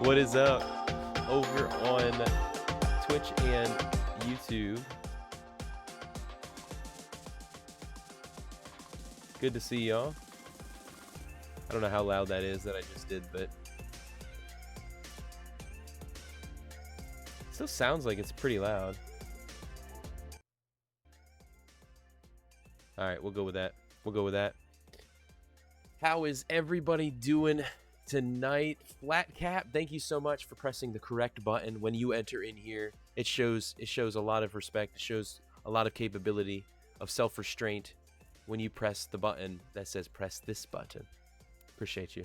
What is up over on Twitch and YouTube? Good to see y'all. I don't know how loud that is that I just did, but it still sounds like it's pretty loud. All right, we'll go with that. We'll go with that. How is everybody doing tonight? Flatcap, thank you so much for pressing the correct button when you enter in here. It shows a lot of respect. It shows a lot of capability of self-restraint when you press the button that says press this button. Appreciate you.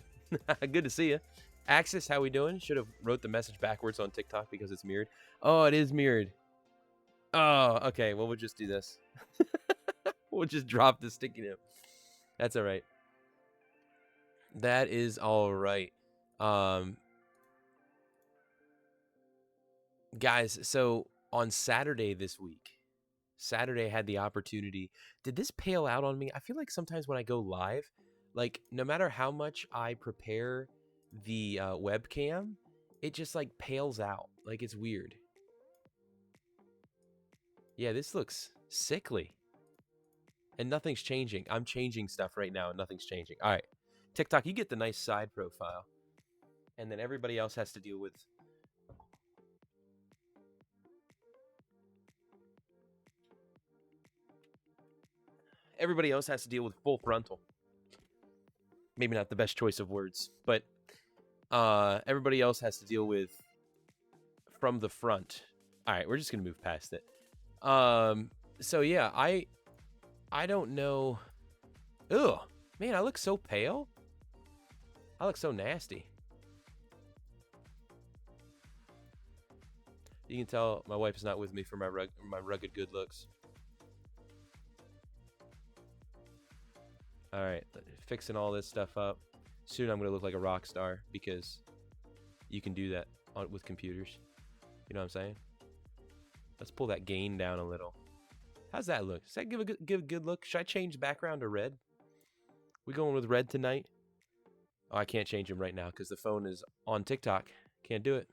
Good to see you. Axis, how we doing? Should have wrote the message backwards on TikTok because it's mirrored. Oh, it is mirrored. Oh, okay. Well, we'll just do this. We'll just drop the sticky note. That's all right. That is all right. Guys, so on Saturday this week, Saturday I had the opportunity. Did this pale out on me? I feel like sometimes when I go live, like no matter how much I prepare the webcam, it just like pales out. Like it's weird. Yeah, this looks sickly. And nothing's changing. I'm changing stuff right now and nothing's changing. All right. TikTok, you get the nice side profile. And then everybody else has to deal with... Everybody else has to deal with full frontal. Maybe not the best choice of words, but everybody else has to deal with from the front. All right, we're just going to move past it. So yeah, I don't know. Ugh, man, I look so pale. I look so nasty. You can tell my wife is not with me for my rugged good looks. All right, fixing all this stuff up. Soon I'm going to look like a rock star because you can do that with computers. You know what I'm saying? Let's pull that gain down a little. How's that look? Does that give a good look? Should I change background to red? We going with red tonight? Oh, I can't change them right now because the phone is on TikTok. Can't do it.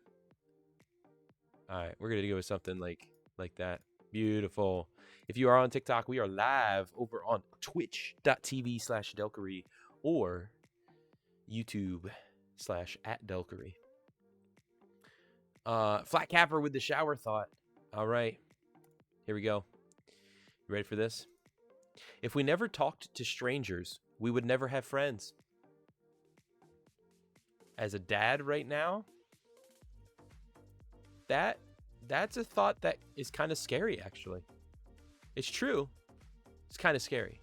All right, we're going to go with something like that. Beautiful. If you are on TikTok, we are live over on twitch.tv/Delkery or YouTube/@Delkery. Flat Capper with the shower thought. All right, here we go. You ready for this? If we never talked to strangers, we would never have friends. As a dad right now, that's a thought that is kind of scary, actually. It's true. It's kind of scary.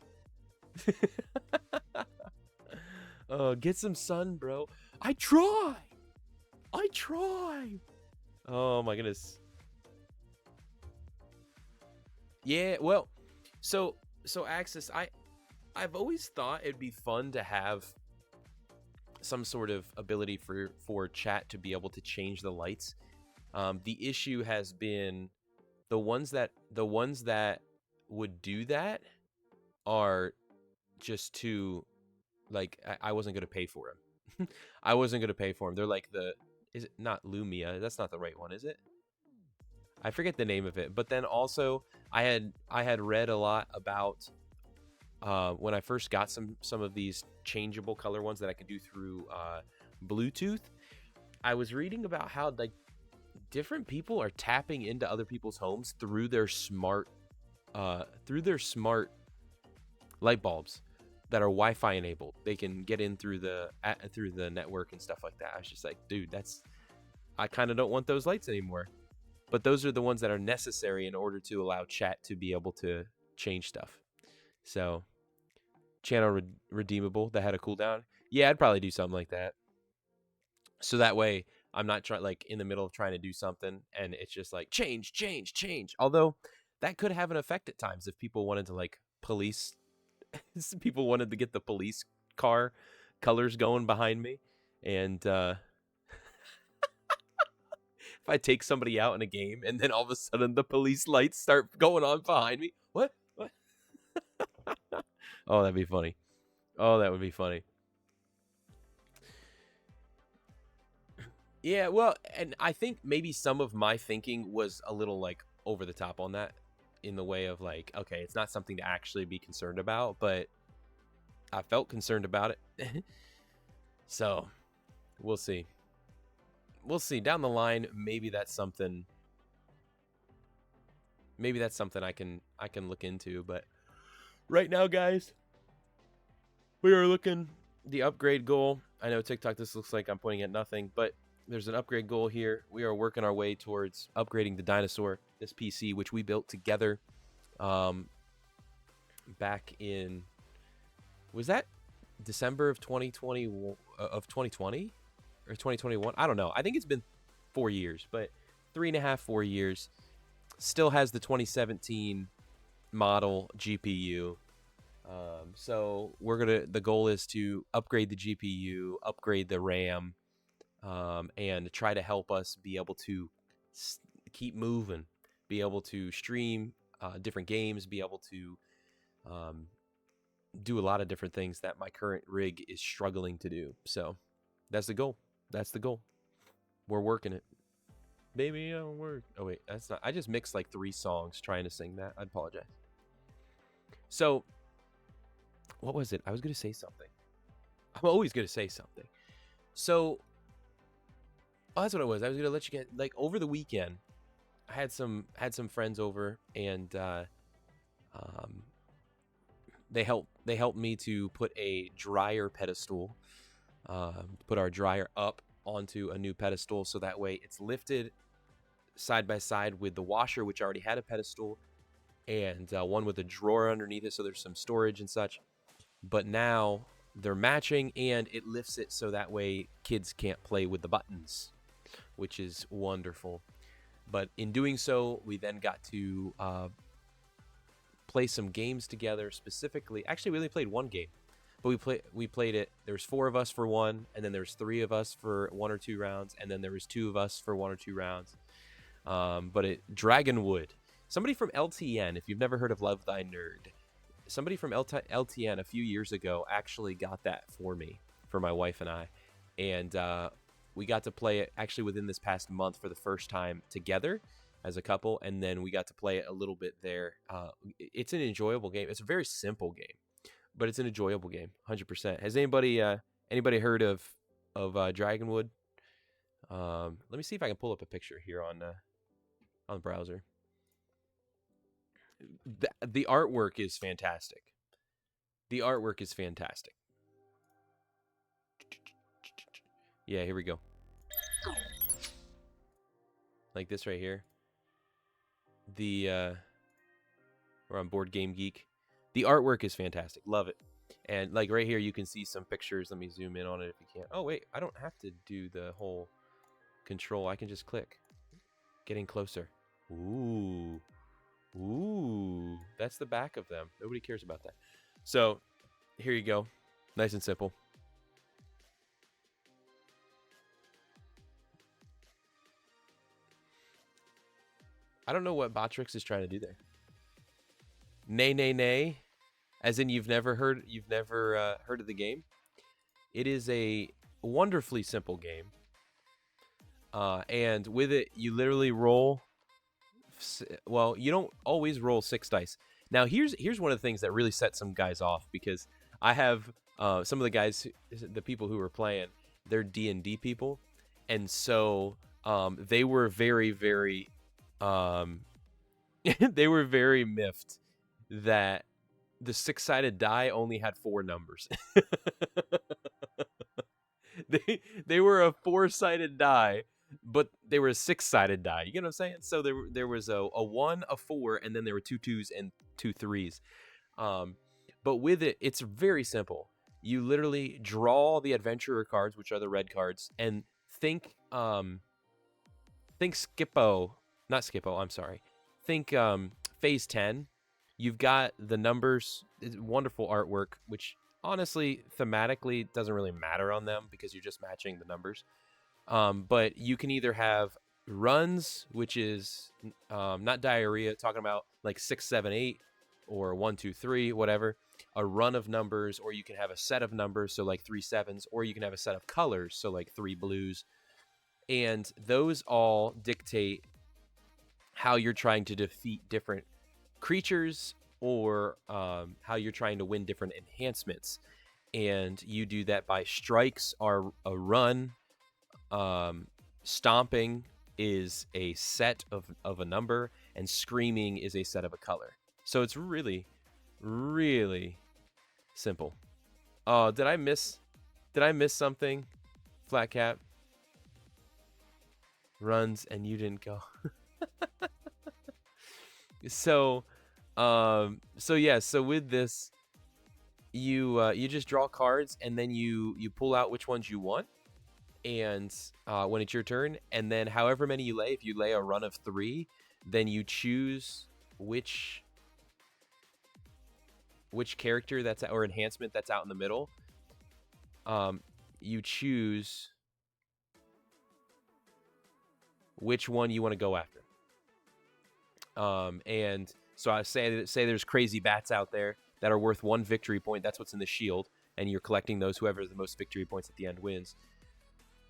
Get some sun, bro. I try. Oh my goodness. Yeah, well, so Axis, I've always thought it'd be fun to have some sort of ability for chat to be able to change the lights. The issue has been the ones that would do that are just too, like, I wasn't going to pay for them. I wasn't going to pay for them. They're like is it not Lumia? That's not the right one, is it? I forget the name of it. But then also I had read a lot about when I first got some of these changeable color ones that I could do through Bluetooth. I was reading about how like different people are tapping into other people's homes through their smart light bulbs that are Wi-Fi enabled. They can get in through the network and stuff like that. I was just like, dude, I kind of don't want those lights anymore. But those are the ones that are necessary in order to allow chat to be able to change stuff. So, channel redeemable that had a cooldown. Yeah, I'd probably do something like that. So that way I'm not like in the middle of trying to do something and it's just like change. Although that could have an effect at times if people wanted to like police. People wanted to get the police car colors going behind me, and if I take somebody out in a game and then all of a sudden the police lights start going on behind me, what? Oh, that'd be funny. Oh, that would be funny. Yeah, well, and I think maybe some of my thinking was a little like over the top on that, in the way of like, okay, it's not something to actually be concerned about, but I felt concerned about it. So we'll see. We'll see down the line. Maybe that's something. Maybe that's something I can look into. But right now, guys, we are looking the upgrade goal. I know TikTok. This looks like I'm pointing at nothing, but there's an upgrade goal here. We are working our way towards upgrading the dinosaur, this PC, which we built together, um, back in, was that December of 2020 of 2020 or 2021? I don't know. I think it's been 4 years, but 3.5, 4 years. Still has the 2017 model GPU. So the goal is to upgrade the GPU, upgrade the RAM, and try to help us be able to keep moving, be able to stream different games, be able to um, do a lot of different things that my current rig is struggling to do. So that's the goal. That's the goal. We're working it. Baby, I don't work. Oh wait, that's not. I just mixed like 3 songs trying to sing that. I apologize. So, what was it? I was gonna say something. I'm always gonna say something. So, oh, that's what it was. I was gonna let you get, like, over the weekend. I had some friends over, and um, they helped me to put a dryer pedestal, put our dryer up onto a new pedestal, so that way it's lifted side by side with the washer, which already had a pedestal, and one with a drawer underneath it, so there's some storage and such. But now they're matching, and it lifts it so that way kids can't play with the buttons, which is wonderful. But in doing so, we then got to play some games together. Specifically, actually, we only played one game, but we played it. There was 4 of us for one, and then there's 3 of us for 1 or 2 rounds, and then there was 2 of us for 1 or 2 rounds. But Dragonwood. Somebody from LTN, if you've never heard of Love Thy Nerd, somebody from LTN a few years ago actually got that for me, for my wife and I. And we got to play it actually within this past month for the first time together as a couple. And then we got to play it a little bit there. It's an enjoyable game. It's a very simple game, but it's an enjoyable game, 100%. Has anybody heard of Dragonwood? Let me see if I can pull up a picture here on the browser. The artwork is fantastic. The artwork is fantastic. Yeah, here we go. Like this right here. We're on Board Game Geek. The artwork is fantastic. Love it. And like right here, you can see some pictures. Let me zoom in on it if you can. Oh wait, I don't have to do the whole control. I can just click. Getting closer. Ooh. Ooh, that's the back of them. Nobody cares about that. So, here you go. Nice and simple. I don't know what Botrix is trying to do there. Nay, nay, nay. As in you've never heard of the game? It is a wonderfully simple game. And with it, you literally roll. Well, you don't always roll 6 dice. Now, here's one of the things that really sets some guys off, because I have some of the guys, the people who were playing, they're D&D people, and so they were very, very, they were very miffed that the 6-sided die only had 4 numbers. they were a 4-sided die, but they were a 6-sided die. You get what I'm saying? So there was a 1, a 4, and then there were 2 2s and 2 3s. But with it, it's very simple. You literally draw the adventurer cards, which are the red cards, and think Skippo, not Skippo. I'm sorry. Think Phase 10. You've got the numbers. It's wonderful artwork, which honestly, thematically, doesn't really matter on them because you're just matching the numbers. But you can either have runs, which is not diarrhea, talking about like 6, 7, 8, or 1, 2, 3, whatever. A run of numbers, or you can have a set of numbers, so like 3 7s, or you can have a set of colors, so like 3 blues. and those all dictate how you're trying to defeat different creatures, or how you're trying to win different enhancements. And you do that by strikes are a run, stomping is a set of a number, and screaming is a set of a color. So it's really, really simple. Oh, did I miss something? Flat Cap runs and you didn't go. So so yeah, so with this, you just draw cards, and then you pull out which ones you want, and when it's your turn, and then however many you lay, if you lay a run of 3, then you choose which character that's or enhancement that's out in the middle. You choose which one you want to go after. And so I say there's crazy bats out there that are worth 1 victory point. That's what's in the shield, and you're collecting those. Whoever has the most victory points at the end wins.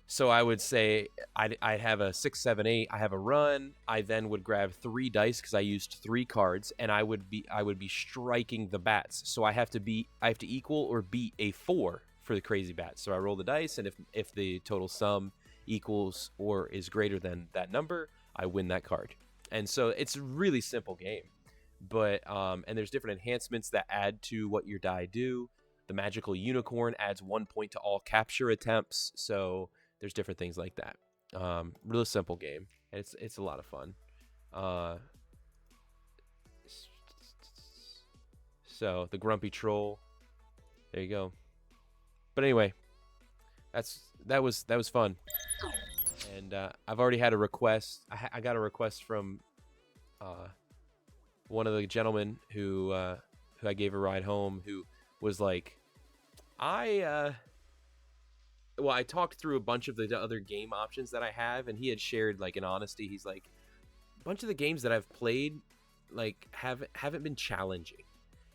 So I would say I'd have a 6, 7, 8. I have a run. I then would grab 3 dice because I used 3 cards, and I would be striking the bats. So I have to equal or beat a 4 for the crazy bats. So I roll the dice, and if the total sum equals or is greater than that number, I win that card. And so it's a really simple game, but and there's different enhancements that add to what your die do. The magical unicorn adds 1 point to all capture attempts. So there's different things like that. Really simple game. It's a lot of fun. So the grumpy troll. There you go. But anyway, that was fun. And I've already had a request. I got a request from one of the gentlemen who I gave a ride home, who was like, I talked through a bunch of the other game options that I have, and he had shared, like, in honesty, he's like, a bunch of the games that I've played, like, haven't been challenging.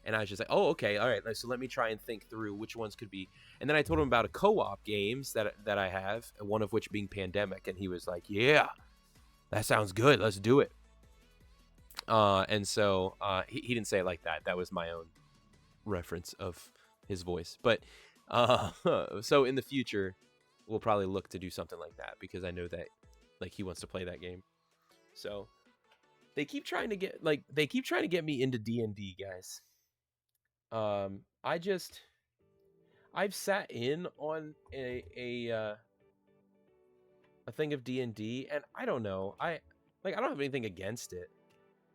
And I was just like, oh, okay, all right, so let me try and think through which ones could be. And then I told him about a co-op games that I have, one of which being Pandemic, and he was like, yeah, that sounds good, let's do it. And so he didn't say it like that. That was my own reference of his voice. But so in the future, we'll probably look to do something like that, because I know that, like, he wants to play that game. So they keep trying to get me into D&D, guys. I've sat in on a thing of D&D, and I don't know. I don't have anything against it.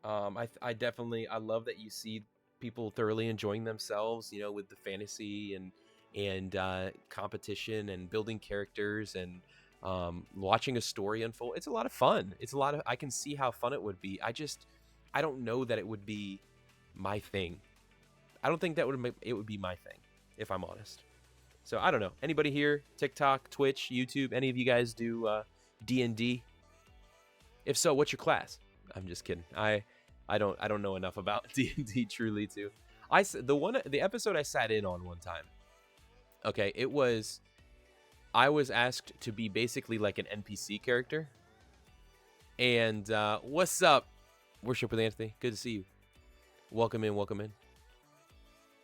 I definitely love that you see people thoroughly enjoying themselves, with the fantasy and competition and building characters and watching a story unfold. It's a lot of fun. I can see how fun it would be. I don't know that it would be my thing. I don't think it would be my thing, if I'm honest. So I don't know. Anybody here, TikTok, Twitch, YouTube, any of you guys do D&D? If so, what's your class? I'm just kidding. I don't know enough about D&D truly to. The episode I sat in on one time. Okay, I was asked to be basically like an NPC character. And what's up, Worship with Anthony? Good to see you. Welcome in.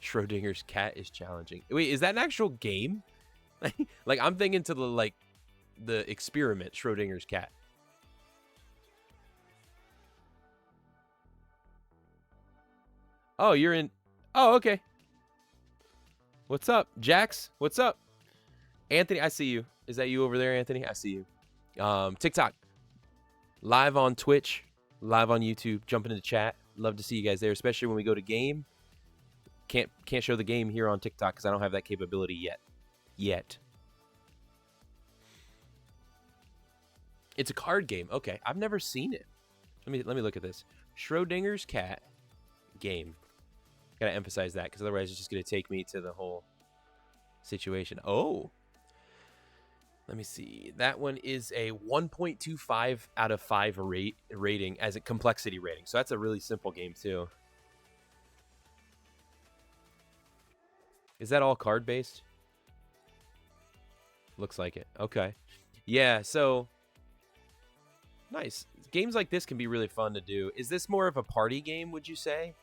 Schrodinger's cat is challenging. Wait, is that an actual game? Like, I'm thinking to the experiment, Schrodinger's cat. Oh, you're in. Oh, okay. What's up, Jax? What's up, Anthony? I see you. Is that you over there, Anthony? I see you. TikTok, live on Twitch, live on YouTube. Jump into the chat. Love to see you guys there, especially when we go to game. Can't show the game here on TikTok because I don't have that capability yet. It's a card game. Okay, I've never seen it. Let me look at this. Schrodinger's cat game. Gotta emphasize that, because otherwise it's just gonna take me to the whole situation. Oh, let me see. That one is a 1.25 out of 5 rating as a complexity rating. So that's a really simple game too. Is that all card based? Looks like it. Okay. Yeah, so Nice. Games like this can be really fun to do. Is this more of a party game, would you say?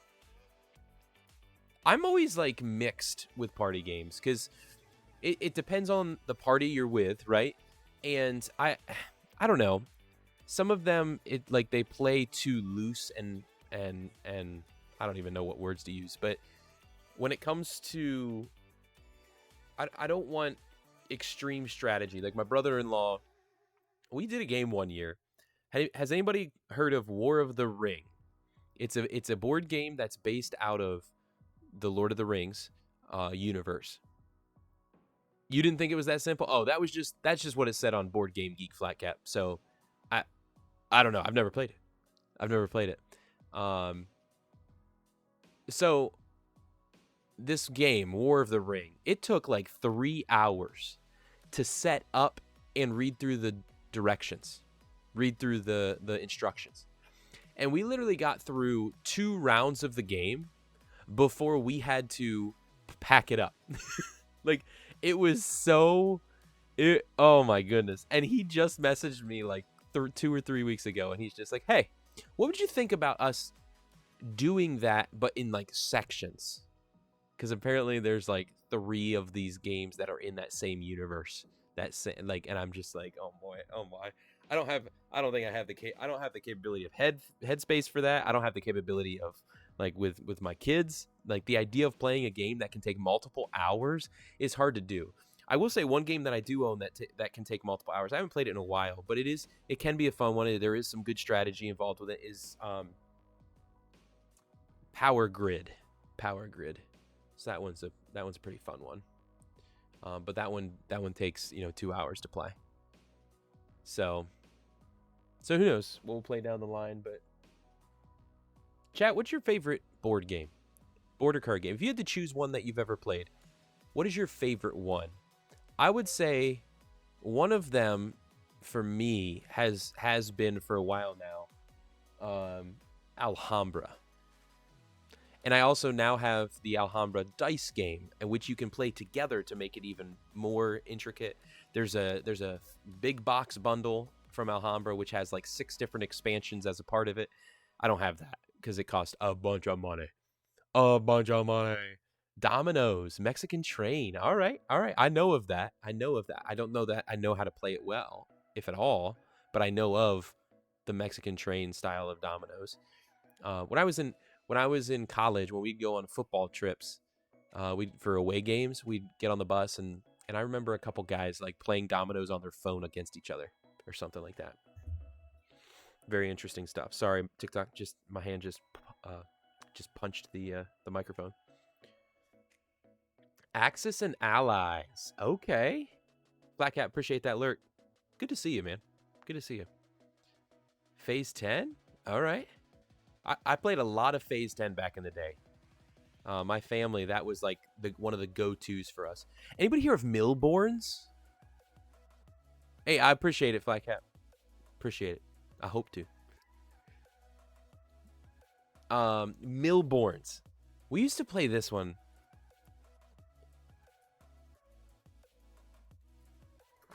I'm always like mixed with party games because it depends on the party you're with, right? And I don't know. Some of them it like they play too loose and I don't even know what words to use, but when it comes to I don't want extreme strategy. Like my brother-in-law, we did a game one year. Has anybody heard of War of the Ring? It's a board game that's based out of the Lord of the Rings universe. You didn't think it was that simple? Oh, that's just what it said on Board Game Geek Flat Cap. So I I don't know. I've never played it. I've never played it. So this game, War of the Ring, it took like 3 hours to set up and read through the directions, read through the instructions. And we literally got through 2 rounds of the game before we had to pack it up. Like it was oh my goodness. And he just messaged me like 2 or 3 weeks ago and he's just like, "Hey, what would you think about us doing that but in like sections?" Because apparently there's like 3 of these games that are in that same universe. Like, and I'm just like, oh boy, oh my. I don't think I have I don't have the capability of headspace for that. I don't have the capability of like with my kids. Like the idea of playing a game that can take multiple hours is hard to do. I will say one game that I do own that can take multiple hours. I haven't played it in a while, but it can be a fun one. There is some good strategy involved with it. Is Power Grid. Power Grid. So that one's a pretty fun one. But that one takes 2 hours to play. So who knows? We'll play down the line. But chat, what's your favorite board game, board or card game? If you had to choose one that you've ever played, what is your favorite one? I would say one of them for me has been for a while now, Alhambra. And I also now have the Alhambra dice game, in which you can play together to make it even more intricate. There's a big box bundle from Alhambra, which has like 6 different expansions as a part of it. I don't have that because it costs a bunch of money. A bunch of money. Dominoes, Mexican Train. All right. I know of that. I don't know that I know how to play it well, if at all, but I know of the Mexican Train style of dominoes. When I was in college, when we'd go on football trips, for away games, we'd get on the bus and I remember a couple guys like playing dominoes on their phone against each other or something like that. Very interesting stuff. Sorry, TikTok. My hand just punched the microphone. Axis and Allies. Okay. Black Cat, appreciate that alert. Good to see you, man. Good to see you. Phase 10? All right. I played a lot of Phase 10 back in the day. My family, that was like one of the go-tos for us. Anybody hear of Millborns? Hey, I appreciate it, Flat Cat. Appreciate it. I hope to. Millborns. We used to play this one.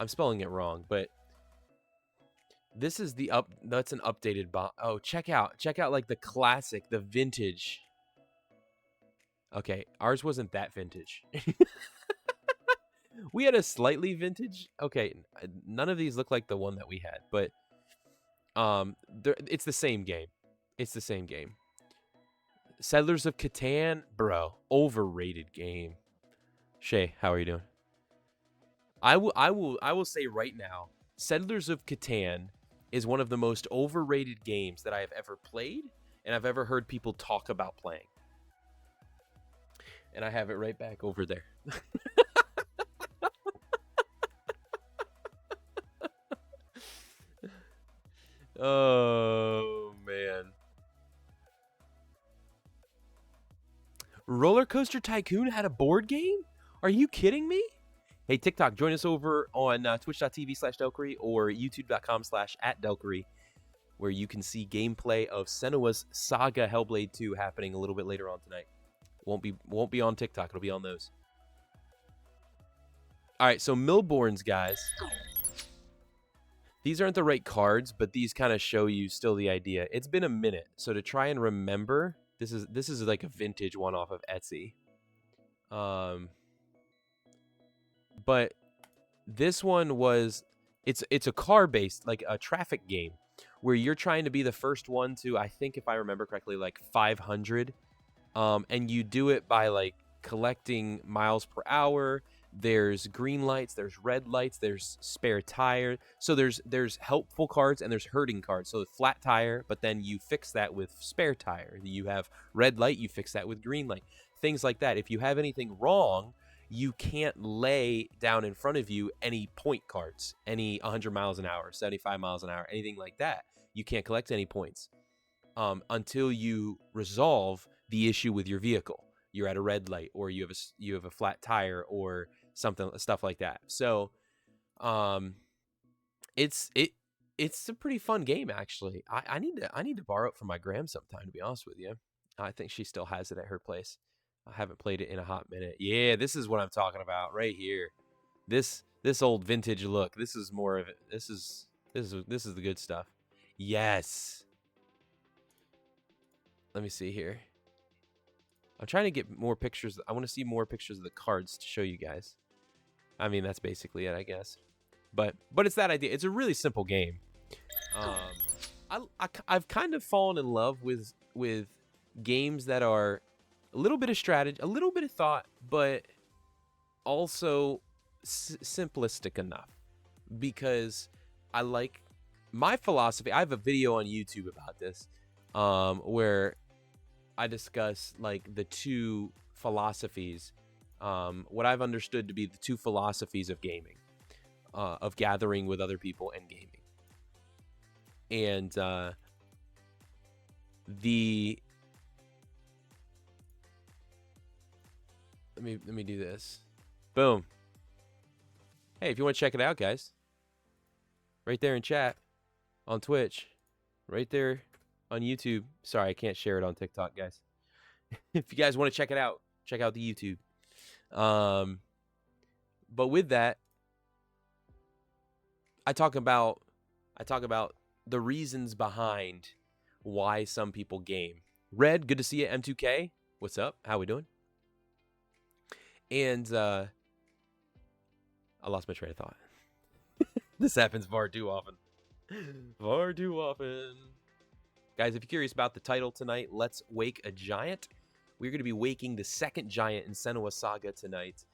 I'm spelling it wrong, but this is that's an updated oh, check out like the classic, the vintage. Okay, ours wasn't that vintage. We had a slightly vintage. Okay, none of these look like the one that we had, but it's the same game. It's the same game. Settlers of Catan, bro, overrated game. Shay, how are you doing? I will say right now, Settlers of Catan is one of the most overrated games that I have ever played and I've ever heard people talk about playing. And I have it right back over there. Oh, man. Roller Coaster Tycoon had a board game? Are you kidding me? Hey, TikTok, join us over on twitch.tv/Delkery or youtube.com/@Delkery, where you can see gameplay of Senua's Saga Hellblade 2 happening a little bit later on tonight. Won't be on TikTok. It'll be on those. All right, so Millborns, guys. These aren't the right cards, but these kind of show you still the idea. It's been a minute, so to try and remember, this is like a vintage one off of Etsy. Um, but this one was it's a car based, like a traffic game, where you're trying to be the first one to, I think if I remember correctly, like 500. And you do it by like collecting miles per hour. There's green lights, there's red lights, there's spare tire. So there's helpful cards and there's hurting cards. So flat tire, but then you fix that with spare tire. You have red light, you fix that with green light. Things like that. If you have anything wrong, you can't lay down in front of you any point cards, any 100 miles an hour, 75 miles an hour, anything like that. You can't collect any points until you resolve the issue with your vehicle. You're at a red light, or you have a flat tire, or stuff like that. So, it's it's a pretty fun game actually. I need to borrow it from my gram sometime, to be honest with you. I think she still has it at her place. I haven't played it in a hot minute. Yeah, this is what I'm talking about right here. This old vintage look. This is more of it. This is the good stuff. Yes. Let me see here. I'm trying to get more pictures. I want to see more pictures of the cards to show you guys. I mean, that's basically it, I guess. But it's that idea. It's a really simple game. I've kind of fallen in love with games that are a little bit of strategy, a little bit of thought, but also simplistic enough, because I like my philosophy. I have a video on YouTube about this, where I discuss like the two philosophies, what I've understood to be the two philosophies of gaming, of gathering with other people and gaming. And let me do this. Boom. Hey, if you want to check it out, guys, right there in chat on Twitch, right there on YouTube. Sorry, I can't share it on TikTok, guys. If you guys want to check it out, check out the YouTube. But with that, I talk about the reasons behind why some people game. Red, good to see you. M2K, what's up? How we doing? And I lost my train of thought. This happens far too often. Far too often. Guys, if you're curious about the title tonight, Let's Wake a Giant. We're going to be waking the second giant in Senua Saga tonight,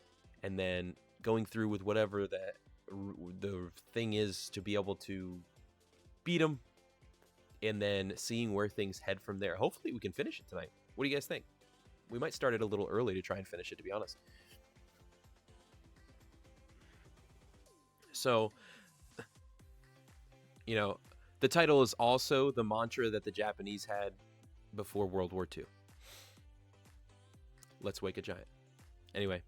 and then going through with whatever the thing is to be able to beat him, and then seeing where things head from there. Hopefully we can finish it tonight. What do you guys think? We might start it a little early to try and finish it, to be honest. So, you know, the title is also the mantra that the Japanese had before World War II. Let's wake a giant. Anyway,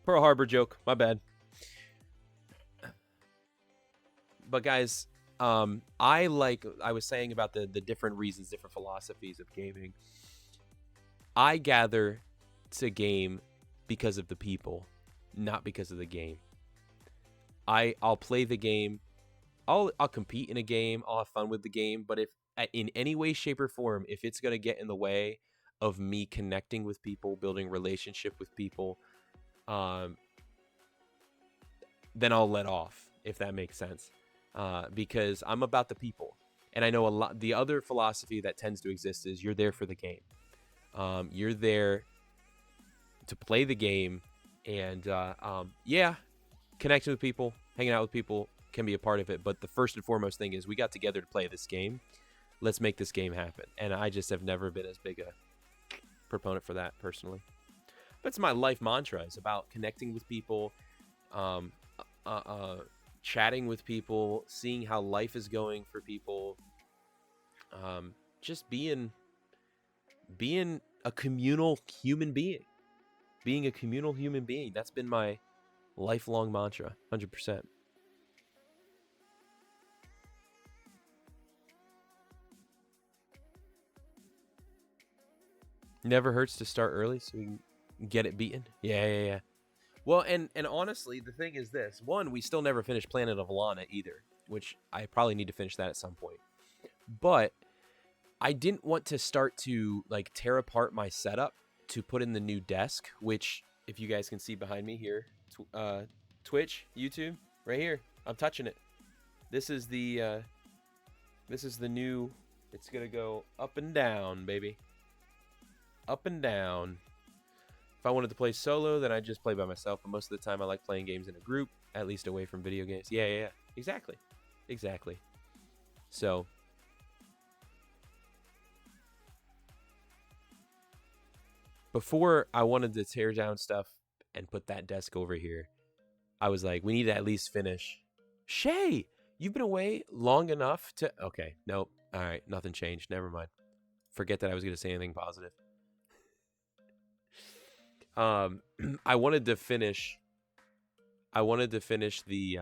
Pearl Harbor joke. My bad. But guys, I was saying about the different reasons, different philosophies of gaming. I gather to game because of the people, not because of the game. I'll play the game. I'll compete in a game. I'll have fun with the game. But if in any way, shape, or form, if it's gonna get in the way of me connecting with people, building relationship with people, then I'll let off, if that makes sense. Because I'm about the people. And I know a lot. The other philosophy that tends to exist is you're there for the game. You're there to play the game, and yeah, connecting with people, hanging out with people can be a part of it. But the first and foremost thing is we got together to play this game. Let's make this game happen. And I just have never been as big a proponent for that personally. But it's my life mantra. It's about connecting with people, chatting with people, seeing how life is going for people, just being a communal human being. Being a communal human being. That's been my lifelong mantra, 100%. Never hurts to start early so we can get it beaten. Yeah. Well, and honestly, the thing is this. One, we still never finished Planet of Lana either. which I probably need to finish that at some point. But I didn't want to start to like tear apart my setup to put in the new desk, which if you guys can see behind me here, Twitch, YouTube, right here, I'm touching it. This is the new. It's gonna go up and down, baby. Up and down. If I wanted to play solo, then I'd just play by myself. But most of the time, I like playing games in a group, at least away from video games. Yeah. Exactly. So before I wanted to tear down stuff and put that desk over here, I was like, we need to at least finish. Shay, you've been away long enough to... Okay, nope. All right, nothing changed. Never mind. Forget that I was going to say anything positive. I wanted to finish the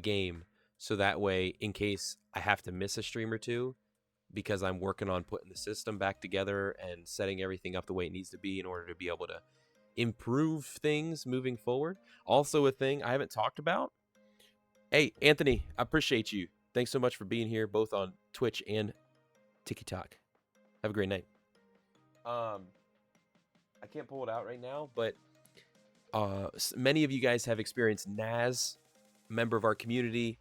game, so that way, in case I have to miss a stream or two, because I'm working on putting the system back together and setting everything up the way it needs to be in order to be able to improve things moving forward. Also, a thing I haven't talked about. Hey, Anthony, I appreciate you. Thanks so much for being here, both on Twitch and TikTok. Have a great night. I can't pull it out right now, but many of you guys have experienced Naz, a member of our community.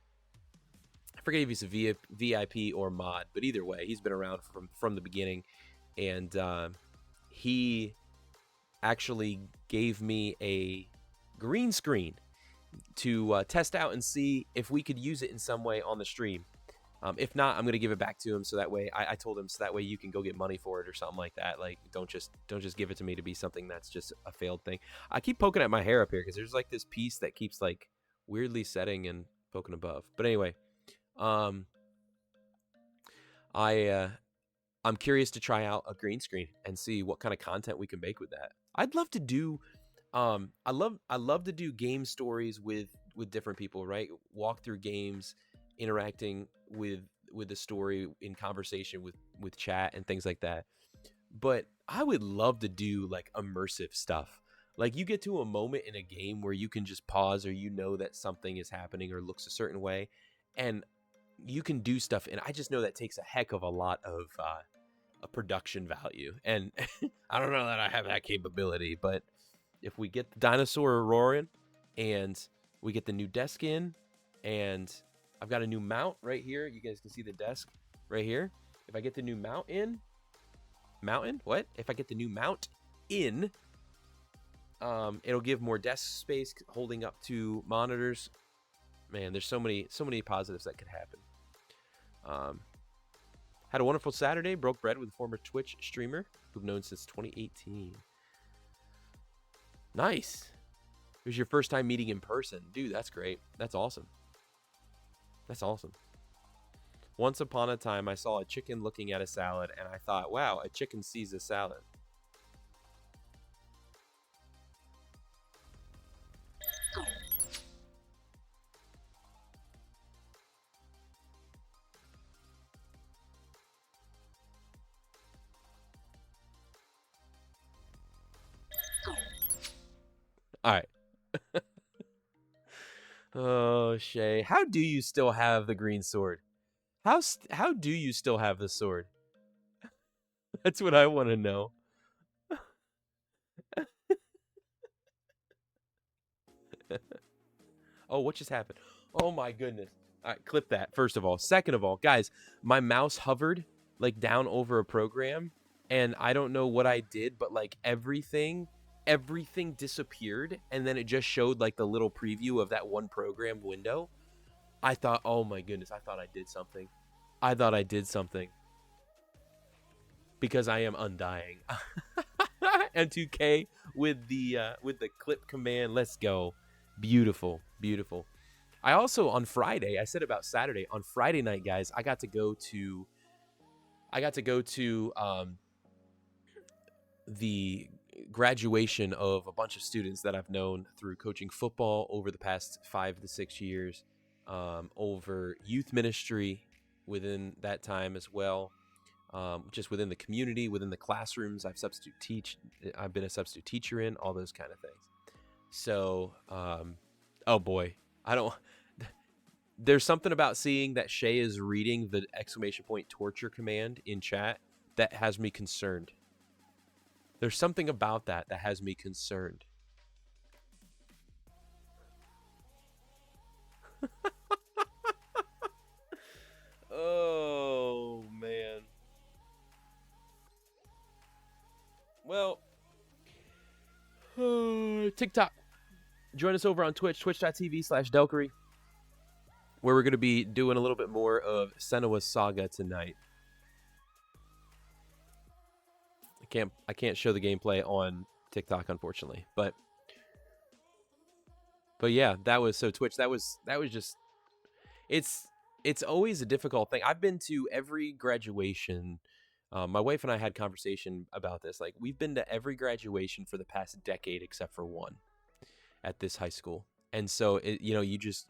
I forget if he's a VIP or mod, but either way, he's been around from the beginning, and he actually gave me a green screen to test out and see if we could use it in some way on the stream. If not, I'm gonna give it back to him, so that way I told him, so that way you can go get money for it or something like that. Like, don't just give it to me to be something that's just a failed thing. I keep poking at my hair up here because there's like this piece that keeps like weirdly setting and poking above. But anyway, I'm curious to try out a green screen and see what kind of content we can make with that. I'd love to do I love to do game stories with different people, right? Walk through games, interacting with the story in conversation with chat and things like that. But I would love to do like immersive stuff. Like, you get to a moment in a game where you can just pause, or you know that something is happening or looks a certain way, and you can do stuff. And I just know that takes a heck of a lot of a production value. And I don't know that I have that capability, but if we get the dinosaur roaring and we get the new desk in, and I've got a new mount right here. You guys can see the desk right here. If I get the new mount in, If I get the new mount in, it'll give more desk space, holding up to monitors. Man, there's so many positives that could happen. Had a wonderful Saturday. Broke bread with a former Twitch streamer who've known since 2018. Nice. It was your first time meeting in person. Dude, that's great. That's awesome. Once upon a time, I saw a chicken looking at a salad, and I thought, wow, a chicken sees a salad. All right. Oh, Shay, how do you still have the green sword? How do you still have the sword? That's what I want to know. Oh, what just happened? Oh my goodness. All right, clip that, first of all. Second of all, guys, my mouse hovered like down over a program, and I don't know what I did, but like everything disappeared, and then it just showed like the little preview of that one program window. I thought, oh my goodness, I thought I did something. Because I am undying. M2K with the clip command. Let's go. Beautiful. I also, on Friday, I said about Saturday, on Friday night, guys, I got to go to the graduation of a bunch of students that I've known through coaching football over the past 5 to 6 years, over youth ministry within that time as well, just within the community, within the classrooms I've been a substitute teacher in, all those kind of things. So, oh boy, I don't, There's something about seeing that Shay is reading the exclamation point torture command in chat that has me concerned. There's something about that that has me concerned. Oh, man. Well, TikTok. Join us over on Twitch, twitch.tv/Delkery, where we're going to be doing a little bit more of Senua's Saga tonight. I can't show the gameplay on TikTok, unfortunately, but yeah, that was so Twitch. That was just it's always a difficult thing. I've been to every graduation. My wife and I had conversation about this. Like, we've been to every graduation for the past decade except for one at this high school, and so you just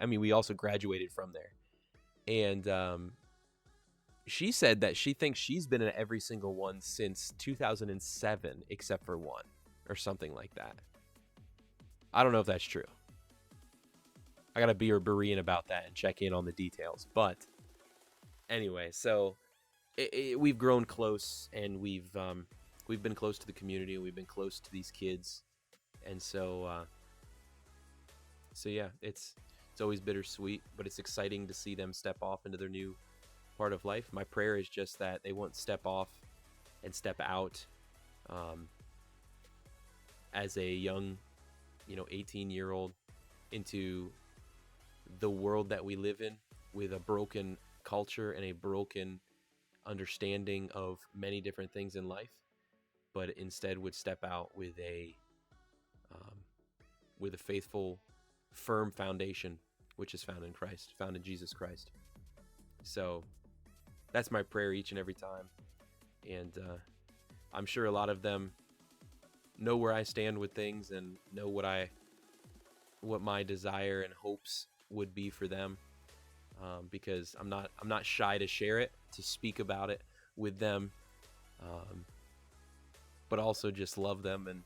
I mean, we also graduated from there, and she said that she thinks she's been in every single one since 2007 except for one or something like that. I don't know if that's true. I gotta be a Berean about that and check in on the details. But anyway, so we've grown close, and we've been close to the community, and we've been close to these kids, and so yeah, it's always bittersweet, but it's exciting to see them step off into their new part of life. My prayer is just that they won't step off and step out as a young, 18-year-old into the world that we live in, with a broken culture and a broken understanding of many different things in life, but instead would step out with a faithful, firm foundation, which is found in Christ, found in Jesus Christ. So that's my prayer each and every time, and I'm sure a lot of them know where I stand with things and know what my desire and hopes would be for them, because I'm not shy to share it, to speak about it with them, but also just love them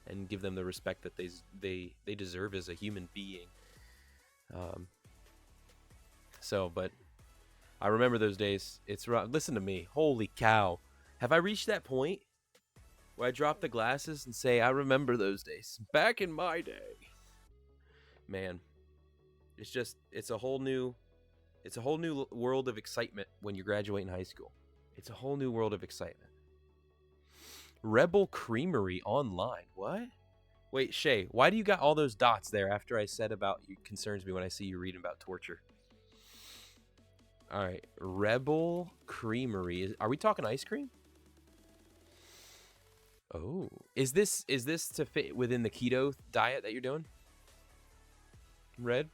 and give them the respect that they deserve as a human being. But I remember those days. It's rough. Listen to me. Holy cow. Have I reached that point where I drop the glasses and say, I remember those days back in my day? Man, it's a whole new world of excitement when you're graduating high school. It's a whole new world of excitement. Rebel Creamery online. What? Wait, Shay, why do you got all those dots there after I said about you concerns me when I see you reading about torture? All right, Rebel Creamery. Are we talking ice cream? Oh, is this to fit within the keto diet that you're doing? Red?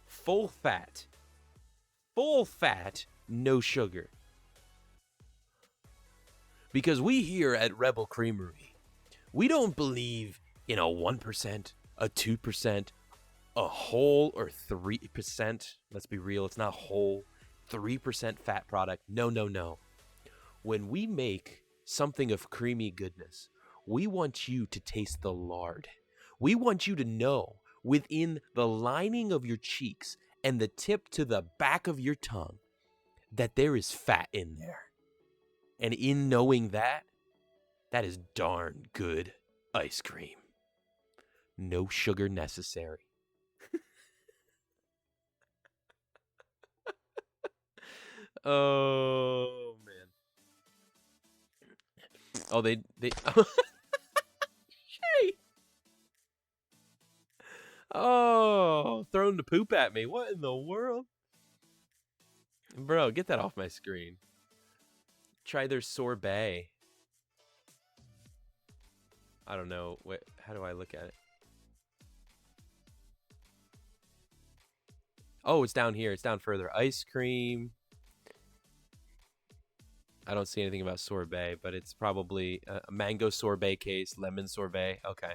Full fat, no sugar. Because we here at Rebel Creamery, we don't believe in a 1%, a 2%, a whole or 3%. Let's be real, it's not whole. 3% fat product. No. When we make something of creamy goodness, we want you to taste the lard. We want you to know within the lining of your cheeks and the tip to the back of your tongue that there is fat in there. And in knowing that, that is darn good ice cream. No sugar necessary. Oh, man. Oh, they Shay. Oh, throwing the poop at me. What in the world? Bro, get that off my screen. Try their sorbet. I don't know. Wait, how do I look at it? Oh, it's down here. It's down further. Ice cream. I don't see anything about sorbet, but it's probably a mango sorbet case, lemon sorbet. Okay.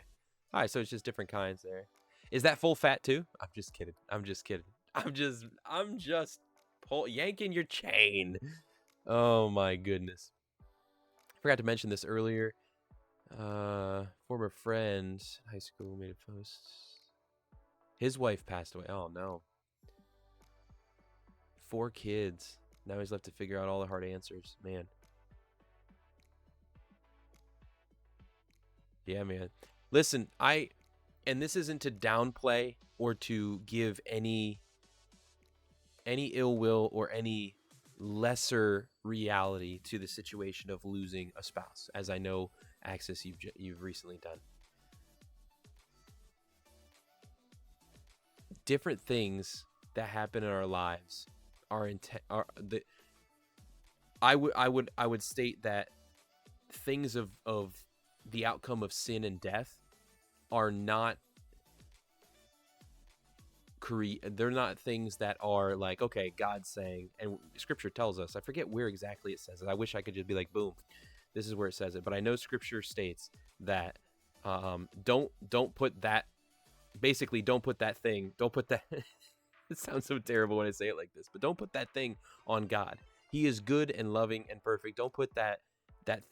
All right, so it's just different kinds there. Is that full fat too? I'm just kidding. I'm just yanking your chain. Oh my goodness. Forgot to mention this earlier. Former friend, high school, made a post. His wife passed away. Oh no. 4 kids. Now he's left to figure out all the hard answers. Man. Yeah, man. Listen, and this isn't to downplay or to give any ill will or any lesser reality to the situation of losing a spouse, as I know, Axis, you've recently done. Different things that happen in our lives are I would state that things of the outcome of sin and death are not they're not things that are like, okay, God's saying, and scripture tells us, I forget where exactly it says it. I wish I could just be like, boom, this is where it says it. But I know scripture states that don't put that, basically don't put that thing, don't put that, it sounds so terrible when I say it like this, but don't put that thing on God. He is good and loving and perfect. Don't put that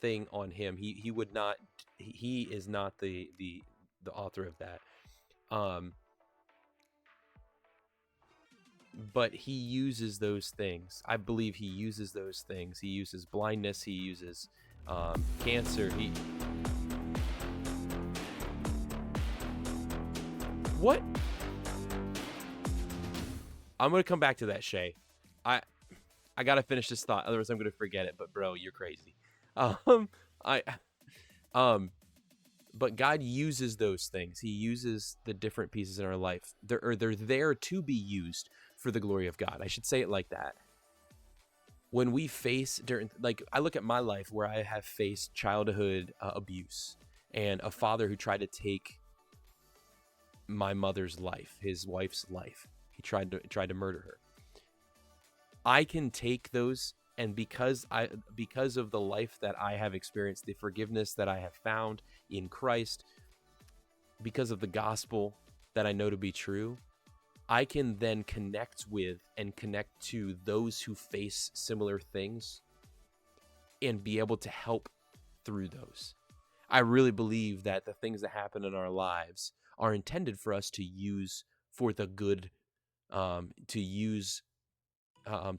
thing on him. He would not, he is not the author of that. But he uses those things. I believe he uses those things. He uses blindness. He uses cancer. What? I'm gonna come back to that, Shay. I gotta finish this thought, otherwise I'm gonna forget it. But bro, you're crazy. But God uses those things. He uses the different pieces in our life. They're there to be used for the glory of God. I should say it like that. When we face like I look at my life where I have faced childhood abuse and a father who tried to take my mother's life, his wife's life. He tried to murder her. I can take those, and because of the life that I have experienced, the forgiveness that I have found in Christ, because of the gospel that I know to be true, I can then connect with and connect to those who face similar things and be able to help through those. I really believe that the things that happen in our lives are intended for us to use for the good, to use,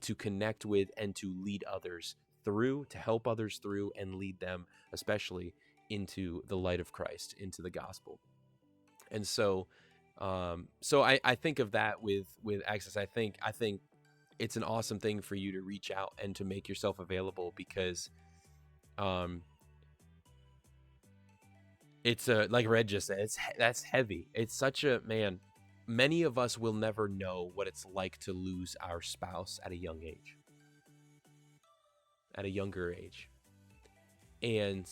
to connect with and to lead others through, to help others through and lead them, especially into the light of Christ, into the gospel. And so I think of that with Access. I think it's an awesome thing for you to reach out and to make yourself available, because it's like Red just said, that's heavy. It's such a, man, many of us will never know what it's like to lose our spouse at a young age, at a younger age. And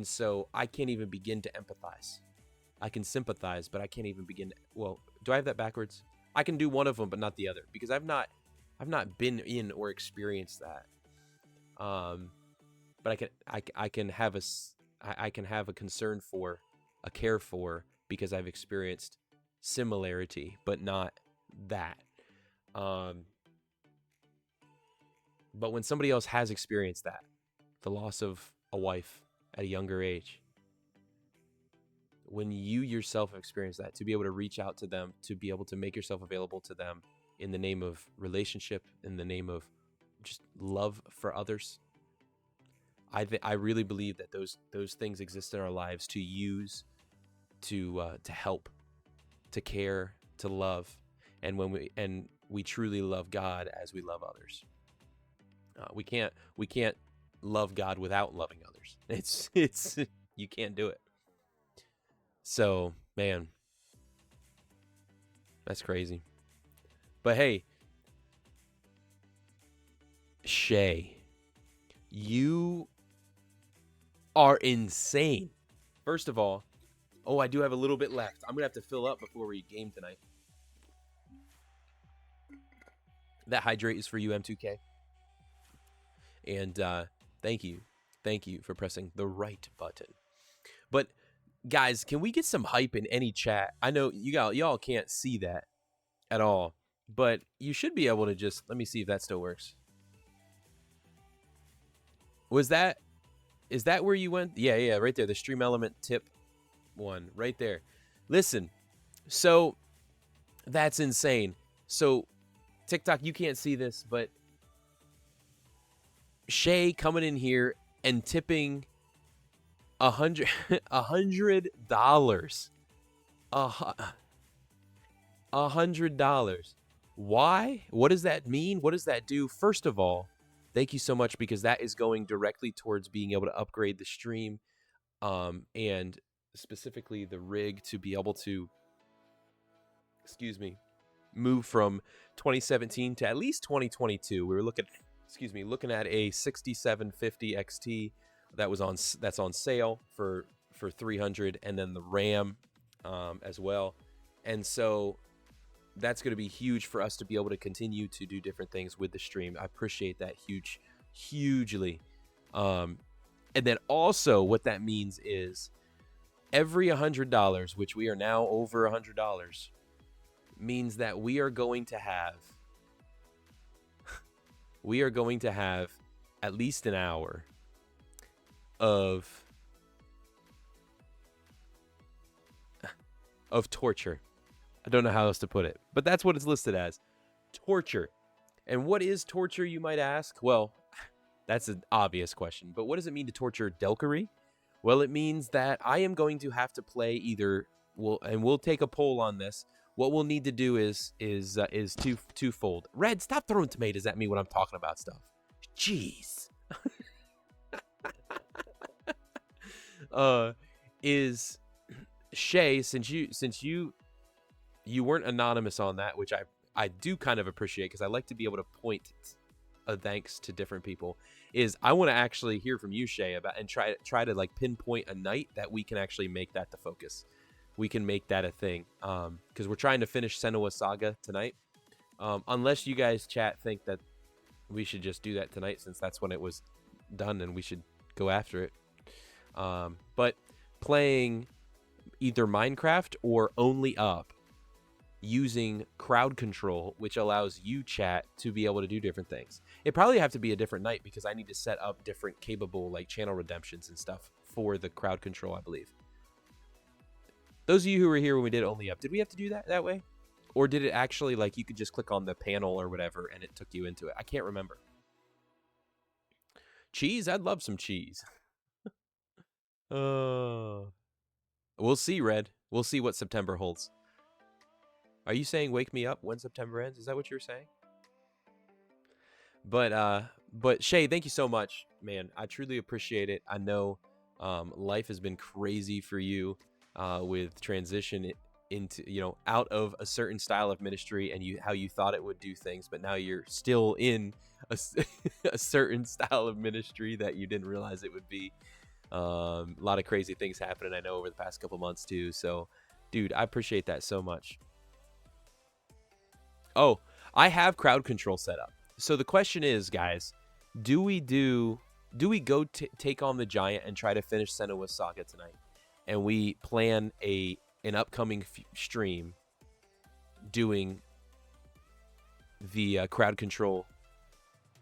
so I can't even begin to empathize. I can sympathize, but I can't even begin to, well, do I have that backwards? I can do one of them, but not the other, because I've not been in or experienced that. But I can have a concern for, a care for, because I've experienced similarity, but not that. But when somebody else has experienced that, the loss of a wife at a younger age, when you yourself have experienced that, to be able to reach out to them, to be able to make yourself available to them in the name of relationship, in the name of just love for others, I really believe that those things exist in our lives to use, to help, to care, to love, and when we truly love God as we love others. We can't love God without loving others. It's you can't do it. So, man, that's crazy. But hey, Shay, you are insane. First of all, I do have a little bit left. I'm going to have to fill up before we game tonight. That hydrate is for you, M2K. And thank you for pressing the right button. But guys, can we get some hype in any chat? I know y'all can't see that at all, but you should be able to just, let me see if that still works. Is that where you went? Yeah, right there. The Stream Element tip one right there. Listen, so That's insane. So TikTok, you can't see this, but Shay coming in here and tipping $100, $100. Why? What does that mean? What does that do? First of all, thank you so much, because that is going directly towards being able to upgrade the stream, and specifically the rig to be able to, excuse me, move from 2017 to at least 2022. We were looking at a 6750 XT that's on sale for 300, and then the RAM as well. And so that's going to be huge for us to be able to continue to do different things with the stream. I appreciate that hugely. And then also what that means is every $100, which we are now over $100, means that we are going to have at least an hour of torture. I don't know how else to put it, but that's what it's listed as. Torture. And what is torture, you might ask? Well, that's an obvious question, but what does it mean to torture Delkery? Well, it means that I am going to have to play either, we'll take a poll on this. What we'll need to do is twofold. Red, stop throwing tomatoes at me when I'm talking about stuff. Jeez. Is Shay, since you weren't anonymous on that, which I do kind of appreciate, because I like to be able to point a thanks to different people, is I want to actually hear from you, Shay, about and try to like pinpoint a night that we can actually make that the focus. We can make that a thing, because we're trying to finish Senua Saga tonight. Unless you guys chat think that we should just do that tonight, since that's when it was done and we should go after it. But playing either Minecraft or Only Up using crowd control, which allows you, chat, to be able to do different things. It probably have to be a different night, because I need to set up different capable like channel redemptions and stuff for the crowd control, I believe. Those of you who were here when we did Only Up, did we have to do that way? Or did it actually, like, you could just click on the panel or whatever and it took you into it? I can't remember. Cheese? I'd love some cheese. We'll see, Red. We'll see what September holds. Are you saying wake me up when September ends? Is that what you're saying? But Shay, thank you so much, man. I truly appreciate it. I know life has been crazy for you with transition into, out of a certain style of ministry and how you thought it would do things, but now you're still in a certain style of ministry that you didn't realize it would be. A lot of crazy things happening, I know, over the past couple months too. So, dude, I appreciate that so much. Oh, I have crowd control set up. So the question is, guys, do we go take on the giant and try to finish Senua Saga tonight, and we plan an upcoming stream doing the crowd control,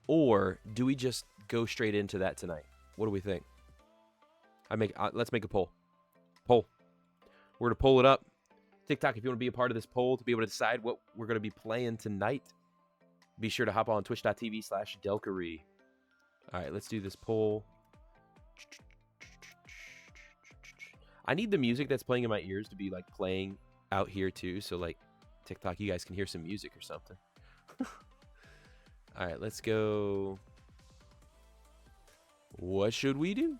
or do we just go straight into that tonight? What do we think? Let's make a poll. We're gonna poll it up. TikTok, if you want to be a part of this poll to be able to decide what we're going to be playing tonight, be sure to hop on twitch.tv/Delkery. All right, let's do this poll. I need the music that's playing in my ears to be like playing out here too. So like TikTok, you guys can hear some music or something. All right, let's go. What should we do?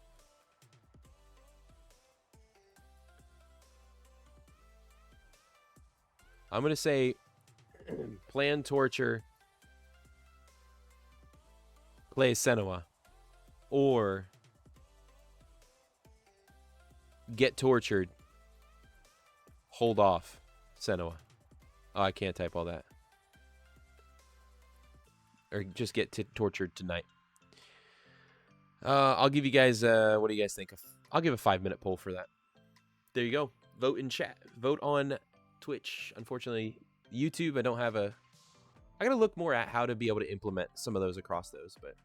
I'm going to say plan torture, play Senua, or get tortured, hold off Senua. Oh, I can't type all that. Or just get tortured tonight. I'll give you guys, what do you guys think? I'll give a 5-minute poll for that. There you go. Vote in chat. Vote on Twitch. Unfortunately, YouTube, I gotta look more at how to be able to implement some of those across those, but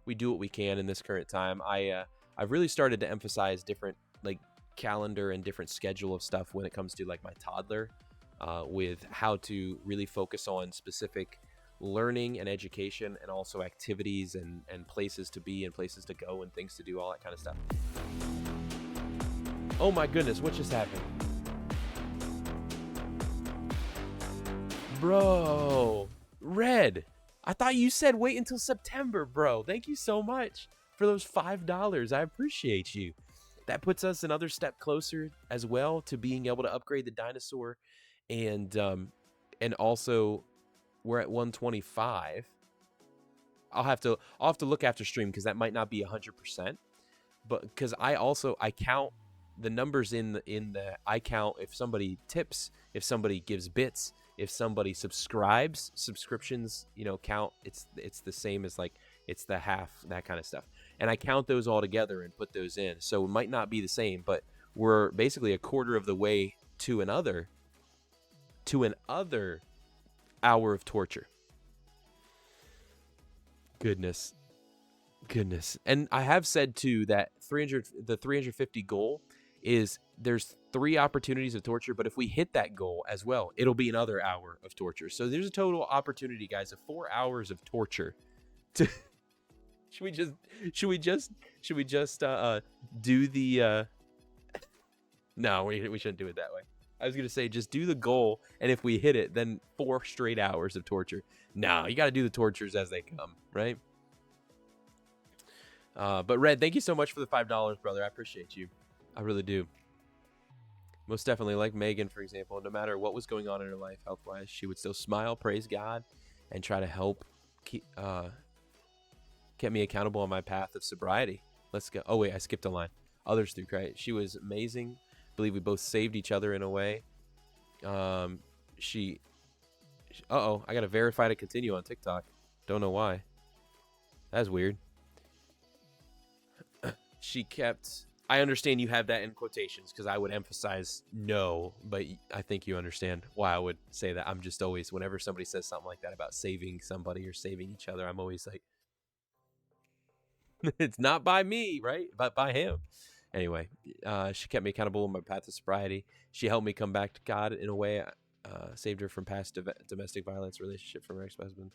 we do what we can in this current time. I've really started to emphasize different like calendar and different schedule of stuff when it comes to like my toddler, with how to really focus on specific learning and education, and also activities and places to be and places to go and things to do, all that kind of stuff. Oh my goodness, what just happened? Bro, Red, I thought you said wait until September, bro. Thank you so much for those $5. I appreciate you. That puts us another step closer as well to being able to upgrade the dinosaur, and also we're at 125. I'll have to look after stream because that might not be 100%, but because I count the numbers in the I count if somebody tips, if somebody gives bits, if somebody subscriptions, count. It's the same as like it's the half, that kind of stuff, and I count those all together and put those in. So it might not be the same, but we're basically a quarter of the way to another hour of torture. Goodness. And I have said too that the 350 goal is there's 3 opportunities of torture, but if we hit that goal as well, it'll be another hour of torture. So there's a total opportunity, guys, of 4 hours of torture. Should we just do the no, we shouldn't do it that way. I was gonna say just do the goal, and if we hit it, then 4 straight hours of torture. No, you got to do the tortures as they come, right? But Red, thank you so much for the $5, brother. I appreciate you. I really do. Most definitely, like Megan, for example, no matter what was going on in her life health-wise, she would still smile, praise God, and try to help kept me accountable on my path of sobriety. Let's go. Oh, wait, I skipped a line. Others through Christ. She was amazing. I believe we both saved each other in a way. I got to verify to continue on TikTok. Don't know why. That's weird. She kept... I understand you have that in quotations because I would emphasize no, but I think you understand why I would say that. I'm just always, whenever somebody says something like that about saving somebody or saving each other, I'm always like, it's not by me, right? But by him. Anyway, she kept me accountable on my path to sobriety. She helped me come back to God in a way. Saved her from past domestic violence relationship from her ex-husband.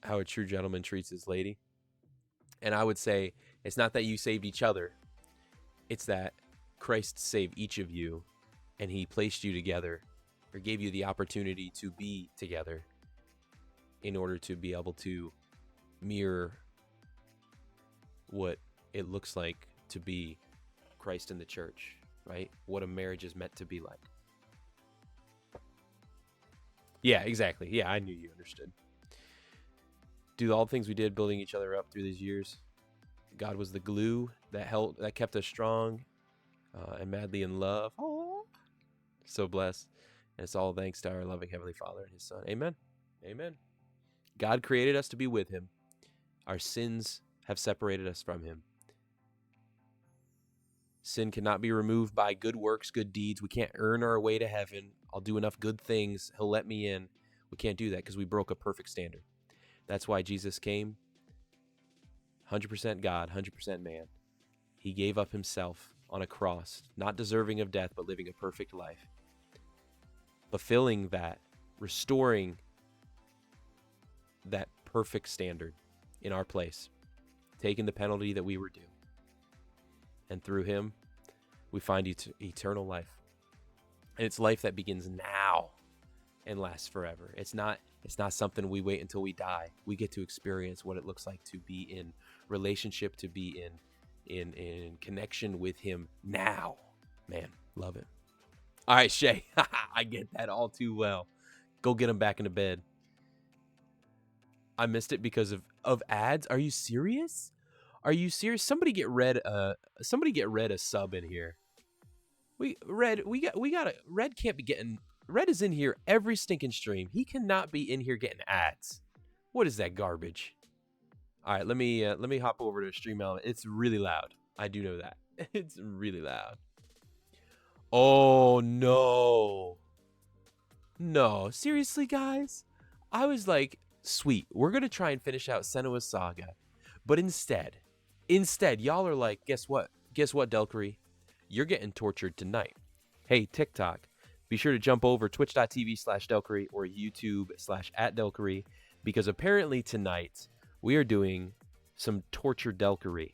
How a true gentleman treats his lady. And I would say it's not that you saved each other. It's that Christ saved each of you, and he placed you together, or gave you the opportunity to be together in order to be able to mirror what it looks like to be Christ in the church, right? What a marriage is meant to be like. Yeah, exactly. Yeah, I knew you understood. Do all the things we did, building each other up through these years. God was the glue that kept us strong and madly in love. Oh, so blessed. And it's all thanks to our loving Heavenly Father and his Son. Amen. Amen. God created us to be with him. Our sins have separated us from him. Sin cannot be removed by good works, good deeds. We can't earn our way to heaven. I'll do enough good things, he'll let me in. We can't do that because we broke a perfect standard. That's why Jesus came, 100% God, 100% man. He gave up himself on a cross, not deserving of death, but living a perfect life. Fulfilling that, restoring that perfect standard in our place, taking the penalty that we were due. And through him, we find eternal life. And it's life that begins now and lasts forever. It's not something we wait until we die. We get to experience what it looks like to be in relationship, to be in connection with him now. Man, love it. All right, Shay. I get that all too well. Go get him back into bed. I missed it because of ads. Are you serious? Are you serious? Somebody get Red a sub in here. Red can't be getting. Red is in here every stinking stream. He cannot be in here getting ads. What is that garbage? All right, let me hop over to Stream Element. It's really loud. I do know that. It's really loud. Oh no. No, seriously, guys? I was like, sweet, we're gonna try and finish out Senua's Saga. But instead, y'all are like, guess what? Guess what, Delcree? You're getting tortured tonight. Hey, TikTok, be sure to jump over twitch.tv/Delcurry or YouTube/@Delcurry, because apparently tonight we are doing some torture Delcurry.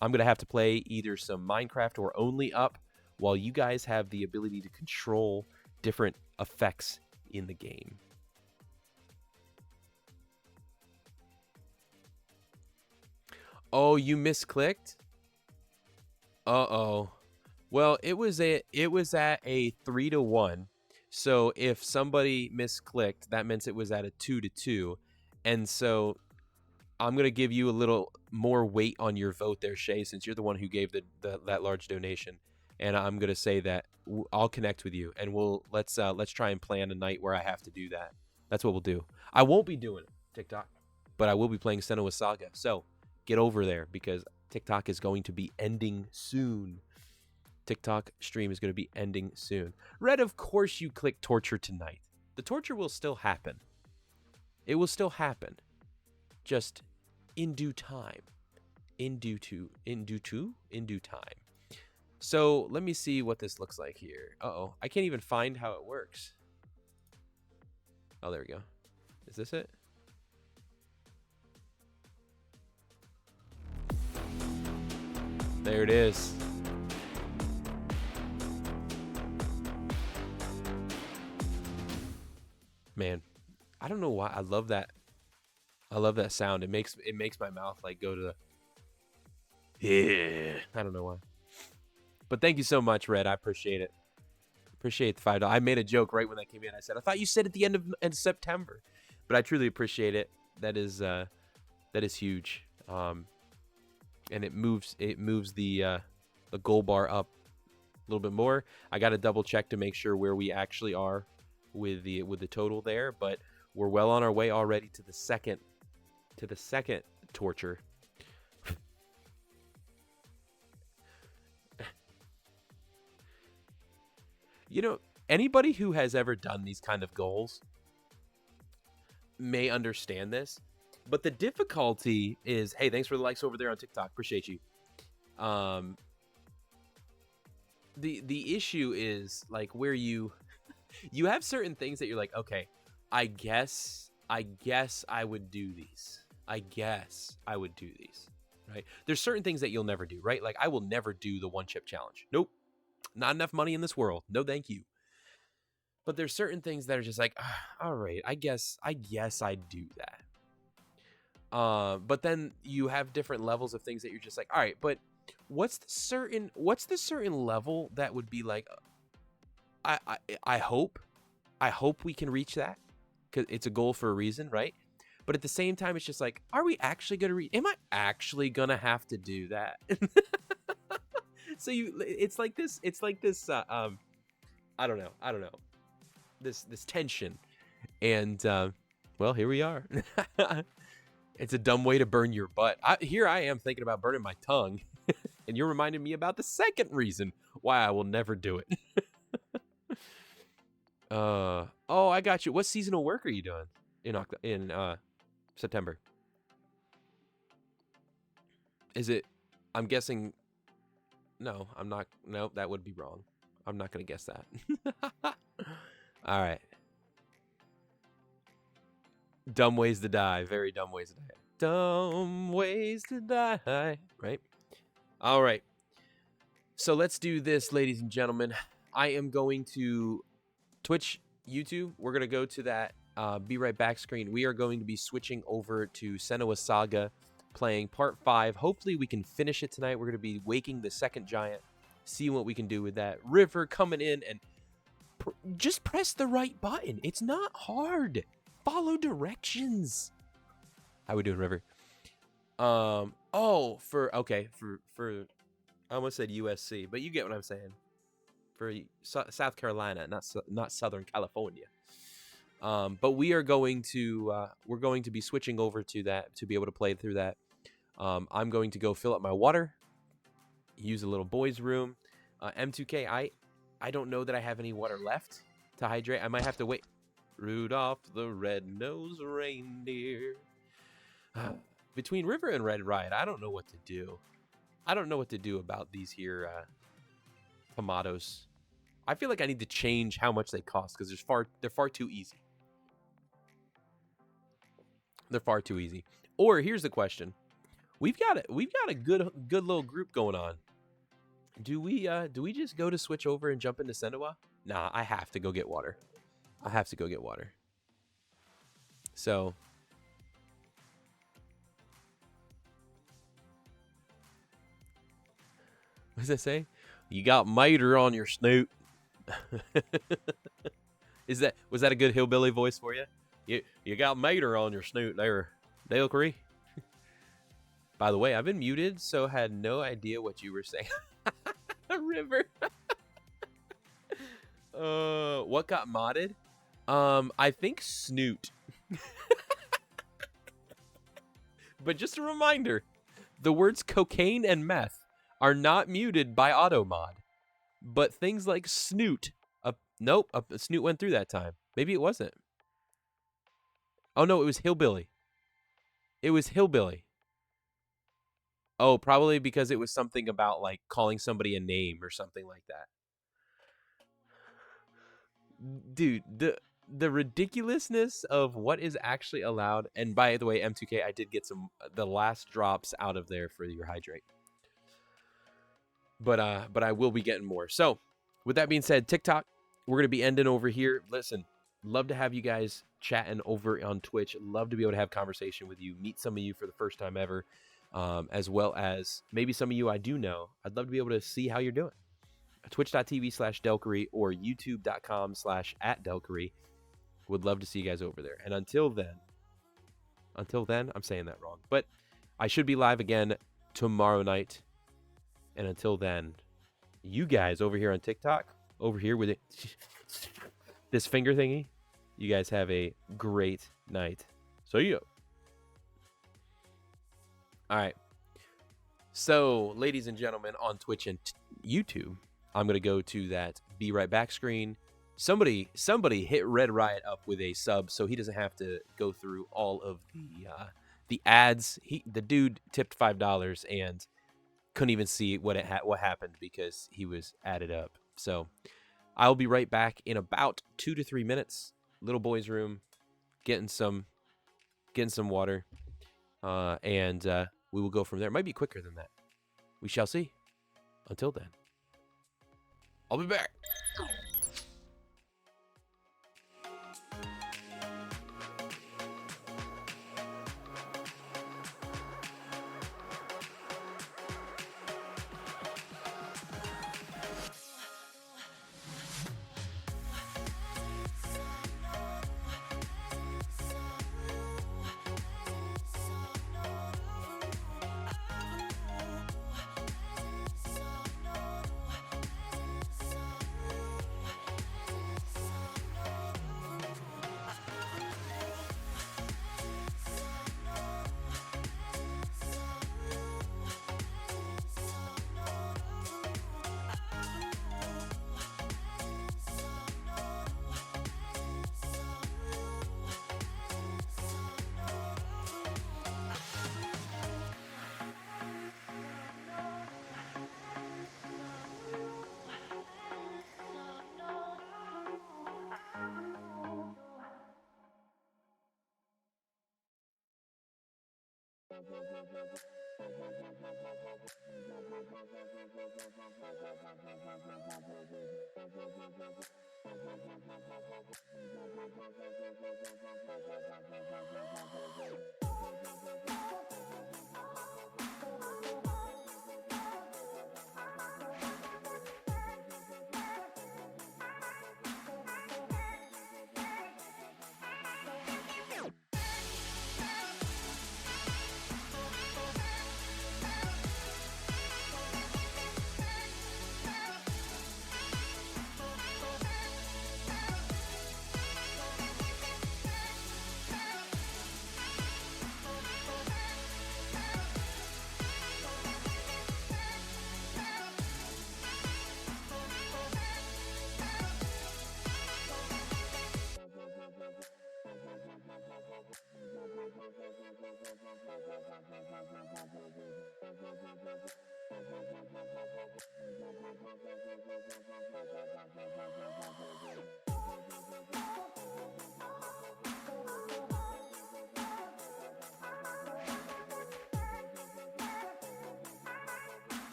I'm going to have to play either some Minecraft or Only Up while you guys have the ability to control different effects in the game. Oh, you misclicked? Uh-oh. Well, it was at a 3-1. So if somebody misclicked, that meant it was at a 2-2. And so I'm going to give you a little more weight on your vote there, Shay, since you're the one who gave that large donation. And I'm going to say that I'll connect with you, and let's try and plan a night where I have to do that. That's what we'll do. I won't be doing TikTok, but I will be playing Senua Saga. So get over there, because TikTok is going to be ending soon. TikTok stream is going to be ending soon. Red, of course you click torture tonight. The torture will still happen. It will still happen. Just in due time. In due time. So let me see what this looks like here. Uh-oh. I can't even find how it works. Oh, there we go. Is this it? There it is. Man, I don't know why I love that. I love that sound. It makes my mouth like go to the, yeah. I don't know why. But thank you so much, Red. I appreciate it. Appreciate the $5. I made a joke right when that came in. I said, I thought you said at the end of September, but I truly appreciate it. That is huge. And it moves the goal bar up a little bit more. I got to double check to make sure where we actually are with the total there, but we're well on our way already to the second torture. You know, anybody who has ever done these kind of goals may understand this, but the difficulty is, hey, thanks for the likes over there on TikTok. Appreciate you. The issue is like where you have certain things that you're like, okay, I guess I would do these. I guess I would do these, right? There's certain things that you'll never do, right? Like I will never do the one chip challenge. Nope. Not enough money in this world. No, thank you. But there's certain things that are just like, all right, I guess I'd do that. But then you have different levels of things that you're just like, all right, but what's the certain level that would be like, I hope we can reach that, because it's a goal for a reason, right? But at the same time, it's just like, are we actually going to reach? Am I actually going to have to do that? So it's like this. I don't know. This tension, and well, here we are. It's a dumb way to burn your butt. Here I am thinking about burning my tongue, and you're reminding me about the second reason why I will never do it. Oh, I got you. What seasonal work are you doing in September? Is it? I'm guessing. No, I'm not. No, that would be wrong. I'm not gonna guess that. All right. Dumb ways to die. Very dumb ways to die. Dumb ways to die. Right? All right. So let's do this, ladies and gentlemen. I am going to Twitch, YouTube. We're going to go to that Be Right Back screen. We are going to be switching over to Senua Saga, playing part 5. Hopefully we can finish it tonight. We're going to be waking the second giant, see what we can do with that. River coming in, and just press the right button. It's not hard. Follow directions. How we doing, River? For I almost said USC, but you get what I'm saying. For South Carolina, not Southern California. But we're going to be switching over to that to be able to play through that. I'm going to go fill up my water, use a little boys' room. M2K, I don't know that I have any water left to hydrate. I might have to wait. Rudolph the red-nosed reindeer. Between River and Red Riot, I don't know what to do. I don't know what to do about these here tomatoes. I feel like I need to change how much they cost because they're far too easy. They're far too easy. Or here's the question: we've got a good little group going on. Do we just go to switch over and jump into Sendoa? Nah, I have to go get water. I have to go get water. So what does that say? You got mater on your snoot. Was that a good hillbilly voice for you? You got mater on your snoot there, Dale Curry. By the way, I've been muted, so had no idea what you were saying. River. What got modded? I think Snoot. But just a reminder, the words cocaine and meth are not muted by AutoMod. But things like Snoot, nope, a Snoot went through that time. Maybe it wasn't. Oh no, it was Hillbilly. It was Hillbilly. Oh, probably because it was something about like calling somebody a name or something like that. Dude, the ridiculousness of what is actually allowed. And by the way, M2K, I did get the last drops out of there for your hydrate. But I will be getting more. So, with that being said, TikTok, we're gonna be ending over here. Listen, love to have you guys chatting over on Twitch. Love to be able to have conversation with you, meet some of you for the first time ever, as well as maybe some of you I do know. I'd love to be able to see how you're doing. Twitch.tv/Delcurry or YouTube.com/@Delcurry. Would love to see you guys over there. And until then, I'm saying that wrong, but I should be live again tomorrow night. And until then, you guys over here on TikTok, over here with this finger thingy, you guys have a great night. See ya. All right. So, ladies and gentlemen, on Twitch and YouTube, I'm going to go to that be right back screen. Somebody hit Red Riot up with a sub so he doesn't have to go through all of the ads. The dude tipped $5 and couldn't even see what happened because he was added up. So I'll be right back in about 2 to 3 minutes. Little boy's room, getting some water, and we will go from there. It might be quicker than that. We shall see. Until then, I'll be back.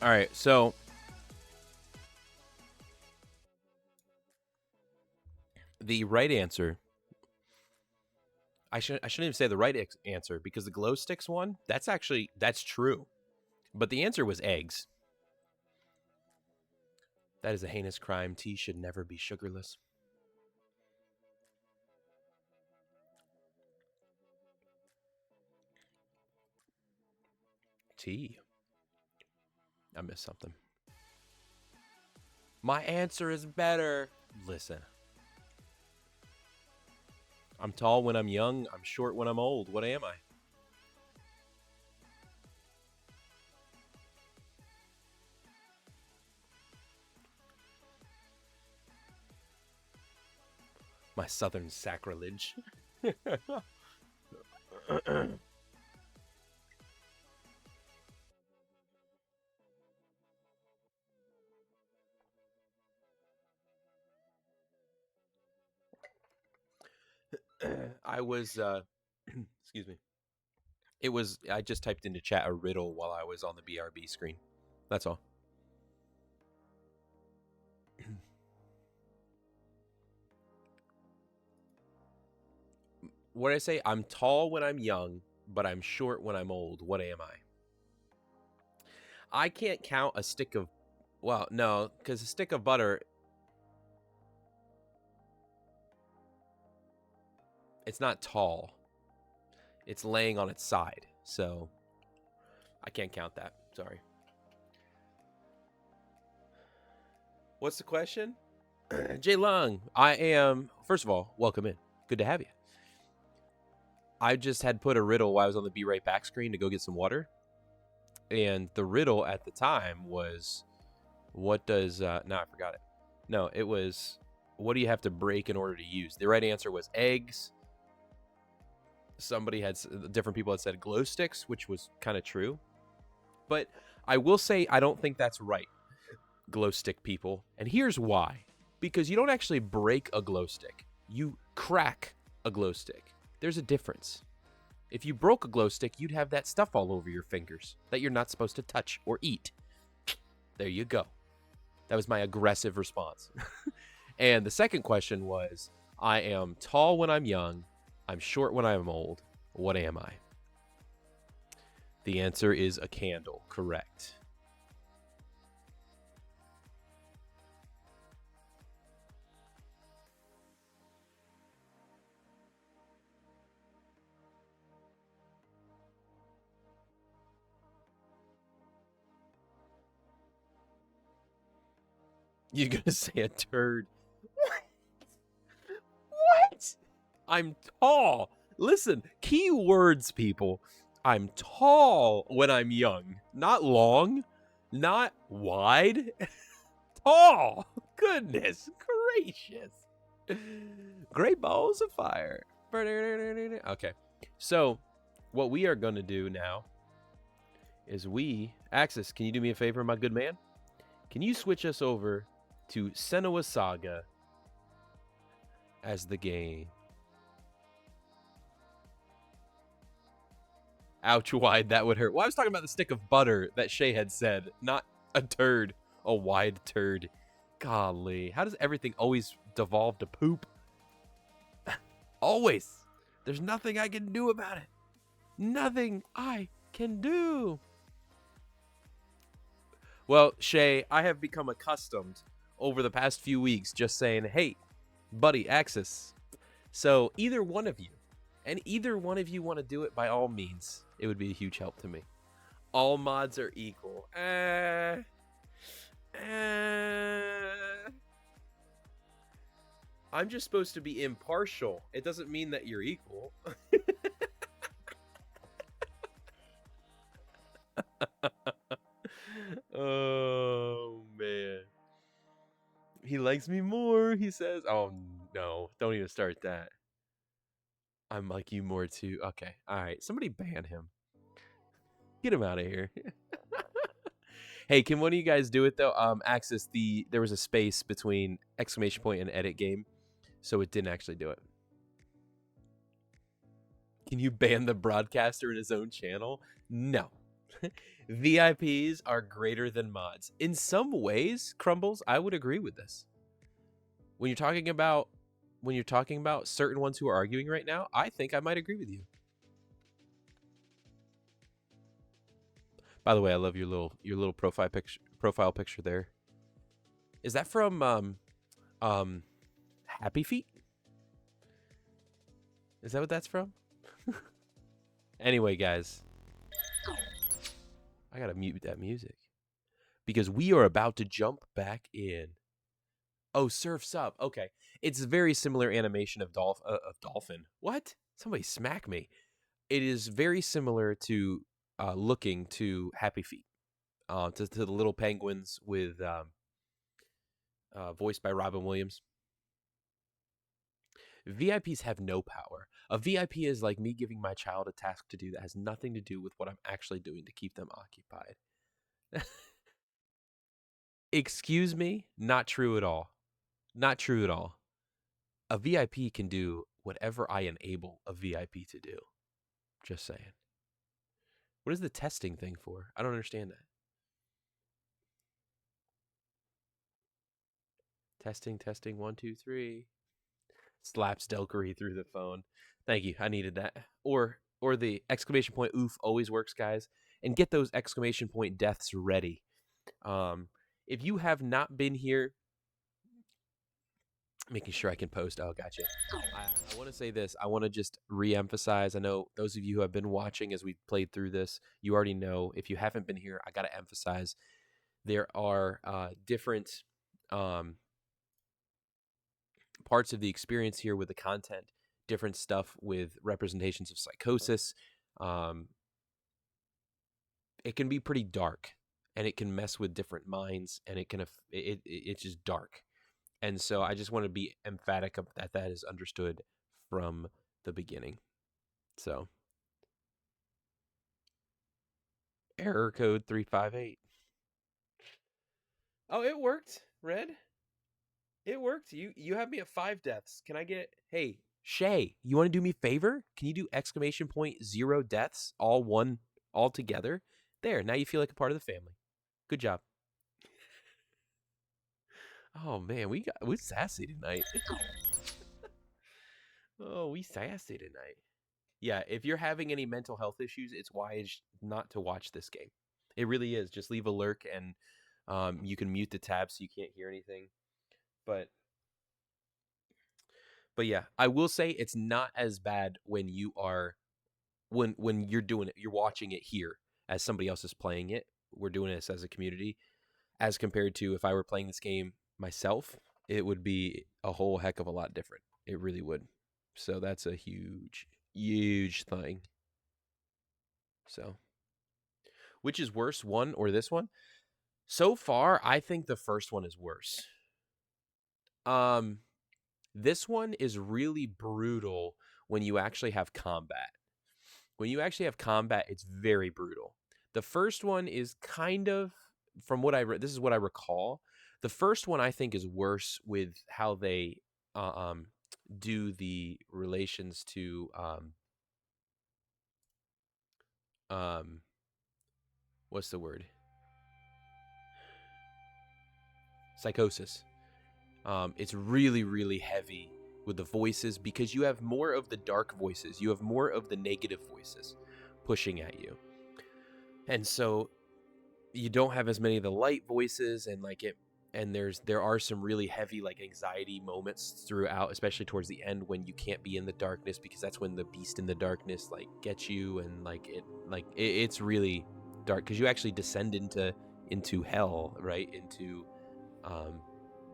All right, so the right answer. I shouldn't even say the right answer because the glow sticks one. That's true, but the answer was eggs. That is a heinous crime. Tea should never be sugarless. Tea. I missed something. My answer is better. Listen. I'm tall when I'm young. I'm short when I'm old. What am I? My southern sacrilege. I was excuse me. I just typed into chat a riddle while I was on the BRB screen. That's all. What did I say? I'm tall when I'm young, but I'm short when I'm old. What am I? I can't count a stick of, well, no, because a stick of butter, it's not tall. It's laying on its side. So I can't count that. Sorry. What's the question? Jay Long, I am, first of all, welcome in. Good to have you. I just had put a riddle while I was on the Be Right Back screen to go get some water. And the riddle at the time was, what does, no, I forgot it. No, it was, what do you have to break in order to use? The right answer was eggs. Different people had said glow sticks, which was kind of true. But I will say, I don't think that's right, glow stick people. And here's why. Because you don't actually break a glow stick. You crack a glow stick. There's a difference. If you broke a glow stick, you'd have that stuff all over your fingers that you're not supposed to touch or eat. There you go. That was my aggressive response. And the second question was, I am tall when I'm young. I'm short when I'm old. What am I? The answer is a candle. Correct. You're going to say a turd. What? I'm tall. Listen, key words, people. I'm tall when I'm young. Not long, not wide. Tall. Goodness gracious. Great balls of fire. Okay. So, what we are going to do now is Axis, can you do me a favor, my good man? Can you switch us over to Senua Saga as the game? Ouch, wide, that would hurt. Well, I was talking about the stick of butter that Shay had said, not a turd, a wide turd. Golly, how does everything always devolve to poop? Always. There's nothing I can do about it. Nothing I can do. Well, Shay, I have become accustomed over the past few weeks just saying, hey, buddy, Axis. So either one of you, and either one of you want to do it, by all means, it would be a huge help to me. All mods are equal. I'm just supposed to be impartial. It doesn't mean that you're equal. Oh, man. He likes me more, he says. Oh, no. Don't even start that. I'm like you more, too. Okay. All right. Somebody ban him. Get him out of here. Hey, can one of you guys do it, though? Axis, there was a space between exclamation point and edit game, so it didn't actually do it. Can you ban the broadcaster in his own channel? No. VIPs are greater than mods. In some ways, Crumbles, I would agree with this. When you're talking about certain ones who are arguing right now, I think I might agree with you. By the way, I love your little profile picture there. Is that from Happy Feet? Is that what that's from? Anyway, guys, I gotta mute that music because we are about to jump back in. Oh, Surf's Up. Okay, it's a very similar animation of dolphin. What? Somebody smack me. It is very similar to looking to Happy Feet, to the little penguins with voiced by Robin Williams. VIPs have no power. A VIP is like me giving my child a task to do that has nothing to do with what I'm actually doing to keep them occupied. Excuse me? Not true at all. Not true at all. A VIP can do whatever I enable a VIP to do. Just saying. What is the testing thing for? I don't understand that. Testing, testing, 1, 2, 3. Slaps Delkery through the phone. Thank you. I needed that. Or the exclamation point oof always works, guys. And get those exclamation point deaths ready. If you have not been here, making sure I can post. Oh, gotcha. I want to say this. I want to just re-emphasize. I know those of you who have been watching as we played through this, you already know. If you haven't been here, I got to emphasize there are different parts of the experience here with the content, different stuff with representations of psychosis. It can be pretty dark, and it can mess with different minds, and it's just dark. And so I just want to be emphatic of that is understood from the beginning. So error code 358. Oh, it worked, Red. It worked. You have me at 5 deaths. Can I get hey, Shay, you want to do me a favor? Can you do exclamation point 0 deaths all together? There, now you feel like a part of the family. Good job. Oh man, we're sassy tonight. Oh, we sassy tonight. Yeah, if you're having any mental health issues, it's wise not to watch this game. It really is. Just leave a lurk, and you can mute the tab so you can't hear anything. But yeah, I will say it's not as bad when you are when you're doing it, you're watching it here as somebody else is playing it. We're doing this as a community, as compared to if I were playing this game myself, it would be a whole heck of a lot different. It really would. So that's a huge, huge thing. So, which is worse, one or this one? So far, I think the first one is worse. This one is really brutal when you actually have combat. When you actually have combat, it's very brutal. The first one is kind of, from what this is what I recall. The first one I think is worse with how they do the relations to what's the word? Psychosis. It's really, really heavy with the voices because you have more of the dark voices. You have more of the negative voices pushing at you. And so you don't have as many of the light voices, and there are some really heavy like anxiety moments throughout, especially towards the end when you can't be in the darkness because that's when the beast in the darkness like gets you, and it's really dark because you actually descend into hell, right? Into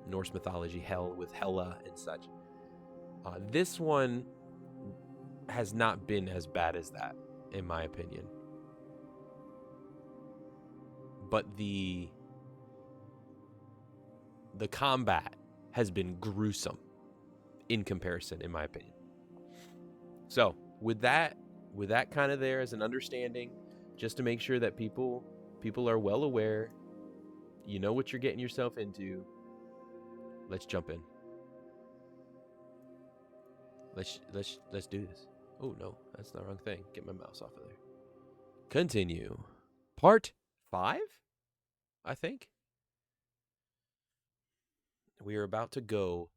Norse mythology, hell with Hela and such. This one has not been as bad as that, in my opinion. But the combat has been gruesome in comparison, in my opinion. So with that kind of there as an understanding, just to make sure that people are well aware, you know what you're getting yourself into. Let's jump in. Let's do this. Oh no, that's the wrong thing. Get my mouse off of there. Continue. Part 5, I think. We are about to go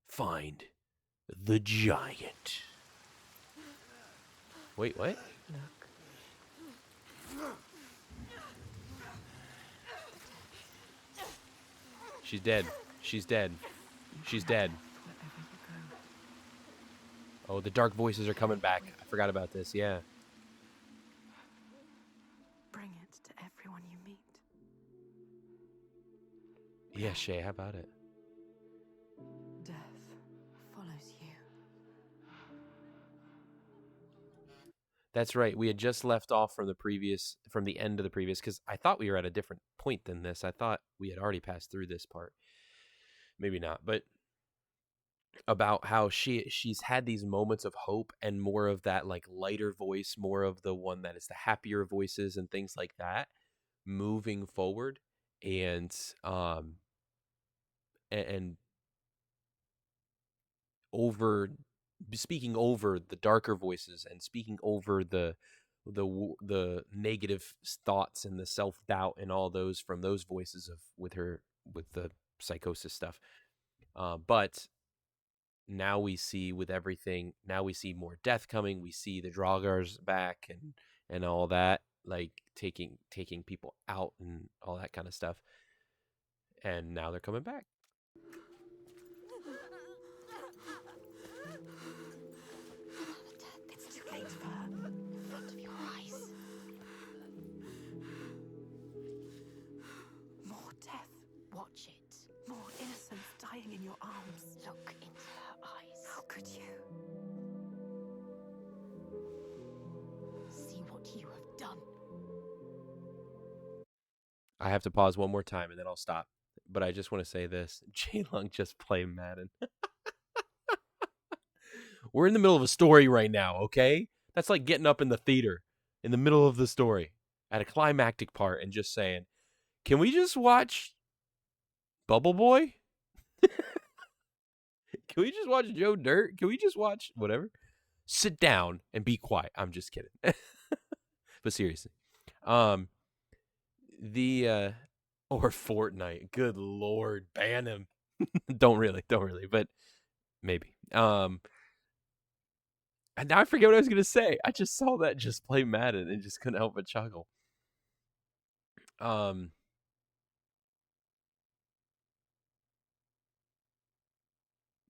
find the giant. Wait, what? Look. She's dead. She's dead. She's dead. Wherever you go. Oh, the dark voices are coming back. I forgot about this. Yeah. Bring it to everyone you meet. Yeah, Shay, how about it? Death follows you. That's right. We had just left off from the end of the previous, because I thought we were at a different point than this. I thought we had already passed through this part. Maybe not, but about how she's had these moments of hope and more of that like lighter voice, more of the one that is the happier voices and things like that moving forward, and and over speaking over the darker voices and speaking over the negative thoughts and the self-doubt and all those from those voices of with the psychosis stuff. But now we see with everything, now we see more death coming. We see the Draugrs back and all that, like taking people out and all that kind of stuff. And now they're coming back. It's too late for her. In front of your eyes. More death. Watch it. More innocence dying in your arms. Look into her eyes. How could you? See what you have done. I have to pause one more time and then I'll stop. But I just want to say this. Jae-Lung just play Madden. We're in the middle of a story right now, okay? That's like getting up in the theater in the middle of the story at a climactic part and just saying, can we just watch Bubble Boy? Can we just watch Joe Dirt? Can we just watch whatever? Sit down and be quiet. I'm just kidding. But seriously. Or Fortnite. Good Lord, ban him. Don't really, but maybe. And now I forget what I was gonna say. I just saw that just play Madden and just couldn't help but chuckle.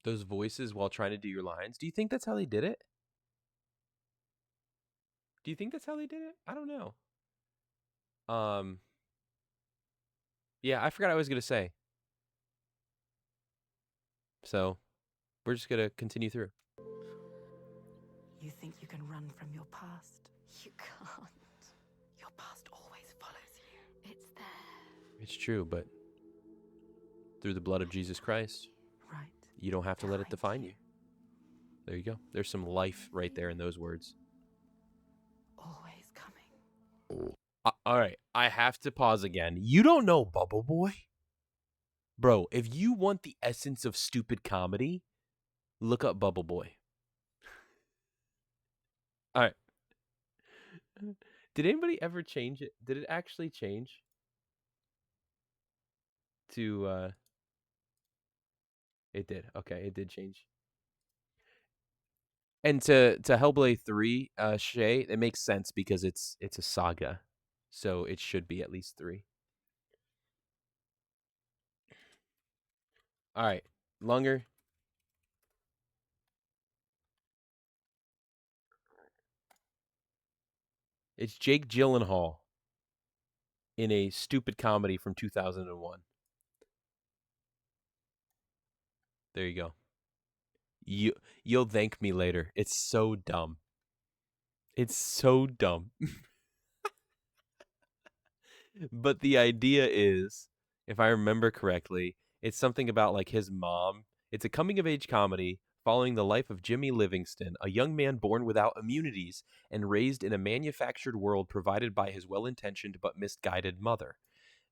Those voices while trying to do your lines. Do you think that's how they did it? Do you think that's how they did it? I don't know. Yeah, I forgot what I was gonna say. So we're just gonna continue through. You think you can run from your past? You can't. Your past always follows you. It's there. It's true, but through the blood of Jesus Christ, Right. you don't have to let it define you. There you go. There's some life right there in those words. Always coming. All right, I have to pause again. You don't know Bubble Boy? Bro, if you want the essence of stupid comedy, look up Bubble Boy. All right. Did anybody ever change it? Did it actually change to it did. Okay, it did change. And to Hellblade 3, Shay, it makes sense because it's a saga. So it should be at least 3. All right, Lunger. It's Jake Gyllenhaal in a stupid comedy from 2001. There you go. You'll thank me later. It's so dumb. It's so dumb. But the idea is, if I remember correctly, it's something about like his mom. It's a coming of age comedy following the life of Jimmy Livingston, a young man born without immunities and raised in a manufactured world provided by his well-intentioned but misguided mother.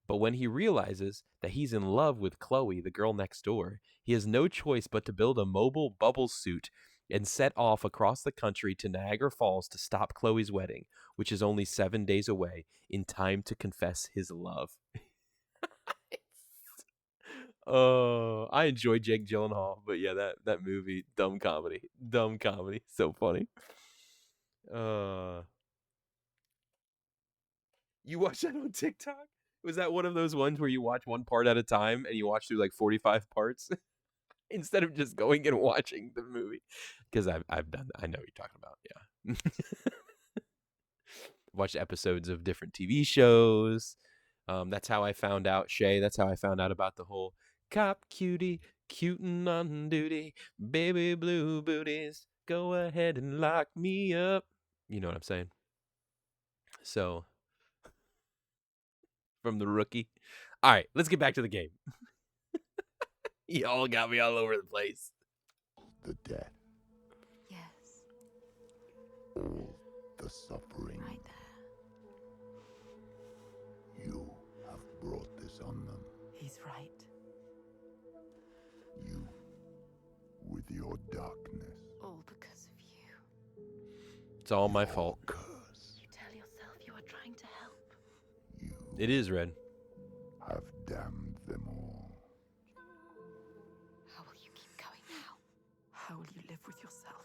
But when he realizes that he's in love with Chloe, the girl next door, he has no choice but to build a mobile bubble suit and set off across the country to Niagara Falls to stop Chloe's wedding, which is only 7 days away, in time to confess his love. Oh, I enjoy Jake Gyllenhaal, but yeah, that movie, dumb comedy, so funny. You watch that on TikTok? Was that one of those ones where you watch one part at a time and you watch through like 45 parts instead of just going and watching the movie? Because I've done that. I know what you're talking about. Yeah. Watched episodes of different TV shows. That's how I found out, Shay. That's how I found out about the whole cop cutie, cutin' on duty, baby blue booties. Go ahead and lock me up. You know what I'm saying? So, from The Rookie. All right, let's get back to the game. Y'all got me all over the place. The death, Yes, all the suffering. right there. You have brought this on them. He's right. You, with your darkness. All because of you. It's all my fault. Curse. You tell yourself you are trying to help. You It is, Red. have damned them all. How will you keep going now? How will you live with yourself?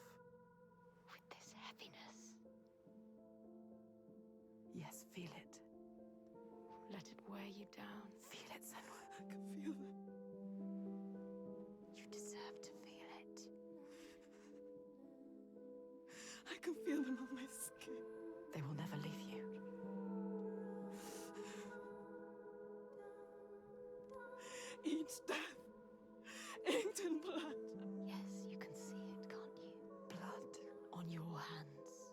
With this heaviness? Yes, feel it. Let it wear you down. Feel it, Senua. I can feel it. You deserve to feel it. I can feel them on my skin. They will never leave you. Each death inked in blood. Yes, you can see it, can't you? Blood on your hands.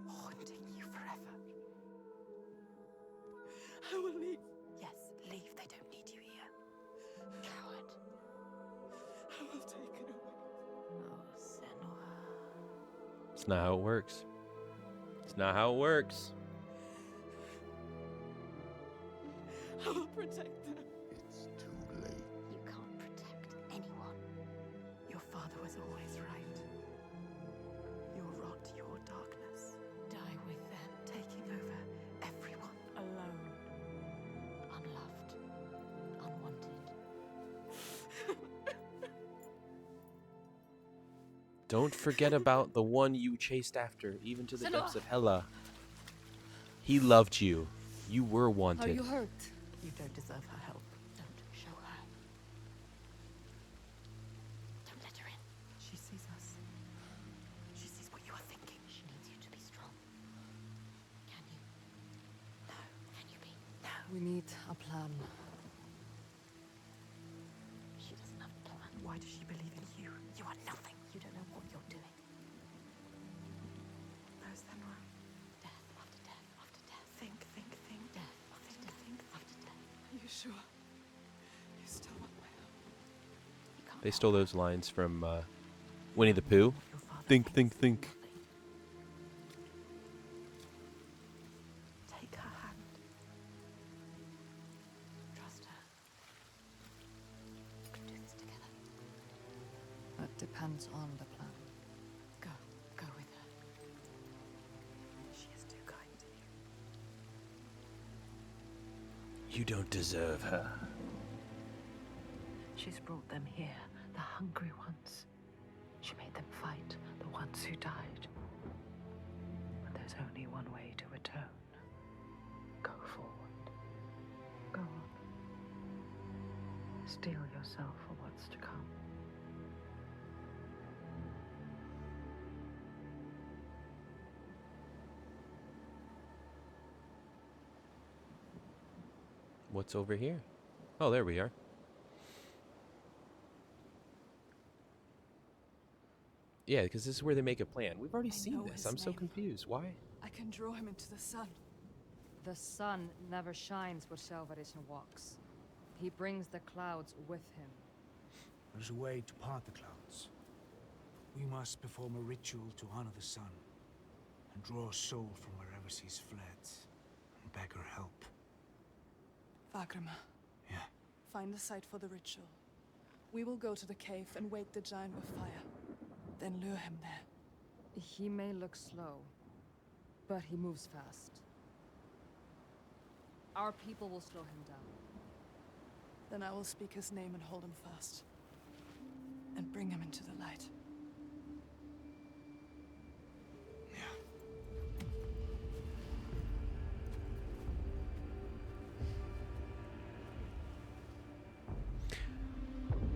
Haunting you forever. I will leave. Yes, leave. They don't need you here. Coward. I will take it away. Oh, Senua. It's not how it works. It's not how it works. I will protect them. It's too late. You can't protect anyone. Your father was always right. Your rot, your darkness. Die with them, taking over everyone. Alone. Unloved. Unwanted. Don't forget about the one you chased after, even to the depths of Hela. He loved you. You were wanted. Are you hurt? You don't deserve her help. Don't show her. Don't let her in. She sees us. She sees what you are thinking. She needs you to be strong. Can you? No. Can you be? No. We need a plan. She doesn't have a plan. Why does she believe in you? You are nothing. You don't know what you're doing. No, Senua. Death after death after death. Think. Death after death after death. Are you sure? You still want my help? You can't They help stole her. those lines from Winnie the Pooh. Your father Think, thinks think. nothing. Take her hand. Trust her. You can do this together. That depends on the plan. Go with her. She is too kind to you. You don't deserve her. She's brought them here, the hungry ones. She made them fight, the ones who died. But there's only one way to atone. Go forward. Go on. Steel yourself for what's to come. What's over here? Oh, there we are. Yeah, because this is where they make a plan. We've already I seen know this. his I'm so name. confused. Why? I can draw him into the sun. The sun never shines where Selvarisn walks. He brings the clouds with him. There's a way to part the clouds. We must perform a ritual to honor the sun and draw a soul from wherever she's fled and beg her help. Vagrima, Yeah, find the site for the ritual. We will go to the cave and wake the giant with fire. Then lure him there. He may look slow, but he moves fast. Our people will slow him down. Then I will speak his name and hold him fast. And bring him into the light.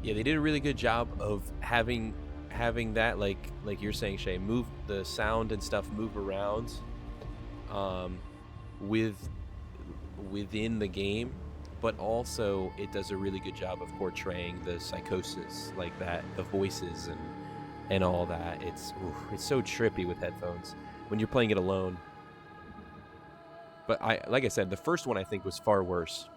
Yeah, they did a really good job of having that, like you're saying, Shay, move the sound and stuff, move around within the game, but also it does a really good job of portraying the psychosis, like that, the voices and all that. It's so trippy with headphones when you're playing it alone. But like I said, the first one I think was far worse.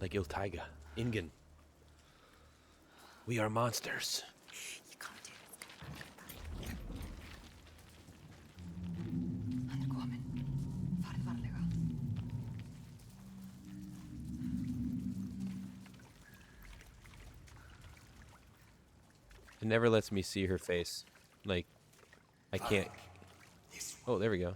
Like Il Taiga, Ingen. We are monsters. You can't do this. Hann kominn. Farið varlega. It never lets me see her face. Like, I can't. Oh, there we go.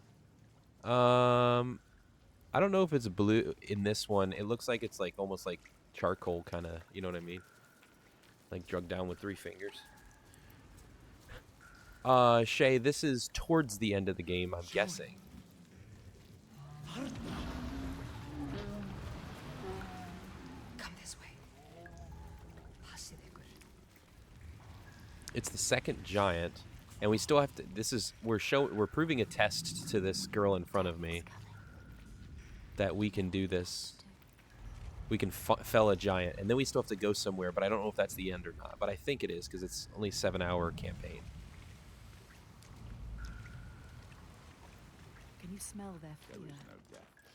I don't know if it's blue in this one. It looks like it's like almost like charcoal kind of, you know what I mean? Like drugged down with 3 fingers. Shay, this is towards the end of the game, I'm guessing. Come this way. It's the second giant, and we still have to. We're proving a test to this girl in front of me that we can do this. We can fell a giant, and then we still have to go somewhere, but I don't know if that's the end or not. But I think it is, because it's only a 7-hour campaign. Can you smell their fear?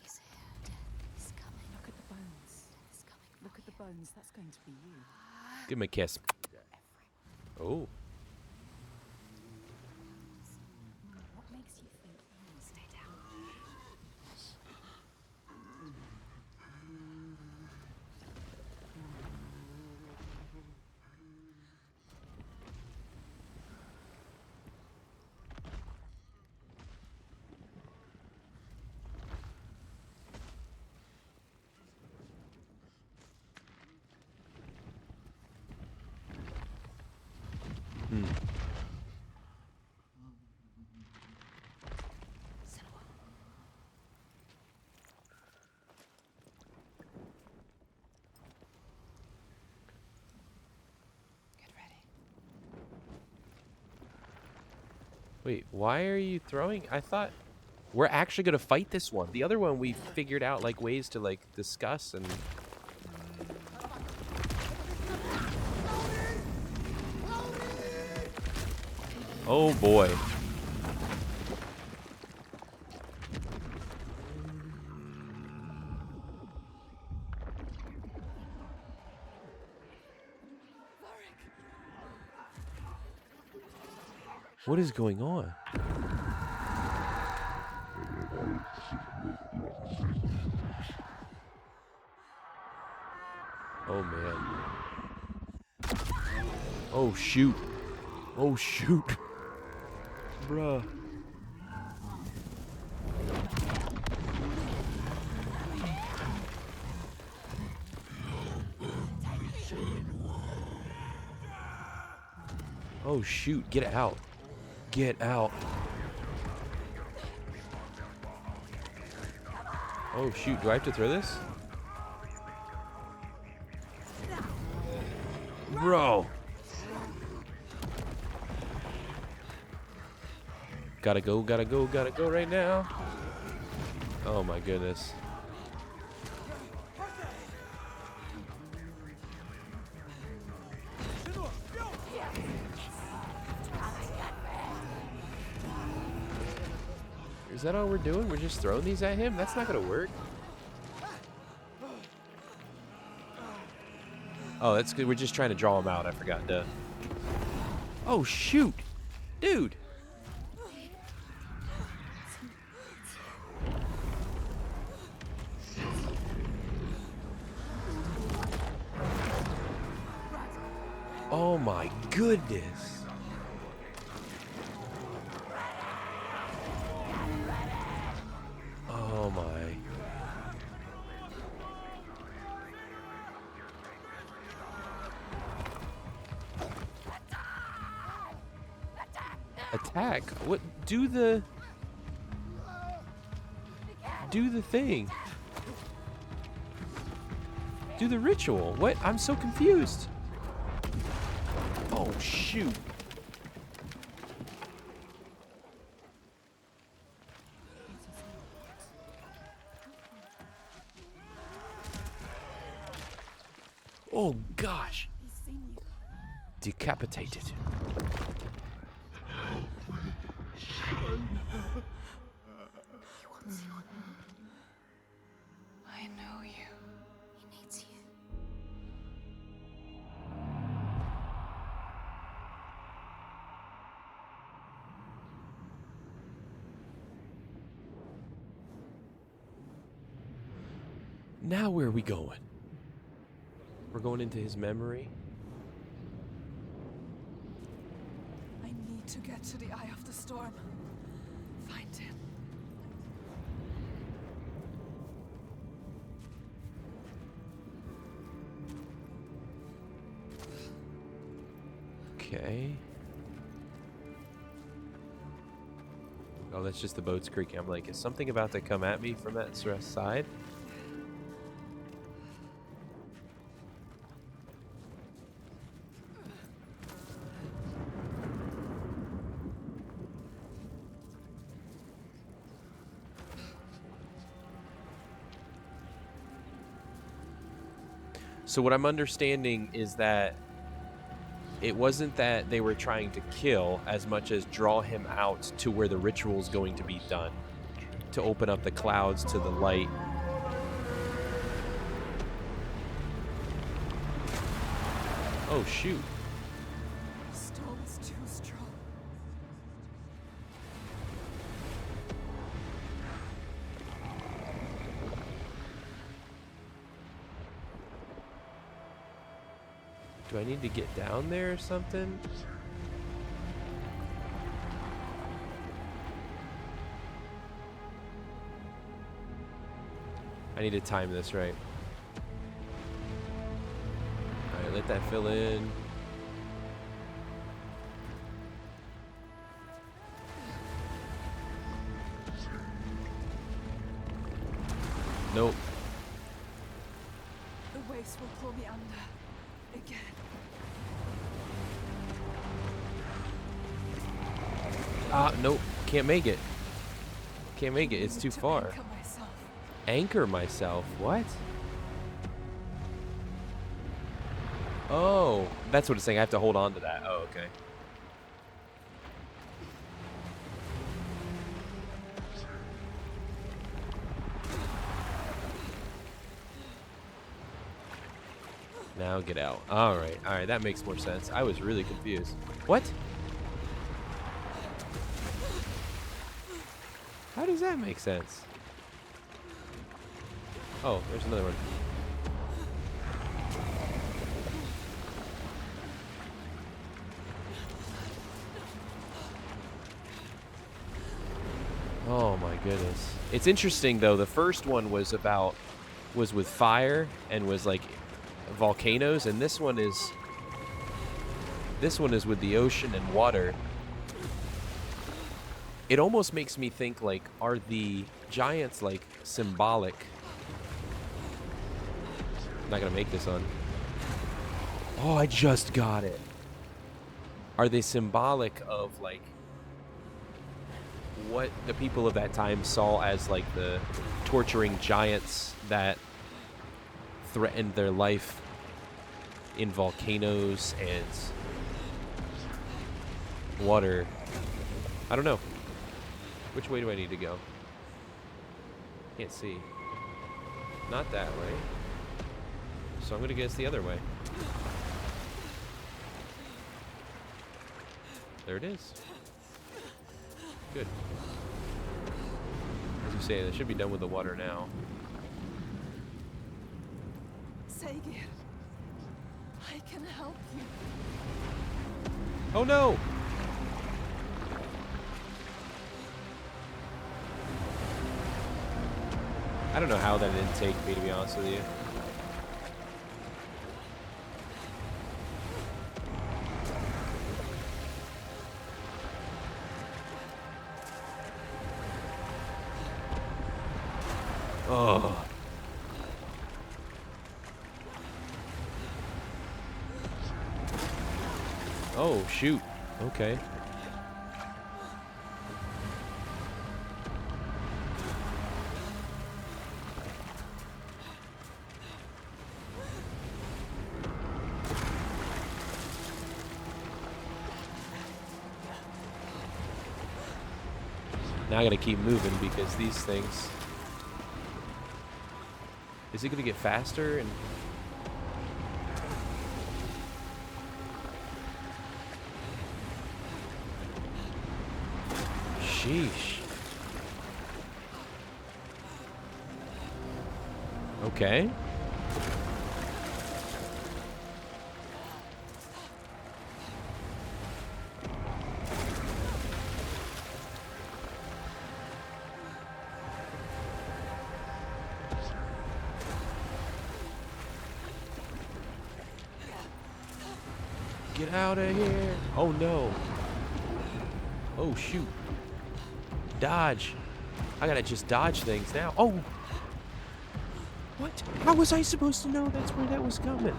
He's here. Death is coming. Look at the bones. Death is coming. Look at the bones. That's going to be you. Give him a kiss. Oh. What makes you think you Stay down. Wait, why are you throwing? I thought we're actually gonna fight this one. The other one we figured out like ways to like discuss and. Oh boy. What is going on? Oh man. Oh shoot. Oh shoot. Bruh. Oh shoot, get out. Get out. Oh shoot, do I have to throw this? Bro. Gotta go right now. Oh my goodness. Is that all we're doing? We're just throwing these at him? That's not gonna work. Oh, that's good. We're just trying to draw him out. I forgot to. Oh, shoot. Dude. Oh my goodness. Oh my. Attack? What? Do the thing. Do the ritual. What? I'm so confused. Oh, shoot. Oh, gosh. Decapitated. I know you. He needs you. Now where are we going? We're going into his memory. I need to get to the Eye of the Storm. Find him. Okay. Oh, that's just the boat's creaking. I'm like, is something about to come at me from that side? So what I'm understanding is that it wasn't that they were trying to kill as much as draw him out to where the ritual is going to be done, to open up the clouds to the light. Oh, shoot. The storm is too strong. Do I need to get down there or something? I need to time this right. Alright, let that fill in. Nope. The waves will pull me under. Again. Nope. Can't make it. Can't make it. It's Need too to far. anchor myself. Anchor myself? What? Oh, that's what it's saying. I have to hold on to that. Oh, okay. Now get out. All right, that makes more sense. I was really confused. What? How does that make sense? Oh, there's another one. Oh my goodness. It's interesting though. The first one was with fire and was like volcanoes, and this one is with the ocean and water. It almost makes me think, like, are the giants like symbolic? I'm not gonna make this on. Oh, I just got it. Are they symbolic of like what the people of that time saw as like the torturing giants that threatened their life in volcanoes and water? I don't know. Which way do I need to go? Can't see. Not that way. So I'm gonna guess the other way. There it is. Good. As you say, they should be done with the water now. Saegir, I can help you. Oh no! I don't know how that didn't take me, to be honest with you. Oh. Oh, shoot. Okay. Now I gotta keep moving because these things... Is it gonna get faster? And sheesh. Okay. Get out of here. Oh no. Oh shoot. Dodge. I gotta just dodge things now. Oh. What? How was I supposed to know that's where that was coming?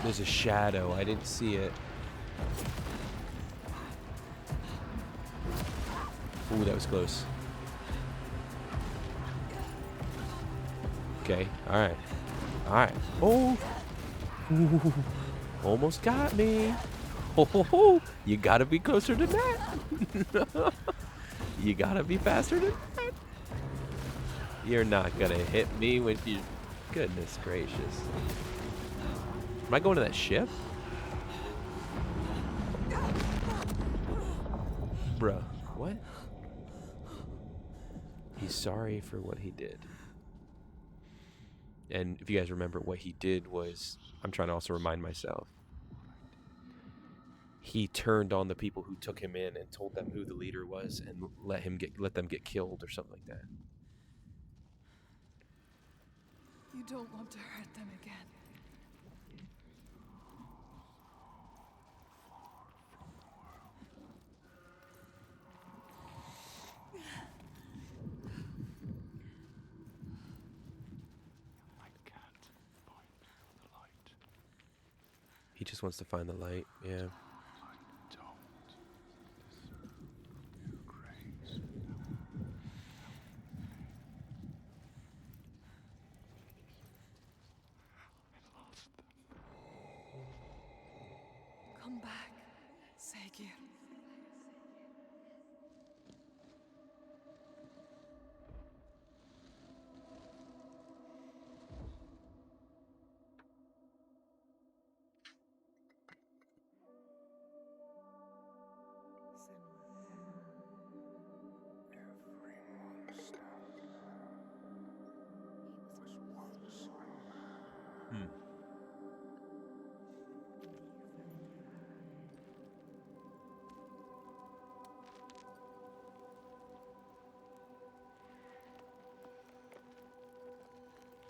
There's a shadow. I didn't see it. Ooh, that was close. Okay. All right. All right. Oh. Ooh. Almost got me. Oh, you gotta be closer than that. You gotta be faster than that. You're not gonna hit me with your... Goodness gracious. Am I going to that ship? Bruh. What? He's sorry for what he did. And if you guys remember, what he did was... I'm trying to also remind myself. He turned on the people who took him in and told them who the leader was and let them get killed or something like that. You don't want to hurt them again. He just wants to find the light, yeah. Come back, Saegir.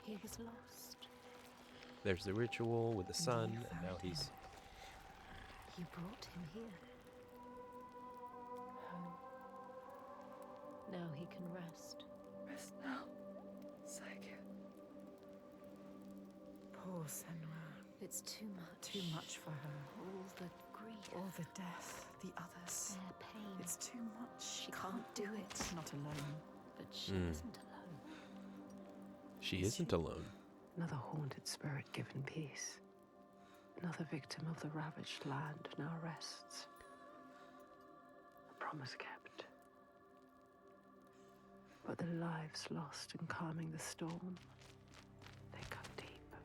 He was lost. There's the ritual with the sun, and now he's... You brought him here. Home. Now he can rest. Rest now, Saegir. Poor Senua. It's too much. Too much for her. All the grief. All the death, the others. Their pain. It's too much. She can't do it. Not alone. But she isn't alone. She isn't alone. Another haunted spirit given peace. Another victim of the ravaged land now rests. A promise kept. But the lives lost in calming the storm, they cut deep.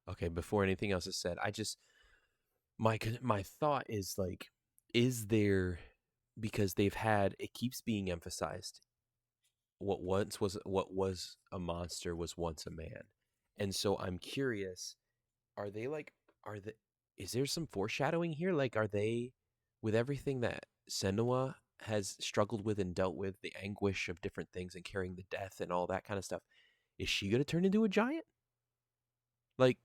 Okay, before anything else is said, my thought is like, is there, because they've had, it keeps being emphasized, what was a monster was once a man. And so I'm curious, are they like, is there some foreshadowing here? Like, are they, with everything that Senua has struggled with and dealt with, the anguish of different things and carrying the death and all that kind of stuff, is she going to turn into a giant? Like,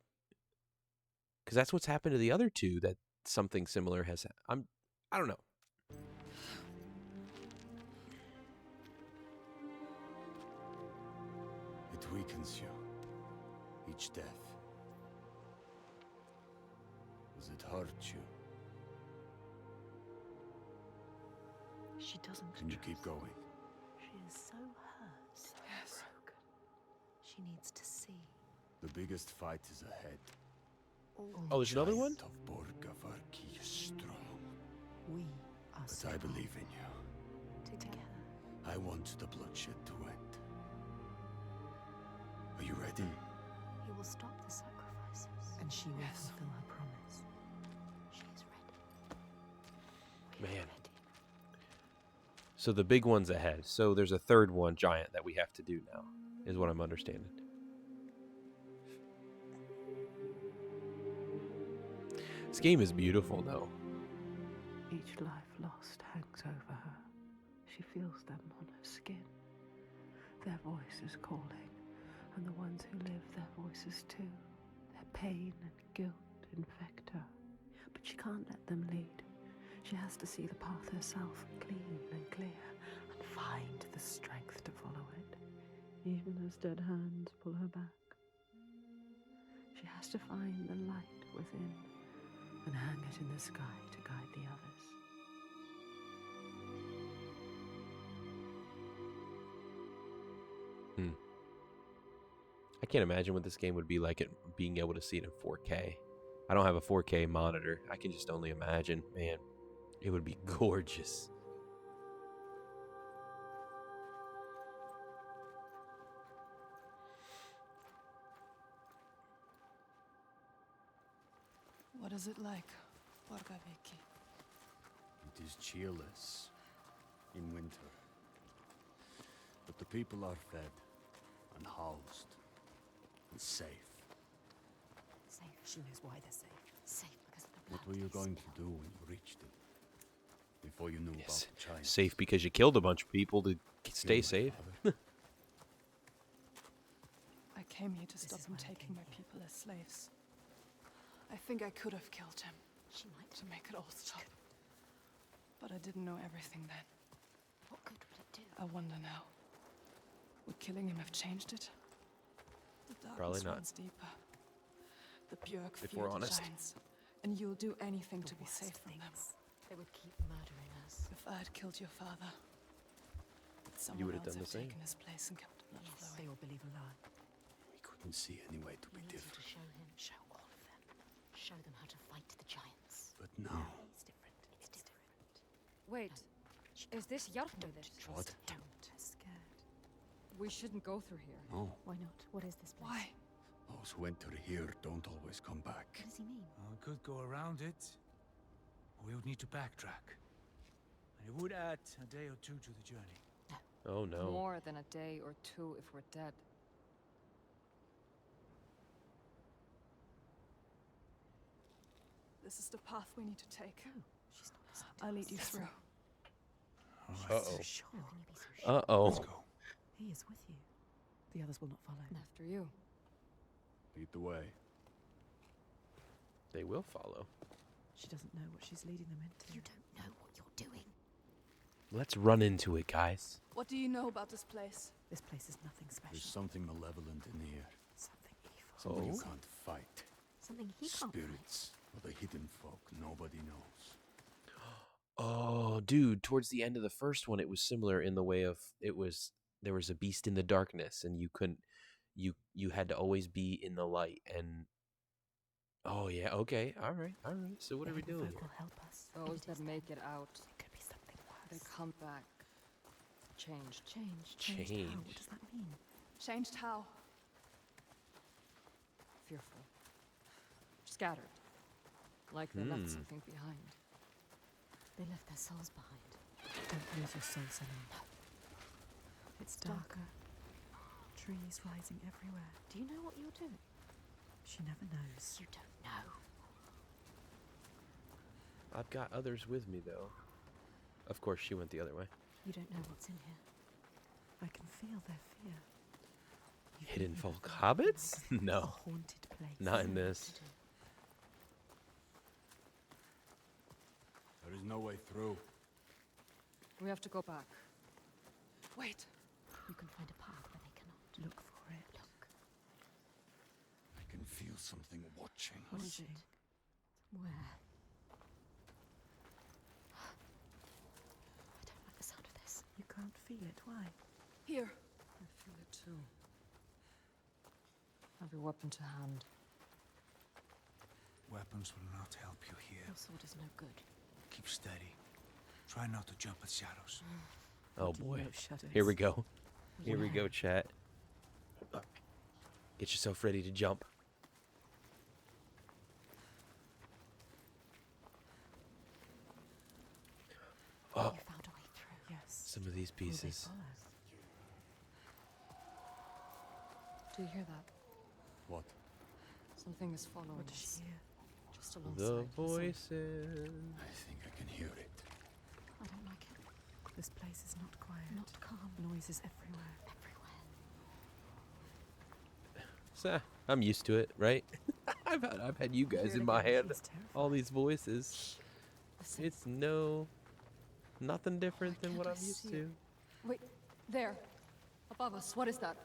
because that's what's happened to the other two, that something similar has, I don't know. It weakens you. Each death. Does it hurt you? She doesn't Can you keep going? She is so hurt, so Yes. broken. She needs to see. The biggest fight is ahead. Oh, there's another one? Giant of Borgavarki is strong. We are But strong I believe in you. together. I want the bloodshed to end. Are you ready? He will stop the sacrifices. And she will Yes. fulfill her promise. She is ready. We are Man. ready. So the big one's ahead. So there's a third one, giant, that we have to do now, is what I'm understanding. This game is beautiful, though. Each life lost hangs over her. She feels them on her skin. Their voice is calling, and the ones who live, their voices too. Their pain and guilt infect her. But she can't let them lead. She has to see the path herself, clean and clear, and find the strength to follow it, even as dead hands pull her back. She has to find the light within and hang it in the sky to guide the others. I can't imagine what this game would be like, it being able to see it in 4K. I don't have a 4K monitor. I can just only imagine. Man, it would be gorgeous. What is it like, Borgaviki? It is cheerless in winter. But the people are fed and housed and safe. Safe. She knows why they're safe. Safe because of the blood. What were you going to do when you reached it? Before you knew Yes. about the giants? Safe because you killed a bunch of people to stay You're my safe. father. I came here to This stop is him why I taking came my here. people as slaves. I think I could have killed him She might. to make it all stop. But I didn't know everything then. What good would it do? I wonder now. Would killing him have changed it? The Probably darkness not. runs deeper. The Björk If fear we're the honest. giants, and you'll do anything to The be worst safe from them. things. They would keep murdering us. If I had killed your father, would someone would have else done the same. taken his place and kept the blood Yes, flowing? they will believe a lie. We couldn't see any way to We be need you to different. show him. Show all of them. Show them how to fight the giants. But now, It's different. It's different. Wait, is this Jarnöður? What? Don't. I'm scared. We shouldn't go through here. no. Why not? What is this place? Why? Those who enter here don't always come back. What does he mean? We could go around it, or we would need to backtrack. And it would add a day or two to the journey. Oh no. More than a day or two if we're dead. This is the path we need to take. She's not listening to I'll us. lead you through. All right, Uh-oh. Sure. How can you be so sure? Uh-oh. let's go. He is with you. The others will not follow. After you. Lead the way. They will follow. She doesn't know what she's leading them into. You don't know what you're doing. Let's run into it, guys. What do you know about this place? This place is nothing special. There's something malevolent in here. Something evil. Something you Oh? can't fight. Something he can't fight. Spirits or the hidden folk nobody knows. Oh, dude, towards the end of the first one, it was similar in the way of there was a beast in the darkness and you couldn't you had to always be in the light, and Oh yeah. Okay. All right. All right. So what are we Maybe the doing folk here? will help us. Those If it that is make it out, it could be something they worse. come back changed. Changed how? What Changed. does that mean? Changed how? Fearful. Scattered. Like they left Hmm. something behind. They left their souls behind. Don't lose your soul, Senua. It's darker. Trees rising everywhere. Do you know what you're doing? She never knows. You don't know. I've got others with me though. Of course, she went the other way. You don't know what's in here. I can feel their fear. You've Hidden been folk here. hobbits? A No, haunted place. not in You know what this. to do. There is no way through. We have to go back. Wait. You can find a path where they cannot. Look for it. Look. I can feel something watching What us. is it? Where? I don't like the sound of this. You can't feel it. Why? Here. I feel it too. Every weapon to hand. Weapons will not help you here. Your sword is no good. Keep steady. Try not to jump at shadows. Oh Do you boy. know shadows? Here we go. You Here we know. go, chat. Get yourself ready to jump. Oh, You found a way through. Yes. some of these Will they pieces. follow? Do you hear that? What? Something is following What does us. she hear? Just alongside. The Listen. voices. I think I can hear it. I don't like it. This place is not quiet. Not calm. Noises everywhere. Everywhere. So, I'm used to it, right? I've had you guys in my head. She's terrified. All these voices. Listen. It's nothing different than what I'm can't I used see to. it? Wait, there. Above us. What is that?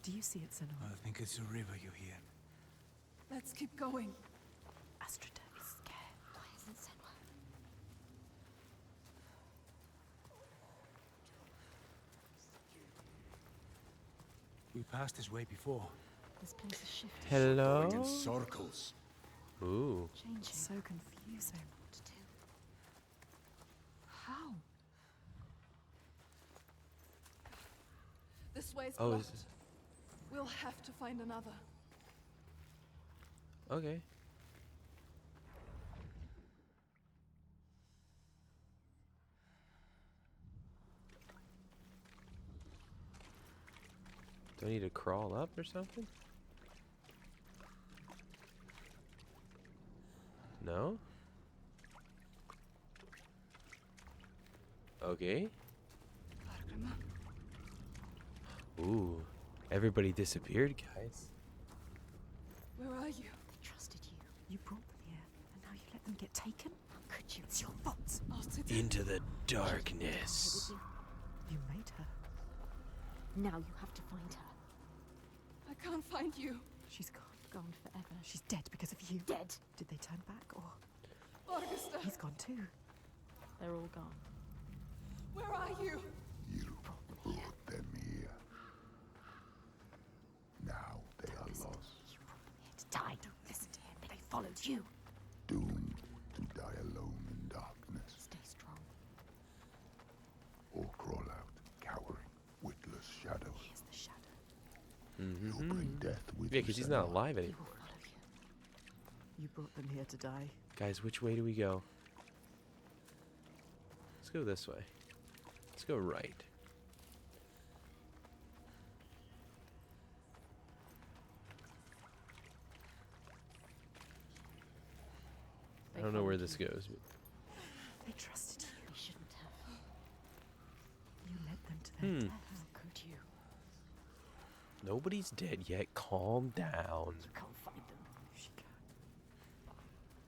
Do you see it, Senua? I think it's a river you hear. Let's keep going. Astrida is scared. Why isn't Senua? We passed this way before. This place is shifting. Hello? Going in circles. Ooh. Changing. It's so confusing. What to do? How? This way's Oh, blocked. is this... We'll have to find another. Okay. Do I need to crawl up or something? No? Okay. Vargrimmar. Ooh. Everybody disappeared, guys. Where are you? They trusted you. You brought them here, and now you let them get taken? How could you? It's your fault. Alcid. Into the It darkness. would You made her. be. Now you have to find her. I can't find you. She's gone. Gone forever. She's dead because of you. Dead. Did they turn back, or Augusta. he's gone too? They're all gone. Where are you? You brought them here. Now they are lost, You brought them here to die. Don't listen to him. They followed you. doomed to die alone in darkness, Stay strong. or crawl out, cowering, witless shadows. Here's the shadow. You'll bring death with Yeah, you, because he's not Senua. alive He anymore. will follow you. You brought them here to die. Guys, which way do we go? Let's go this way. Let's go right. I They don't know where followed this you. goes. But They trusted you. They shouldn't have. You led them to their Hmm. death. How could you? nobody's dead yet. Calm down. You can't find them. She can.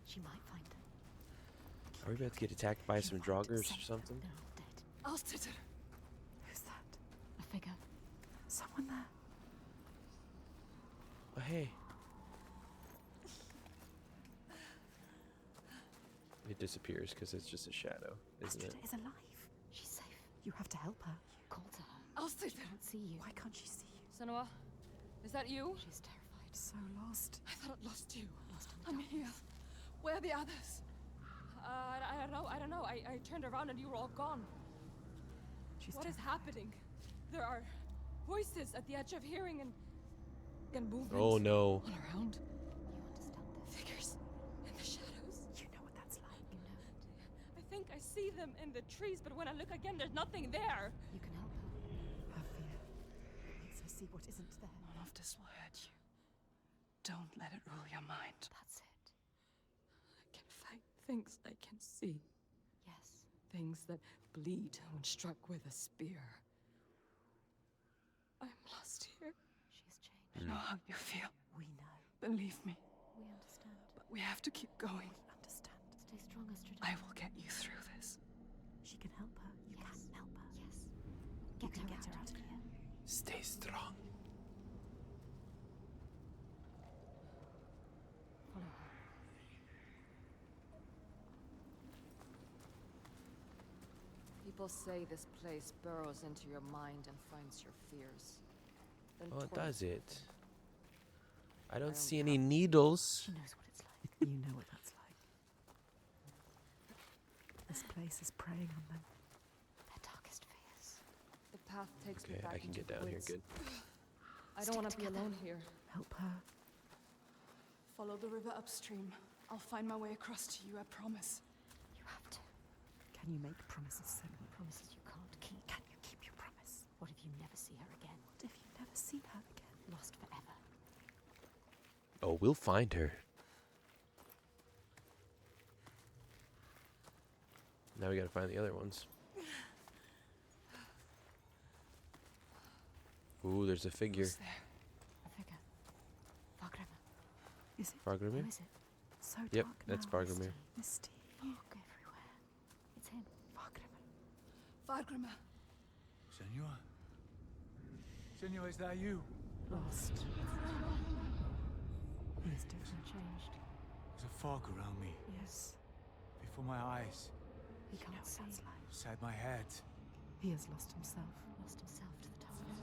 She might find them. Are we about to get attacked by some Draugrs or something? They're all dead. Alcid. Who's that? A figure. Someone there. Oh, hey. It disappears because it's just a shadow, isn't it? Astrida is alive. She's safe. You have to help her. You called to her. Alcid. She can't see you. Why can't she see you? Senua, is that you? She's terrified. so lost. I thought I'd lost you. I'm here. Where are the others? I don't know. I turned around and you were all gone. What is happening? There are voices at the edge of hearing and movement. Oh no. All around. You understand this? Figures in the shadows. You know what that's like. You know it. I think I see them in the trees, but when I look again, there's nothing there. You can help her. Her fear makes her see what isn't there. None of this will hurt you. Don't let it rule your mind. That's it. I can fight things I can see. Yes. Things that bleed when struck with a spear. I'm lost here. She's changed. I know how you feel. We know. Believe me. We understand. But we have to keep going. Understand. Stay strong, Astrid. I will get you through this. She can help her. You can help her. Yes. Get her out of here. Stay strong. Follow her. People say this place burrows into your mind and finds your fears. Then Oh, torments does it? I don't don't see any needles. She knows what it's like. You know what that's like. This place is preying on them. Their darkest fears. The path takes me Okay, back I can into get the down here. woods. Good. I don't want to be alone here. Help her. Follow the river upstream. I'll find my way across to you, I promise. You have to. Can you make promises, Senua? Promises you can't keep. Can you keep your promise? What if you never see her again? What if you never see her again? Lost forever. Oh, we'll find her. Now we gotta find the other ones. Ooh, there's a figure. Who's there? A figure. Fargrimr. Is it Fargrimir? Who is it? so Yep, dark that's now? Fargrimir. Misty. Fog everywhere. It's him. Fargrimr. Fargrimr. Senua? Senua, is that you? Lost. He is different. Changed. There's a fog around me, Yes. before my eyes, He You know can't what see. that's like. beside my head. He has lost himself. Lost himself to the darkness.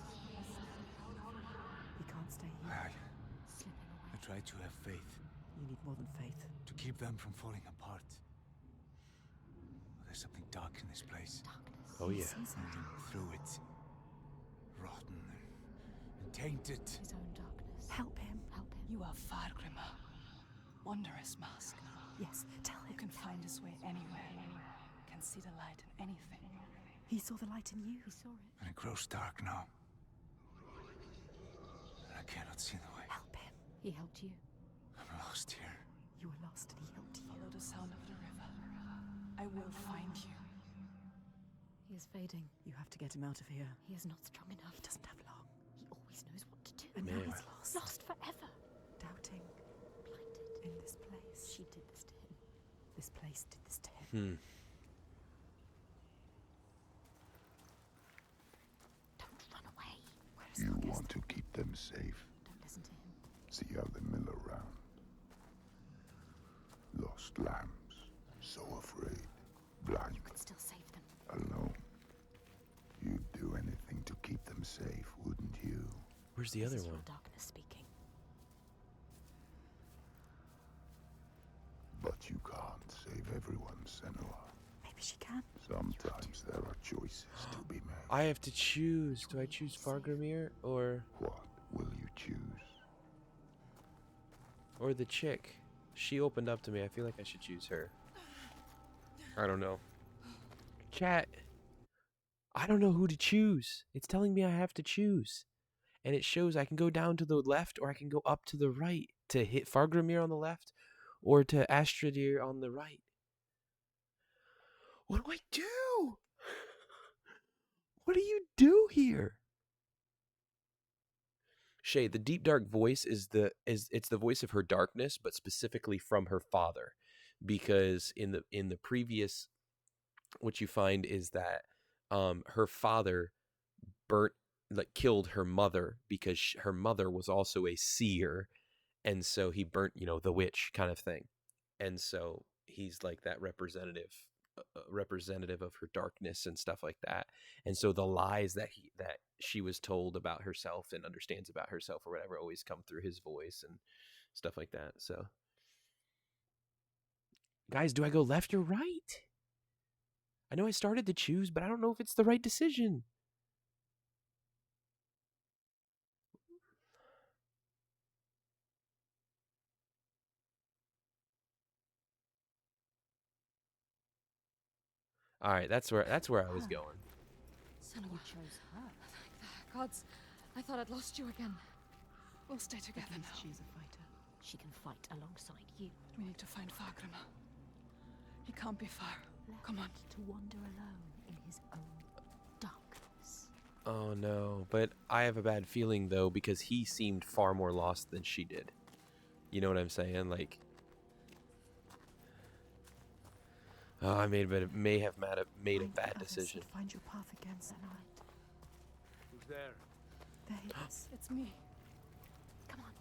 He can't stay here. I Slipping away. try to have faith, You need more than faith. to keep them from falling apart. There's something dark in this place, Darkness. Oh yeah. Sees it. moving through it. Rotten and tainted. His own darkness. Help him. Help him. You are Fargrimr. Wondrous mask. Yes, tell him. Who can find his way anywhere. Can see the light in anything. He saw the light in you. He saw it. And it grows dark now. And I cannot see the way. Help him. He helped you. I'm lost here. You were lost and he helped you. Follow the sound of the river. I will find you. He is fading. You have to get him out of here. He is not strong enough. He doesn't have long. He always knows what to do. And now Man. he's lost. Lost forever. Doubting Blinded. in this place. She did this to him. This place did this to him. Don't run away. Where is You August? want to keep them safe. Don't listen to him. See how they mill around. Lost lambs, so afraid, blind, You could still save them. alone. You'd do anything to keep them safe, wouldn't you? Where's the This other is your one? darkness speaking. But you can't save everyone, Senua. Maybe she can. Sometimes there are choices to be made. I have to choose. Do I choose Fargrimir or What will you choose? the chick? She opened up to me. I feel like I should choose her. I don't know. Chat. I don't know who to choose. It's telling me I have to choose. And it shows I can go down to the left or I can go up to the right to hit Fargrimir on the left or to Astradir on the right. What do I do? What do you do here? Shay, the deep dark voice is it's the voice of her darkness, but specifically from her father, because in the previous, what you find is that her father killed her mother because her mother was also a seer, and so he burnt the witch kind of thing, and so he's like that representative representative of her darkness and stuff like that. And so the lies that she was told about herself and understands about herself or whatever always come through his voice and stuff like that. So, guys, do I go left or right? I know I started to choose, but I don't know if it's the right decision. All right, that's where I was going. Senua. You chose her. Thank the gods. I thought I'd lost you again. We'll stay together At now. least she's a fighter. She can fight alongside you. We need to find Fargrim. He can't be far. Left Come on. to wander alone in his own darkness. Oh no, but I have a bad feeling though because he seemed far more lost than she did. You know what I'm saying? Like, I may have made a Find bad others decision. and find your path again, Senua. Who's there? There he is. It's me. Come on.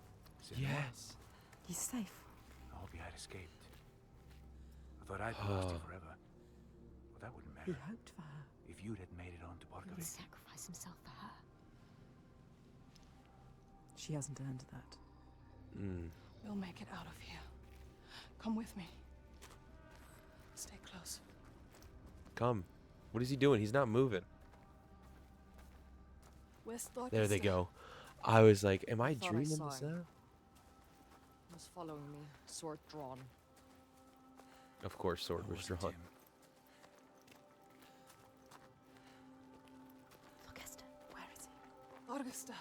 Yes. He's safe. I hope you had escaped. I thought I'd be lost you forever. Well, that wouldn't He matter hoped for her. if you'd had made it on to He would Borgovik. sacrifice himself for her. She hasn't earned that. We'll make it out of here. Come with me. Stay close. Come. What is he doing? He's not moving. Where's Thorgestr? There they go. I was like, am I Thought I dreaming saw this him. now? He was following me, sword drawn. Of course, sword Or was was it drawn. him? Thorgestr, where is he? Thorgestr.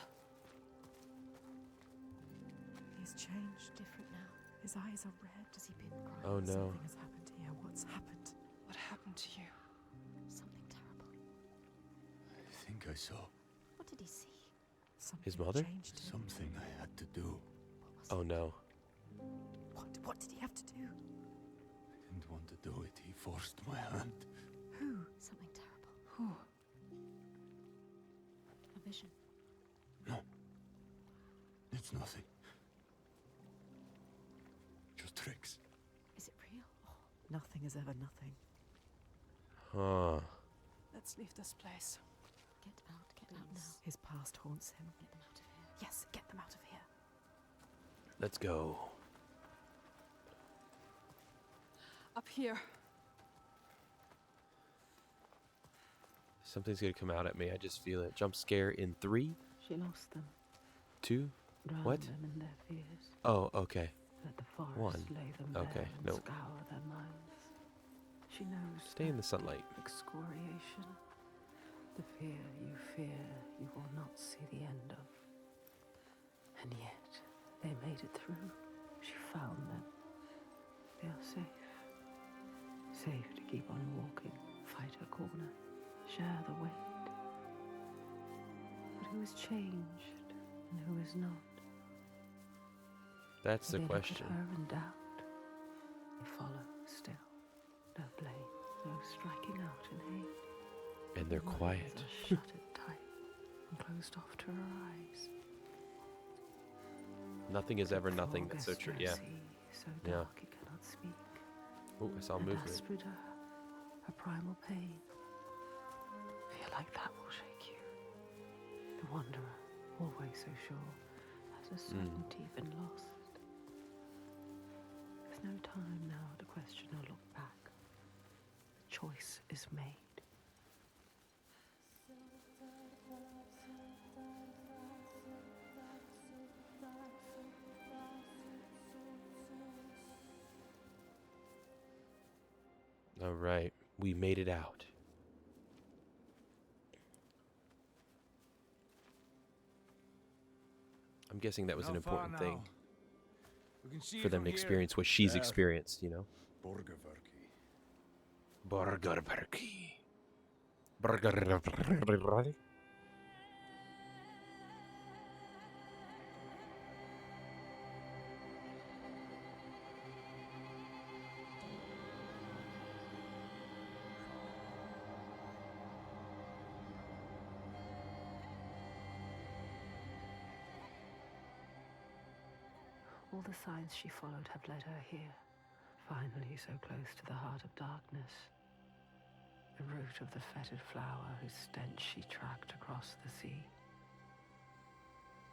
He's changed. Different now. His eyes are red. Has he been crying? Oh no. Something has happened here. What's happened? What happened to you? Something terrible. I think I saw What did he see? Something mother? changed him. something I had to do. Oh no. What did he have to do? I didn't want to do it. He forced my hand. Who? Something terrible. Who? A vision. No. It's nothing. Just tricks. Is it real? Oh, Nothing is ever nothing. Huh. Let's leave this place. get out now. His past haunts him. Get them out of here. Yes, get them out of here. Let's go. Up here. Something's gonna come out at me. I just feel it. Jump scare in 3, She lost them. 2. Drowned What? them in their fears. Oh, okay. Let the forest 1. lay them Okay, bare and nope. scour their minds. She knows Stay in the that sunlight. excoriation. The fear you will not see the end of. And yet, they made it through. She found them. They are safe. Safe to keep on walking, fight her corner, share the weight. But who is changed and who is not? That's the They question. Look at her in doubt. They follow still. No blame, no striking out in hate. And they're Her eyes quiet. are shuttered tight and closed off to her eyes. Nothing is ever nothing. That's so Thorgestr true. Yeah. sea, so Yeah. dark it cannot speak. Oh, I saw And movement. Aspida, her primal pain. Feel like that will shake you. The wanderer, always so sure, has a certainty been lost. There's no time now to question or look back. The choice is made. All right. We made it out. I'm guessing that was an How far important thing now? We can see for it them from to here. experience what she's There. experienced, you know? Borgavarki. Borgarberki. Borgarberki. All the signs she followed have led her here. Finally, so close to the heart of darkness. the root of the fetid flower whose stench she tracked across the sea.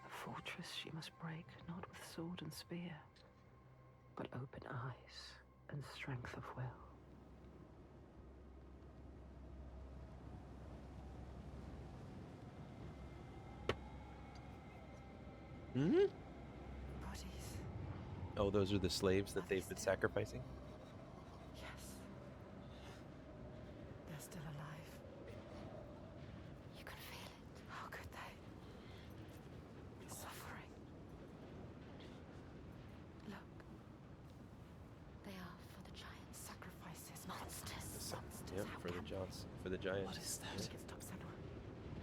A fortress she must break, not with sword and spear, but open eyes and strength of will. Hmm? Bodies. Oh, those are the slaves that they've been sacrificing? Yes. They're still alive. You can feel it. How could they? Suffering. Look. They are for the giants. Sacrifices. Monsters. Yep, How for the can giants. For the giants. What is that? Stop, Senua.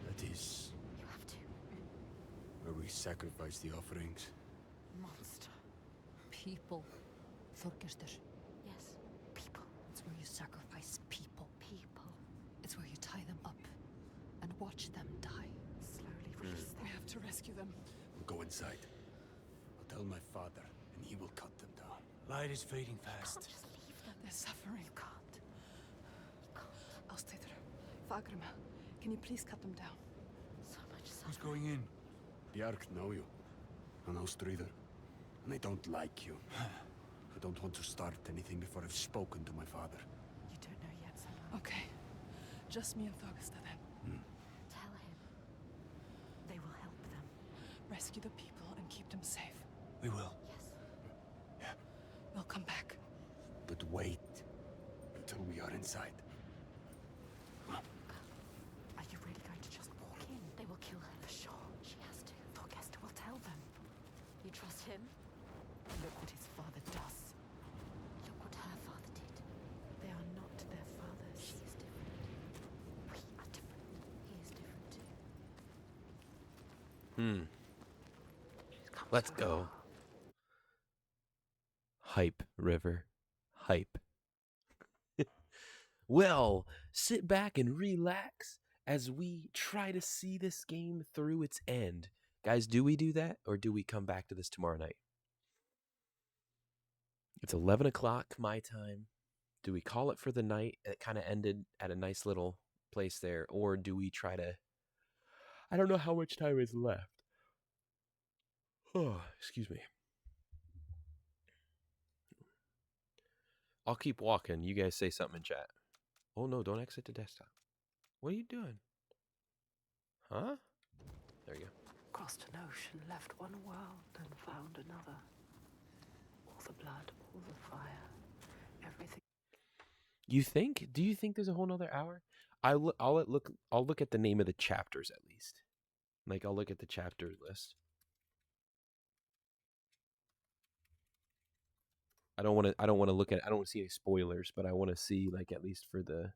That is you have to? where we sacrifice the offerings. Monster. People. Þorgestur. Yes. People. It's where you sacrifice people. People. It's where you tie them up and watch them die. Slowly release them. We have to rescue them. We'll go inside. I'll tell my father, and he will cut them down. Light is fading fast. Just leave them. They're suffering. You can't. You can't. Ástríður. Fagrima. Can you please cut them down? So much Who's suffering. going in? Bjark know you, and Ástríður. And I don't like you. I don't want to start anything before I've spoken to my father. You don't know yet, Senua. Okay. Just me and Thorgesta then. Tell him. They will help them. Rescue the people and keep them safe. We will. Yes. We'll come back. But wait until we are inside. Are you really going to just walk in? They will kill her. For sure. She has to. Thorgesta will tell them. You trust him? Look what his father does. Look what her father did. They are not their fathers. She is different. We are different. He is different too. Let's go. Hype, River. Hype. Well, sit back and relax as we try to see this game through its end. Guys, do we do that, or do we come back to this tomorrow night? It's 11 o'clock my time. Do we call it for the night? It kind of ended at a nice little place there. Or do we try to... I don't know how much time is left. Oh, excuse me. I'll keep walking. You guys say something in chat. Oh no, don't exit the desktop. What are you doing? Huh? There you go. Crossed an ocean, left one world, and found another. All the blood, all the fire, everything. You think? Do you think there's a whole nother hour? I'll look at the name of the chapters at least. Like I'll look at the chapter list. I don't want to look at I don't want to see any spoilers, but I want to see like at least for the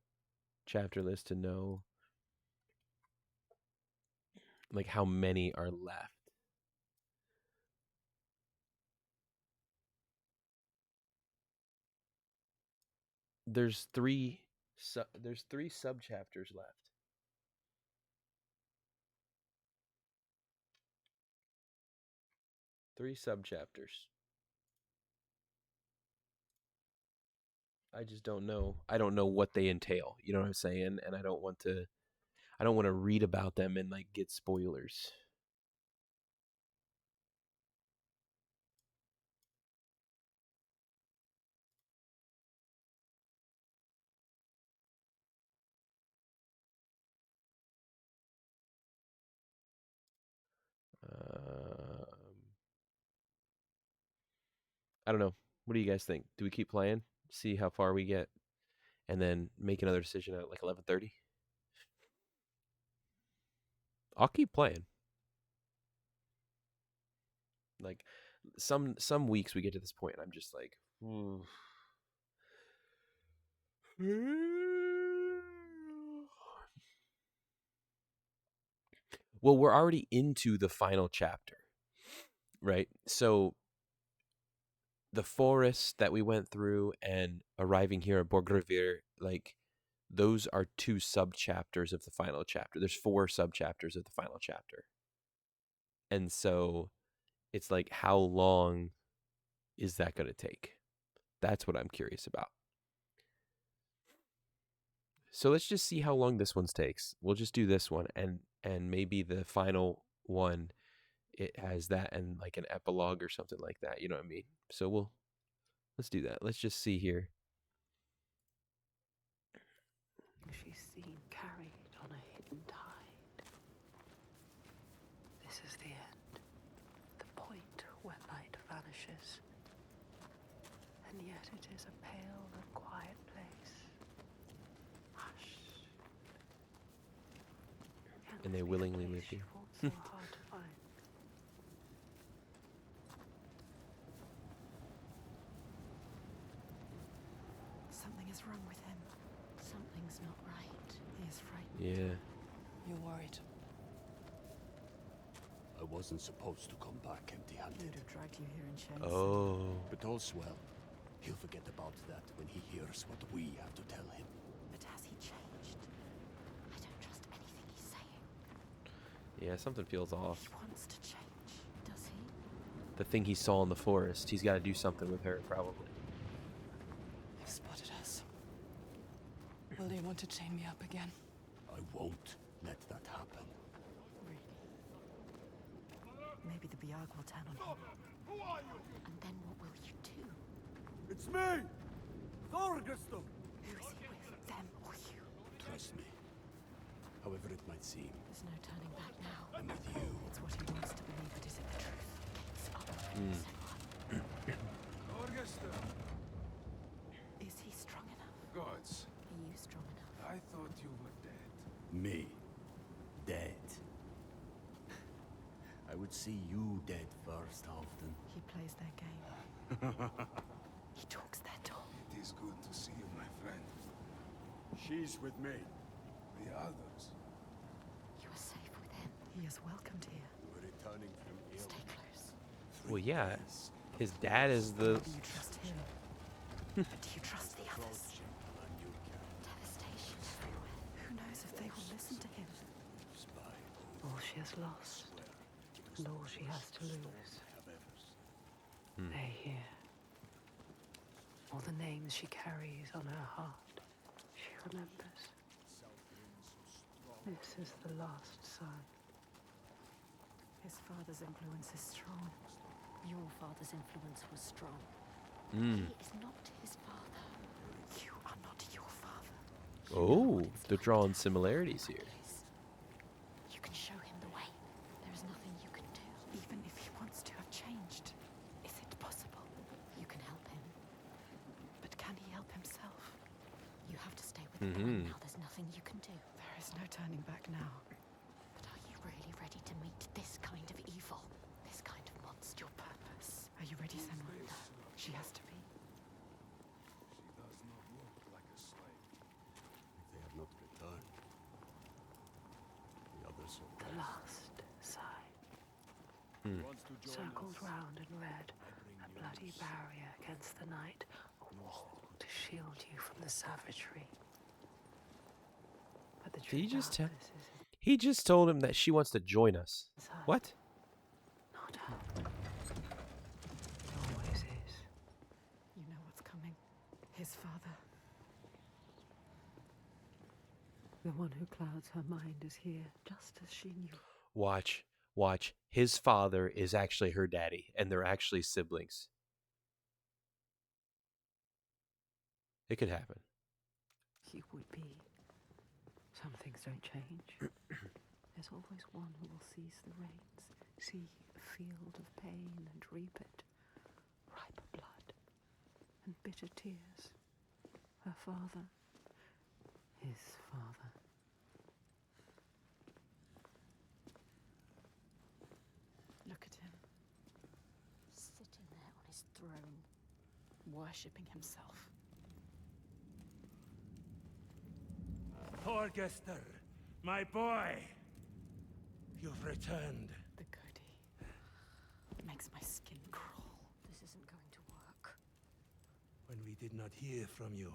chapter list to know like how many are left. There's three sub chapters left. Three sub chapters. I just don't know. I don't know what they entail. You know what I'm saying? And I don't want to read about them and like get spoilers. I don't know. What do you guys think? Do we keep playing? See how far we get, and then make another decision at like 11:30? I'll keep playing. Like some weeks we get to this point, and I'm just like, well, we're already into the final chapter, right? So the forest that we went through and arriving here at Borgrevir, like those are two sub chapters of the final chapter. There's 4 sub chapters of the final chapter. And so it's like, how long is that going to take? That's what I'm curious about. So let's just see how long this one takes. We'll just do this one, and maybe the final one, it has that and like an epilogue or something like that. You know what I mean? So let's do that. Let's just see here. She's seen carried on a hidden tide. This is the end, the point where light vanishes. And yet it is a pale and quiet place. Hush. And they willingly live here. So hard to find. Something is wrong with him. Something's not right. He is frightened. Yeah. You're worried. I wasn't supposed to come back empty-handed. He would have dragged you here in chains. Oh. But all's well. He'll forget about that when he hears what we have to tell him. But has he changed? I don't trust anything he's saying. Yeah, something feels off. He wants to change. Does he? The thing he saw in the forest. He's got to do something with her, probably. They've spotted us. Will they want to chain me up again? I won't let that happen. Really? Maybe the Biag will turn on him. And then what will you do? It's me! Thorgeston! Who is he with? Them or you? Trust me. However it might seem, There's no turning back now. I'm with you. It's what he wants to believe, but is it the truth? Gates up. Thorgeston! Is he strong enough? Gods, Are you strong enough? I thought you were dead. Me? Dead? I would see you dead first, Halfdan. He plays their game. He talks their talk. It is good to see you, my friend. She's with me. The others. You are safe with him. He is welcomed here. We're returning from ill. Stay close. Well, yeah. His dad is the... Do you trust him? But do you trust the others? Devastation everywhere. Who knows if they will listen to him? All she has lost, and all she has to lose. They hear. All the names she carries on her heart, she remembers. This is the last son. His father's influence is strong. Your father's influence was strong. Mm. He is not his father. You are not your father. Oh, they're drawing similarities here. You can show him the way. There is nothing you can do. Even if he wants to have changed, is it possible? You can help him. But can he help himself? You have to stay with him right Mhm. now. There's nothing you can do. There is no turning back now. But are you really ready to meet this kind of evil? This kind of monster? Your purpose. Are you ready, Senua? She has to be. She does not look like a slave. If they have not returned, the others will The last sign. Circled round in red, a bloody barrier against the night, a wall to shield you from the savagery. But the Did true he just tell? darkness is He just told him that she wants to join us. inside. What? Not out. It always is. You know what's coming. His father. The one who clouds her mind is here, just as she knew. Watch. Watch. His father is actually her daddy, and they're actually siblings. It could happen. He would be. Some things don't change. There's always one who will seize the reins, see a field of pain and reap it. Ripe blood and bitter tears. Her father. His father. Look at him. Sitting there on his throne. Worshipping himself. Thorgestor, my boy! You've returned. The goody. It makes my skin crawl. This isn't going to work. When we did not hear from you,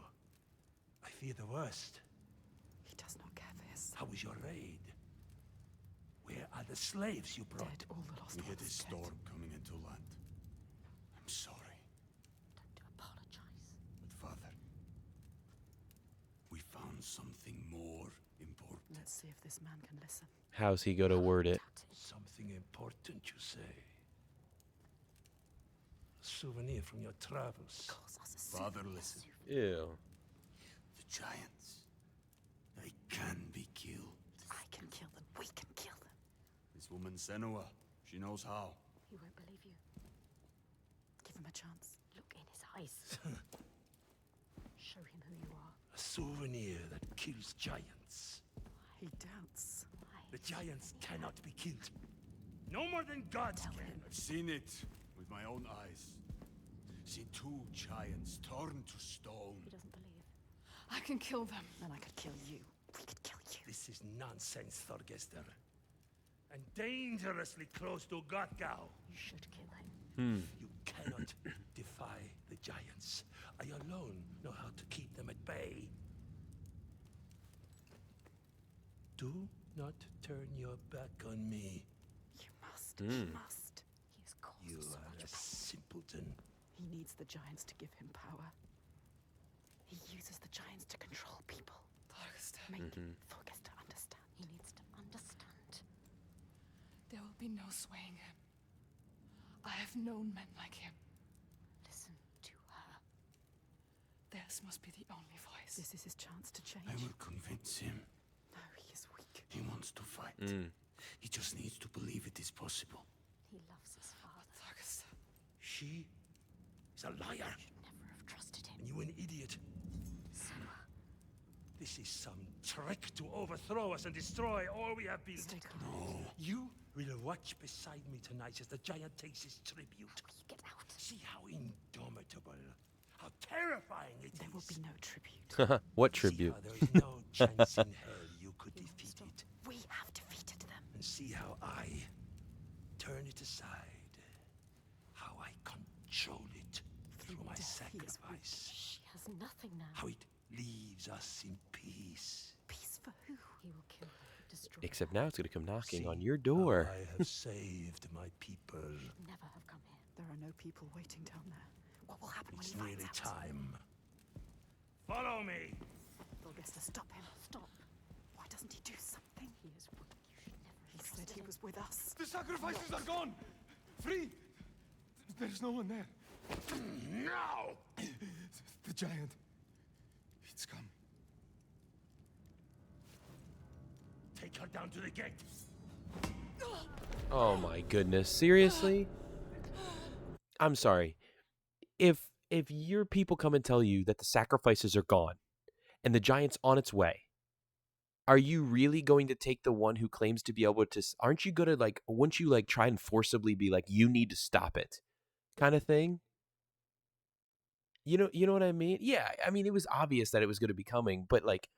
I fear the worst. He does not care for his son. How was your raid? Where are the slaves you brought? Dead, all the lost We ones hit a dead. storm coming into land. I'm sorry, Don't apologize. but father, we found something Let's see if this man can listen. How's he going to word it? Something important, you say? A souvenir from your travels. Father, listen. Ew. The giants. They can be killed. I can kill them. We can kill them. This woman Senua, she knows how. He won't believe you. Give him a chance. Look in his eyes. Show him who you are. A souvenir that kills giants. He doubts. The giants cannot be killed. No more than gods can. I've seen it with my own eyes. Seen 2 giants turned to stone. He doesn't believe. I can kill them. And I could kill you. We could kill you. This is nonsense, Thorgester. And dangerously close to Gothgau. You should kill him. You cannot defy the giants. I alone know how to keep them at bay. Do not turn your back on me. You must. You must. He has caused You so are much a simpleton. He needs the giants to give him power. He uses the giants to control people. Thorgester. Make Thorgester understand. He needs to understand. There will be no swaying him. I have known men like him. Listen to her. Theirs must be the only voice. This is his chance to change. I will convince him. No, he is weak. He wants to fight. He just needs to believe it is possible. He loves his father. Thorgester. She is a liar. Should never have trusted him. And you an idiot. Senua. This is some trick to overthrow us and destroy all we have built. Stay calm. You will watch beside me tonight as the giant takes his tribute. You get out. See how indomitable, how terrifying it is. There will be no tribute. What See tribute? how there is no chance in hell you could defeat it. We have defeated them. And see how I turn it aside. How I control it through my death, he is weak. sacrifice. She has nothing now. How it leaves us in peace. Peace for who? He will kill her. Destroy Except her. now it's going to come knocking See on your how door. I have saved my people. Never have come here. There are no people waiting down there. What will happen It's when he nearly finds out? time. Follow me. Thorgester, stop him. Stop. Why doesn't he do something? He is weak. You should never He have said trusted he him. was with us. The sacrifices are gone! Free! There's no one there. Now! The giant. It's come. Take her down to the gate. Oh my goodness. Seriously? I'm sorry. If your people come and tell you that the sacrifices are gone and the giant's on its way, are you really going to take the one who claims to be able to aren't you going to like wouldn't you like try and forcibly be like you need to stop it kind of thing? You know what I mean? Yeah, I mean it was obvious that it was going to be coming, but like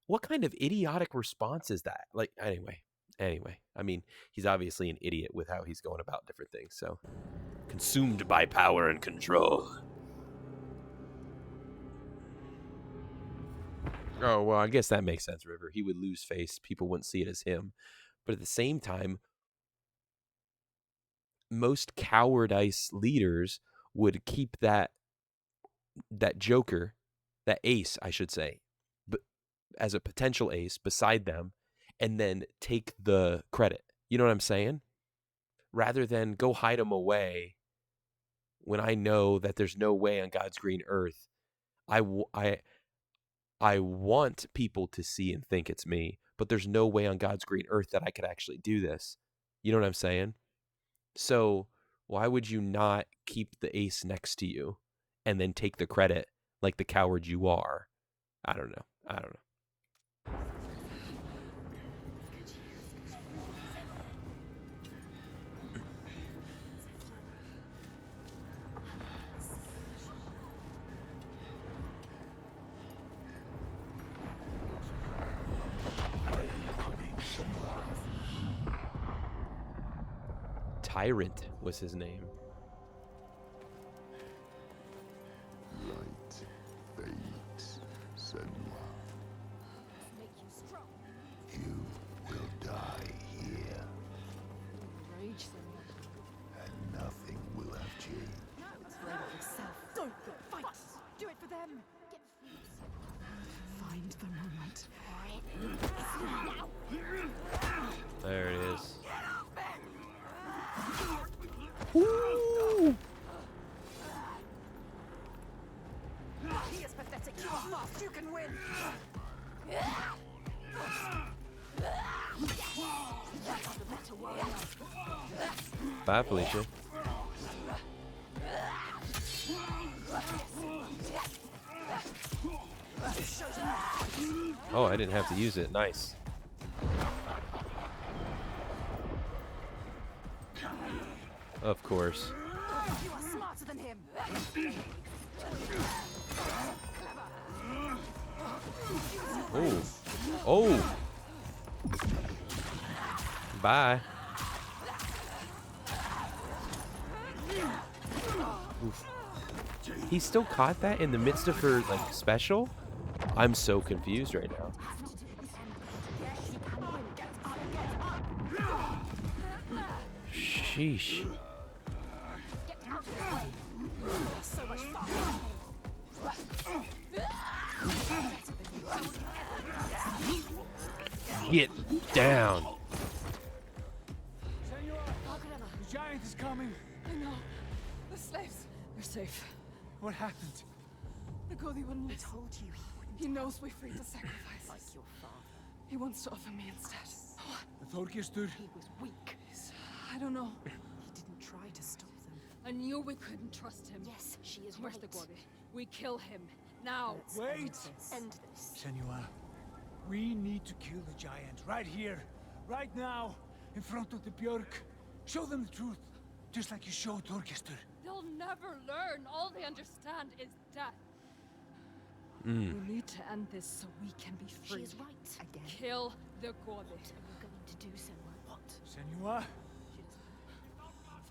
what kind of idiotic response is that? Like anyway, I mean, he's obviously an idiot with how he's going about different things. So, consumed by power and control. Oh, well, I guess that makes sense, River. He would lose face. People wouldn't see it as him. But at the same time, most cowardice leaders would keep that joker, that ace, I should say, but as a potential ace beside them and then take the credit. You know what I'm saying? Rather than go hide him away when I know that there's no way on God's green earth. I want people to see and think it's me, but there's no way on God's green earth that I could actually do this. You know what I'm saying? So why would you not keep the ace next to you and then take the credit like the coward you are? I don't know. Tyrant was his name. Light fades, Senua. Make you strong. You will die here, Rage, Senua. and nothing will have changed. Afraid of yourself. Don't fight. Do it for them. Get free. Find the moment. Now. Bye, Felicia. Oh, I didn't have to use it. Nice. Of course. You are smarter than him. Oh. Oh. Bye. Oof. He still caught that in the midst of her like special? I'm so confused right now. Sheesh. Get down. The giant is coming. I know. The slaves. They're safe. What happened? The Godi wouldn't listen. Told you He knows we freed the sacrifices. like your father. He wants to offer me instead. The Þorgestur. He was weak. I don't know. He didn't try to stop them. I knew we couldn't trust him. Yes, she is Where's right. the Godi? We kill him. Now. Let's Wait. End this. End this. Senua, we need to kill the giant right here, right now, in front of the Björk. Show them the truth, just like you showed Þorgestur. They'll never learn. All they understand is death. We need to end this so we can be free. She is right. Again. Kill the Godi. What are you going to do, Senua? What? Senua?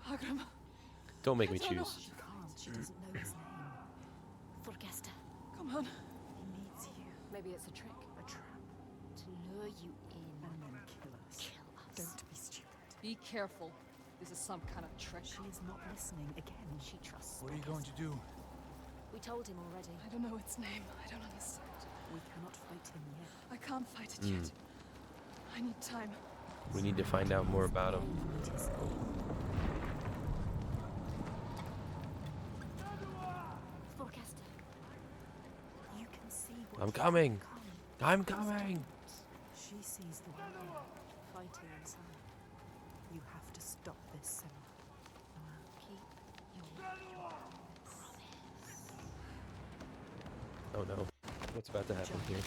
Fagram. Don't make me I don't know. choose. She can't. She doesn't know his name. Thorgesta. Come on. He needs you. Maybe it's a trick. A trap. To lure you in. And then kill us. Kill us. Don't be stupid. Be careful. This is some kind of trick. She is not listening again. She trusts What are you going to do? We told him already. I don't know its name. I don't understand. We cannot fight him yet. I can't fight it yet. I need time. We need to find out more about him. Thorgesta. You can see what I'm is coming. to come. I'm coming. She sees the warrior fighting inside. You have to stop this, Senua. Keep your promise. Oh no. What's about to happen here? It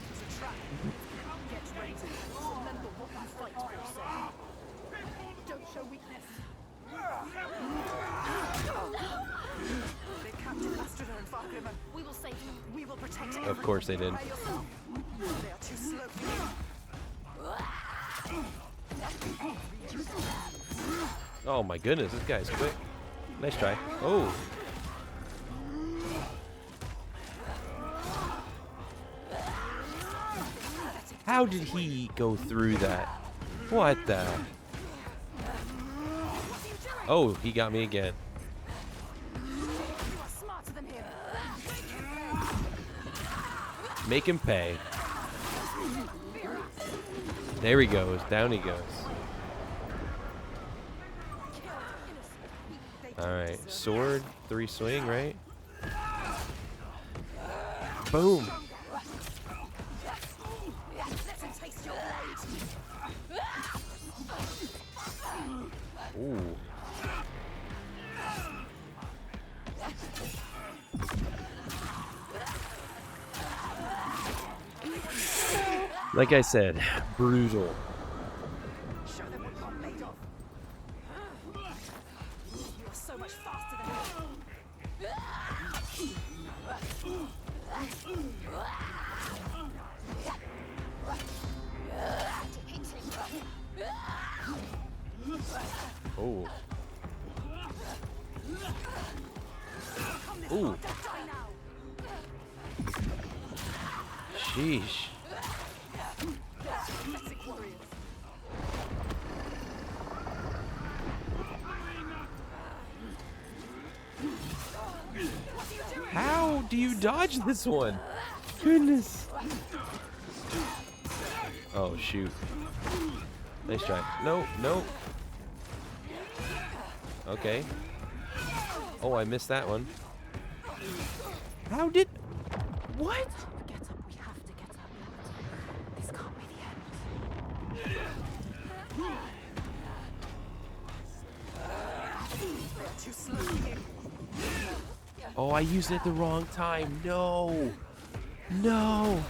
was a trap. Get ready to remember what you fight for, son. Don't show weakness. They captured Astrida and Fargrimmen. We will save them. We will protect everyone. Of course they did. Prepare yourself. They are too slow for you. Oh my goodness, this guy's quick. Nice try. Oh. How did he go through that? What the? Oh, he got me again. You are smarter than him. Make him pay. There he goes. Down he goes. Alright. Sword. 3 swing, right? Boom. Ooh. Like I said, brutal. Show them what you're made of. You are so much faster than him. Oh. Ooh. Sheesh. How do you dodge this one? Goodness. Oh, shoot. Nice try. No, no. Okay. Oh, I missed that one. How did... What? Oh, I used it at the wrong time. No. No.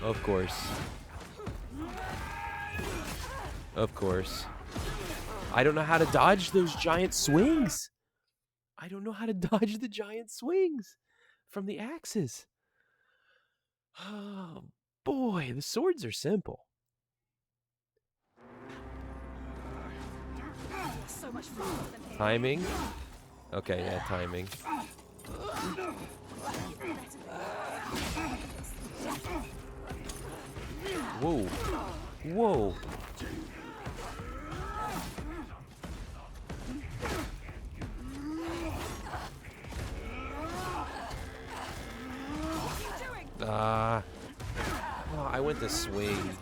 Of course. Of course. I don't know how to dodge those giant swings. I don't know how to dodge the giant swings from the axes. Oh, boy. The swords are simple. So much faster than him. Timing. Okay, yeah, timing. Whoa. Whoa. Oh, I went to swing.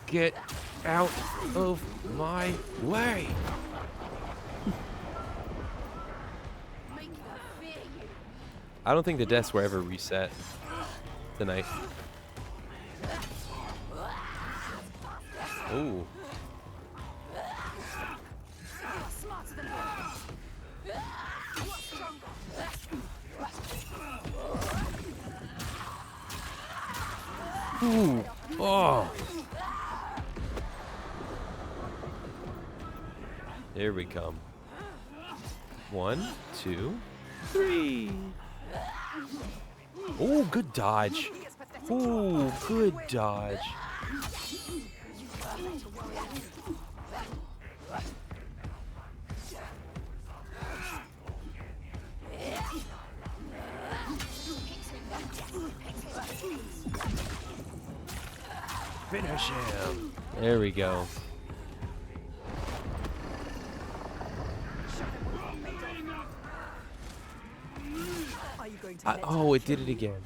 Get out of my way. I don't think the deaths were ever reset tonight. Ooh. Ooh. Oh. There we come. 1, 2, 3. Oh, good dodge. Oh, good dodge. Finish him. There we go. Oh, it did it again.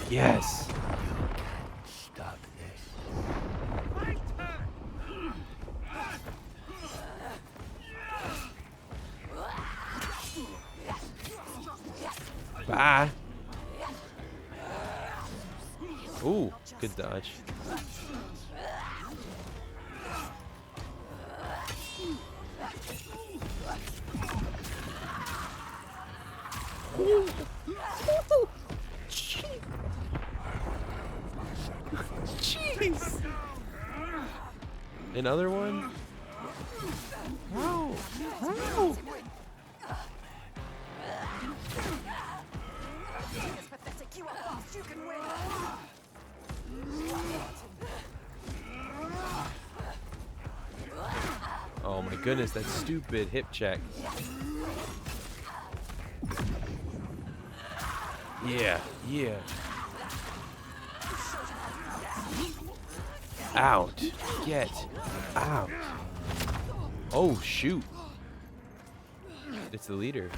Yes. Stop this. Bye. Ooh, good dodge. Jeez. Another one? Wow. Wow. Oh my goodness, that stupid hip check. Yeah, yeah. Out. Get out. Oh, shoot. It's the leader.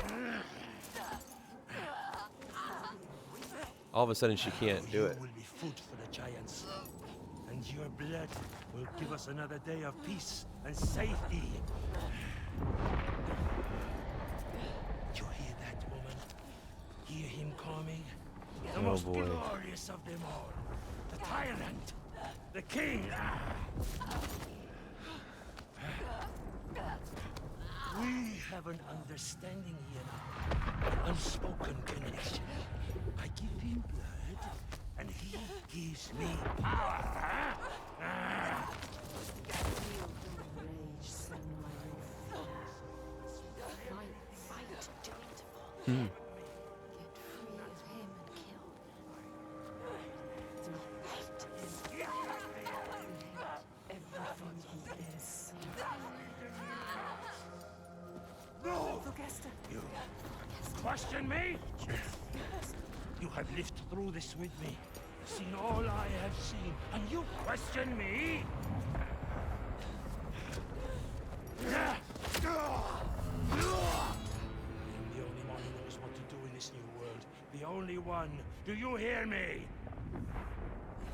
All of a sudden, she can't do it. You will be food for the giants, and your blood will give us another day of peace and safety. You hear that, woman? Hear him coming? The most glorious of them all. The tyrant. The king. We have an understanding here now. An unspoken connection. I give him blood, and he gives me power. Hmm. You question me? You have lived through this with me, seen all I have seen, and you question me? I am the only one who knows what to do in this new Holy One. Do you hear me?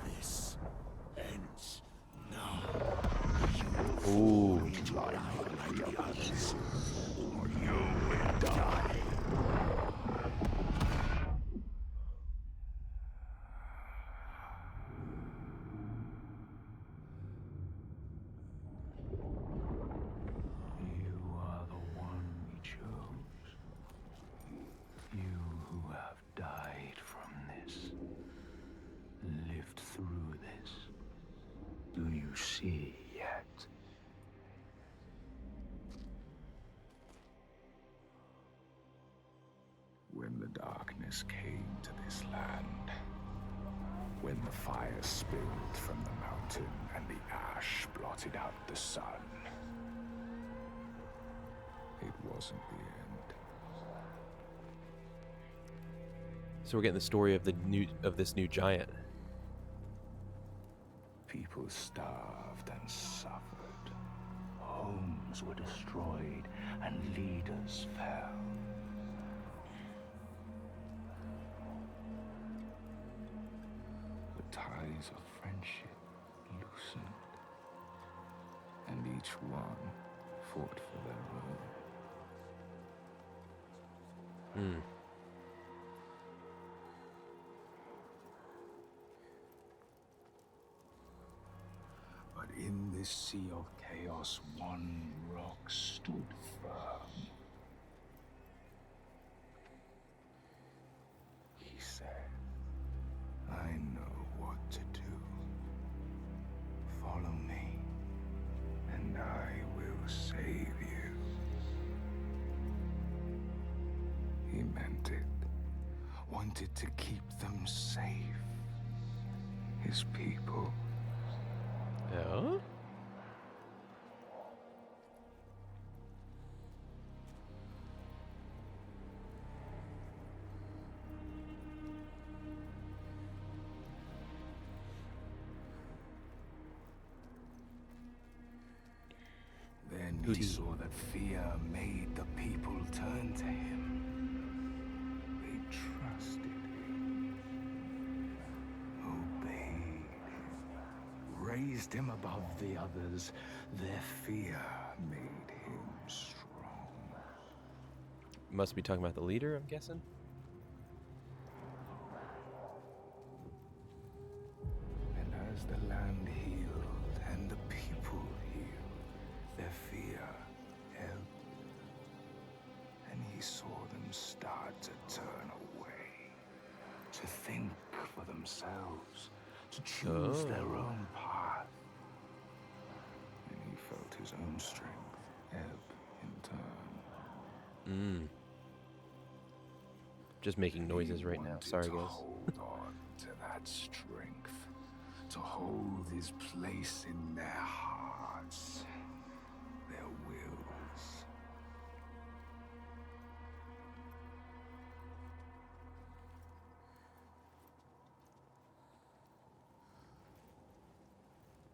This ends now. You Ooh. need to die like the others, or you will die. You are the one we chose. You who have died from this, lived through this. Do you see yet? When the darkness came to this land, when the fire spilled from the mountain and the ash blotted out the sun, it wasn't the end. So we're getting the story of this new giant. People starved and suffered. Homes were destroyed and leaders fell. The ties of friendship loosened, and each one fought for their own. Hmm. But in this sea of chaos, one rock stood firm. He said, I know what to do. Follow me, and I will save you. He meant it. Wanted to keep them safe. His people. Yeah? Then he saw that fear made the people turn to him. They trusted him, obeyed him, raised him above the others. Their fear made him strong. Must be talking about the leader, I'm guessing. And as the land healed and the people healed, their fear ebbed, and he saw them start to turn away, to think for themselves, to choose their own path. And he felt his own strength ebb in turn. Just making noises right now. Sorry, To guys. hold on to that strength, to hold his place in their hearts, their wills.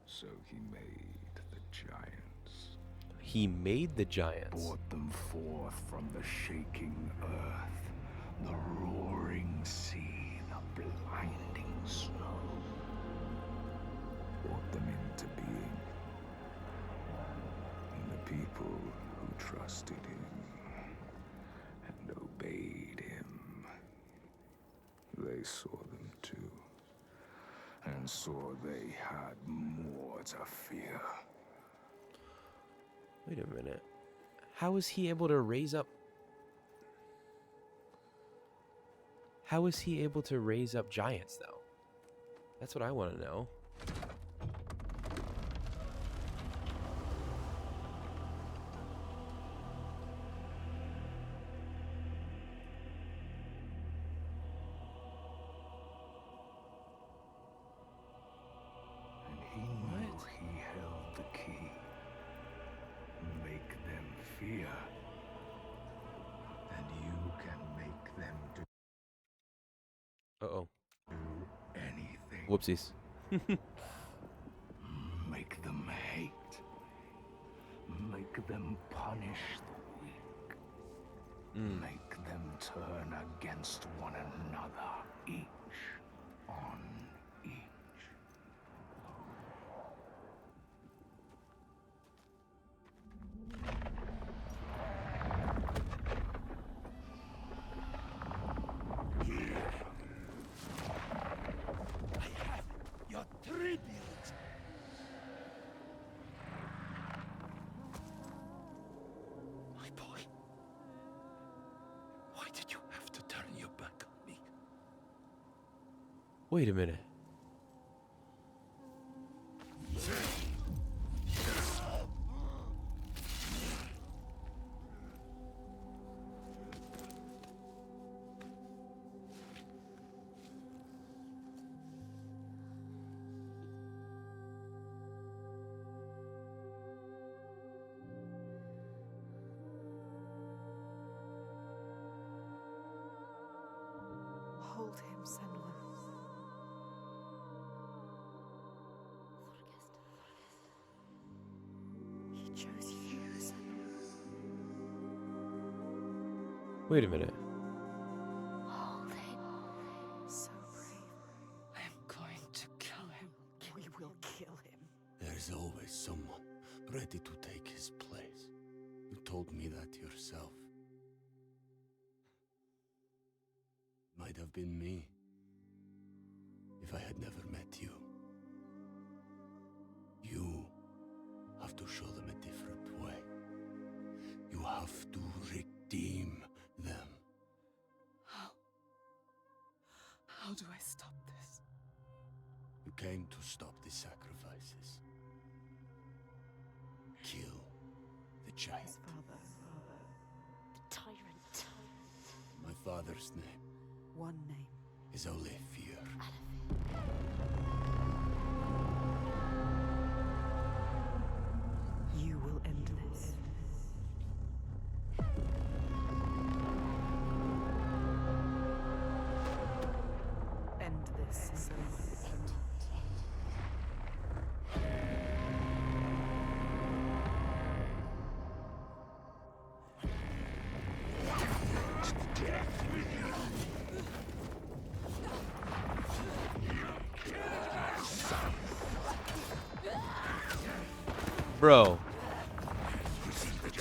So he made the giants. He made the giants. Brought them forth from the shaking earth, the roaring sea, the blinding snow. Brought them into being. And the people who trusted him and obeyed him, they saw them too, and saw they had more to fear. Wait a minute. How is he able to raise up? How is he able to raise up giants, though? That's what I want to know. And he knew he held the key. Make them fear. And you can make them Uh-oh. do anything. Whoopsies. Make them hate. Make them punish the weak. Make them turn against one another, each on each. Here. I have your tribute. My boy. Why did you have to turn your back on me? Wait a minute. Hold him, Senua. He chose you, Senua. Wait a minute. Hold him. So brave. I am going to kill him. We will kill him. There's always someone ready to take his place. You told me that yourself. Might have been me if I had never met you. You have to show them a different way. You have to redeem them. How do I stop this? You came to stop the sacrifices. Kill the giant. Father. The tyrant. My father's name One name. is Olafir. You will end this. End this, Senua. Bro. I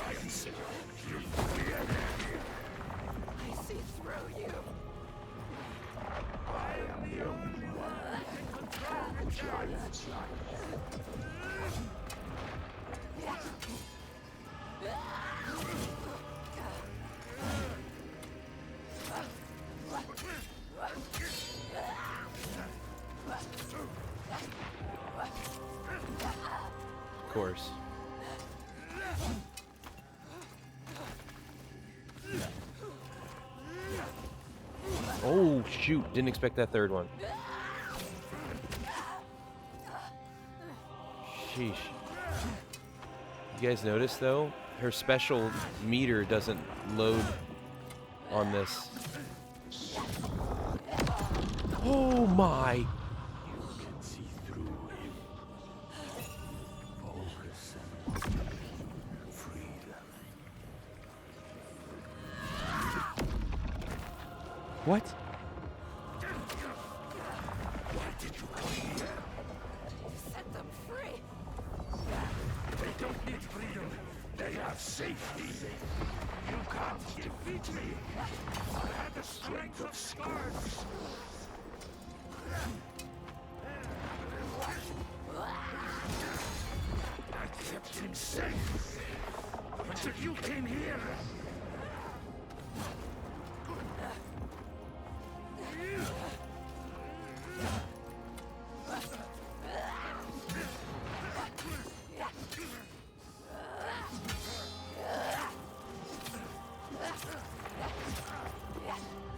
see through you. I am the only one who can control the giant's life. Of course. Oh, shoot. Didn't expect that third one. Sheesh. You guys notice, though? Her special meter doesn't load on this. Oh, my. You can see through him. Focus on freedom. What? Why did you come here? Set them free. They don't need freedom. They have safety. You can't defeat me. I have the strength of scars. I kept him safe until you came here.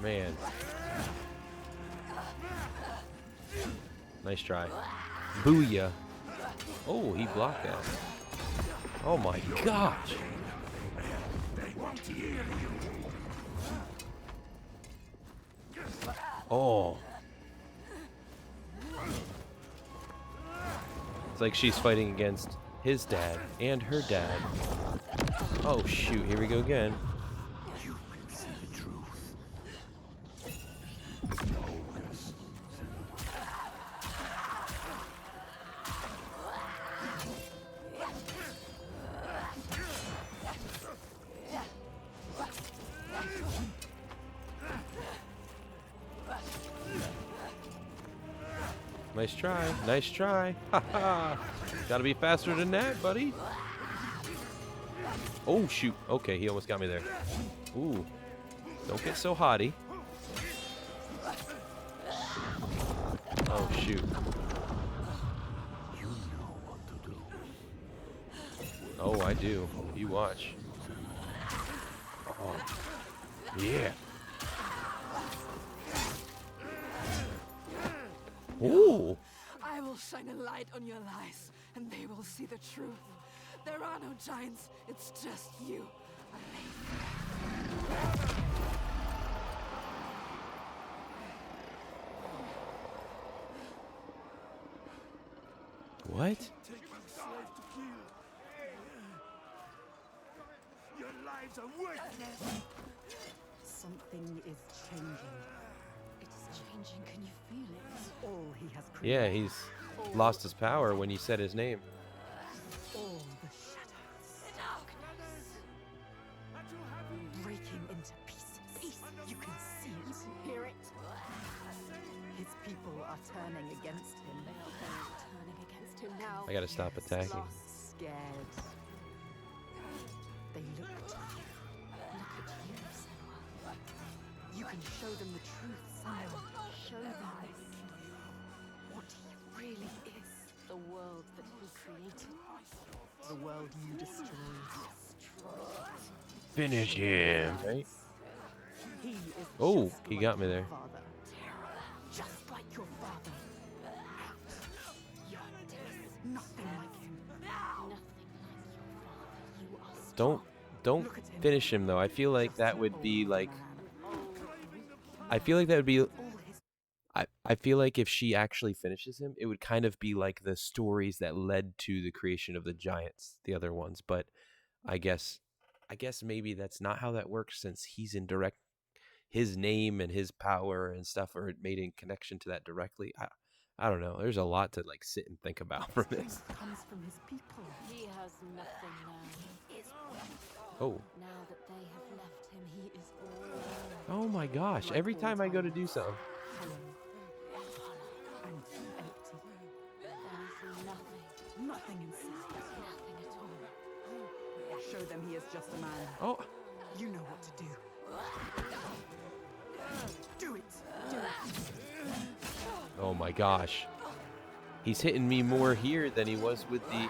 Man. Nice try. Booyah. Oh, he blocked that. Oh my gosh. They won't hear you. Oh. It's like she's fighting against his dad and her dad. Oh shoot, here we go again. You can see the truth. Nice try. Nice try. Ha ha. Gotta be faster than that, buddy. Oh, shoot. Okay, he almost got me there. Ooh. Don't get so haughty. Oh, shoot. You know what to do. Oh, I do. You watch. Oh. Yeah. Ooh. I will shine a light on your lies, and they will see the truth. There are no giants, it's just you. What? Your lives are worthless. Something is changing. It is changing. Can you feel it? All he has Yeah, created. he's lost his power when you said his name. All the shadows. Breaking into pieces. You can see it. You can hear it. His people are turning against him. They are turning against him now. I gotta stop attacking. Lost, scared. They look to you. Look at you, Senua. You can show them the truth, Senua. Show them what he really is. The world that he created. The world you destroyed. Finish him, right? He is Oh, just he like got me your there. father. Just like your father. You're different. Nothing like him. Nothing like your father. You are Don't finish him though. I feel like that would be like I feel like that would be I feel like if she actually finishes him, it would kind of be like the stories that led to the creation of the giants, the other ones, but I guess maybe that's not how that works since he's in direct his name and his power and stuff are made in connection to that directly. I don't know. There's a lot to like sit and think about from this. Comes from his people. He has nothing now. He is Oh. Now that they have left him, he is all. Oh my gosh. Every time I go to do something. And empty. There is nothing. Nothing inside. Nothing at all. Show them he is just a man. Oh. You know what to do. Do it. Do it. Oh my gosh. He's hitting me more here than he was with the...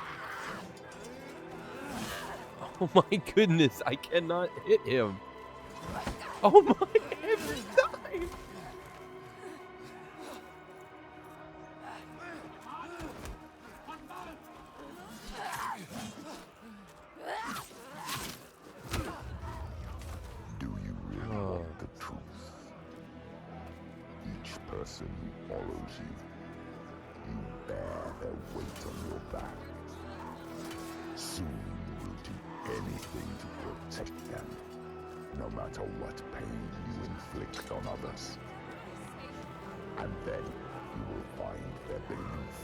Oh my goodness, I cannot hit him. Oh my, every time. Do you really want the truth? Each person who follows you, you bear their weight on your back. Soon you will do anything to protect them, no matter what pain you inflict on others. And then you will find their belief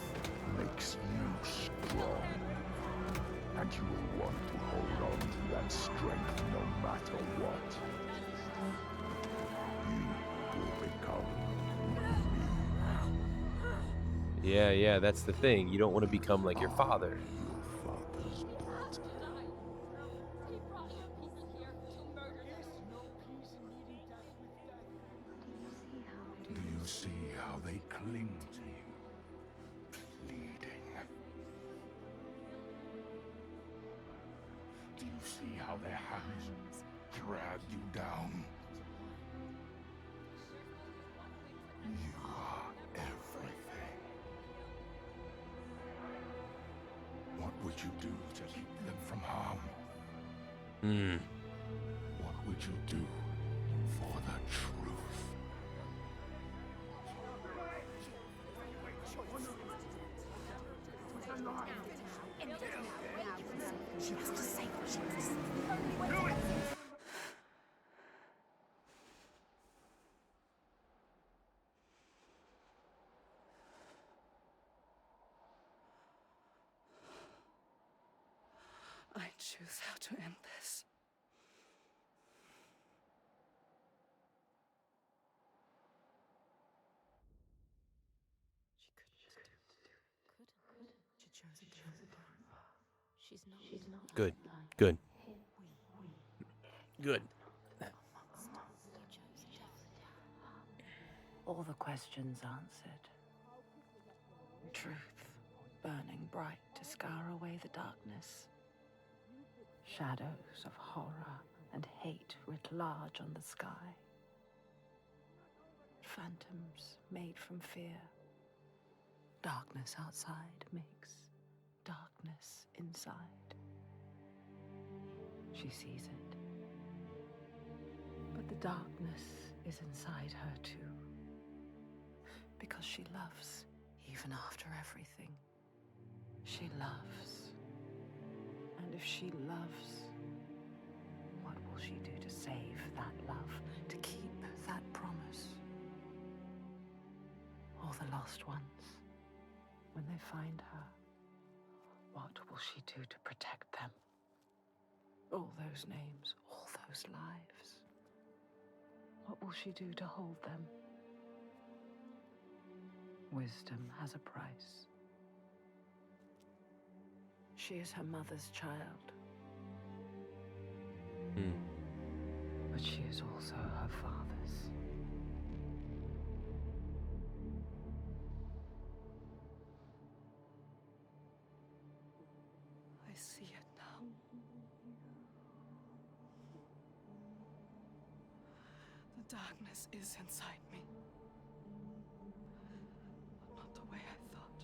makes you strong. And you will want to hold on to that strength no matter what. You will become Yeah, that's the thing. You don't want to become like your father. Do you see how they cling to you, pleading? Do you see how their hands drag you down? You are everything. What would you do to keep them from harm? Hmm. What would you do for the truth? She has to say what she has to say. I choose how to end this. She could just She's not. Good. Good. Good. All the questions answered. Truth burning bright to scour away the darkness. Shadows of horror and hate writ large on the sky. Phantoms made from fear. Darkness outside makes darkness inside. She sees it. But the darkness is inside her too. Because she loves, even after everything. She loves. And if she loves, what will she do to save that love, to keep that promise? All the lost ones, when they find her, what will she do to protect them? All those names, all those lives. What will she do to hold them? Wisdom has a price. She is her mother's child. But she is also her father's. I see it now. The darkness is inside me. But not the way I thought.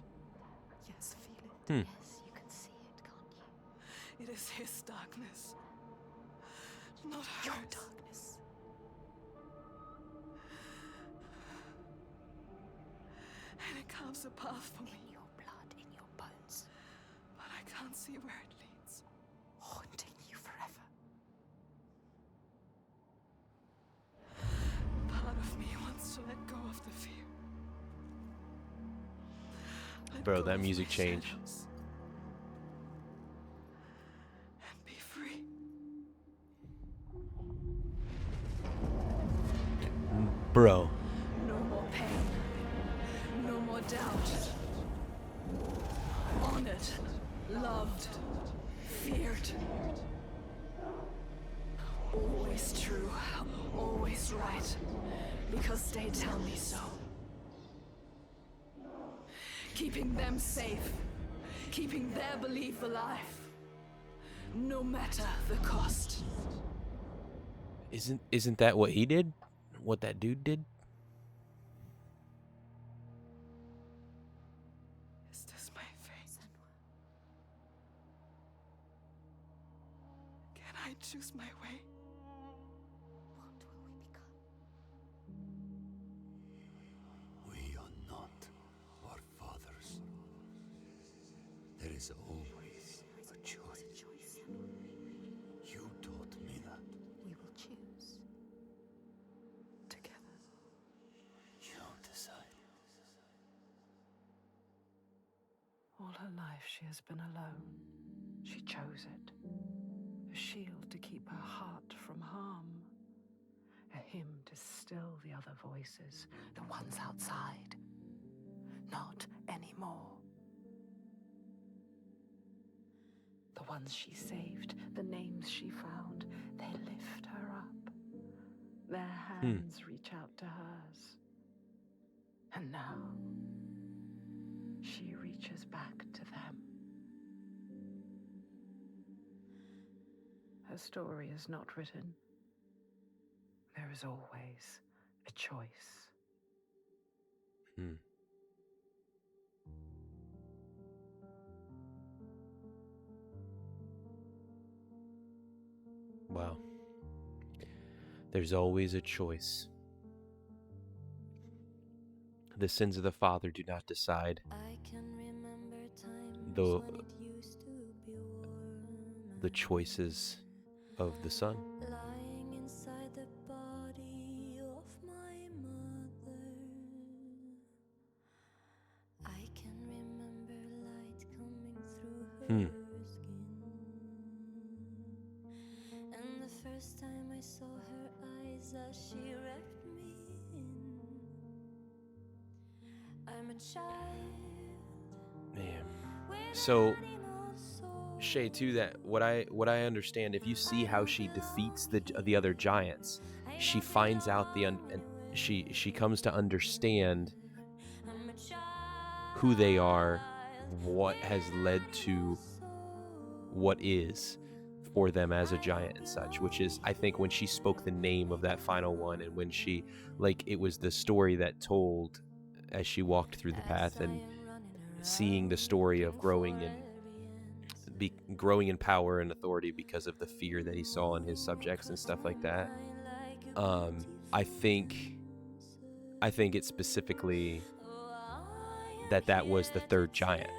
Yes, feel it. Yes, you can see it, can't you? It is his darkness. Not hers. Your darkness. And it carves a path for me. In your blood, in your bones. But I can't see where it leads. Haunting you forever. Part of me wants to let go of the fear. Let Bro, go that of music my change. shadows. And be free. Bro. No more pain. No more doubt. Honored. Loved. Feared. Always true. Always right. Because they tell me so. Keeping them safe. Keeping their belief alive. No matter the cost. Isn't that what he did? What that dude did? Is this my fate? Can I choose my way? What will we become? We are not our fathers. There is always a choice. You taught me that. We will choose. Together. You decide. All her life she has been alone. She chose it. A shield to keep her heart from harm. A hymn to still the other voices, the ones outside. Not anymore. The ones she saved, the names she found, they lift her up. Their hands reach out to hers. And now, she reaches back to them. Her story is not written. There is always a choice. Wow. There's always a choice. The sins of the father do not decide. The choices of the son. Lying inside the body of my mother, I can remember light coming through her skin. And the first time I saw her eyes as she wrapped me in. I'm a child. Man. With So an animal soul. Shay, too, that what I understand, if you see how she defeats the other giants, she finds out and she comes to understand who they are, what has led to what is for them as a giant and such, which is, I think, when she spoke the name of that final one, and when she, like, it was the story that told as she walked through the path and seeing the story of growing in power and authority because of the fear that he saw in his subjects and stuff like that. I think it's specifically that was the third giant.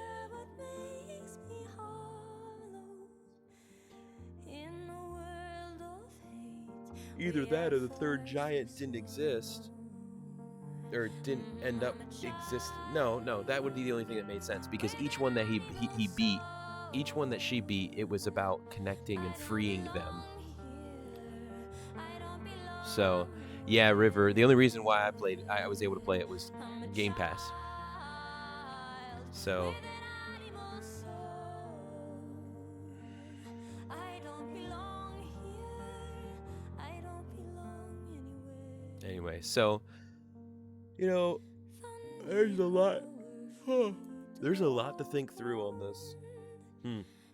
Either that or the third giant didn't exist, or didn't end up existing. No, that would be the only thing that made sense, because each one that he beat, each one that she beat, it was about connecting and freeing them. So, yeah, River. The only reason why I was able to play it was Game Pass. So, anyway, so, there's a lot. There's a lot to think through on this.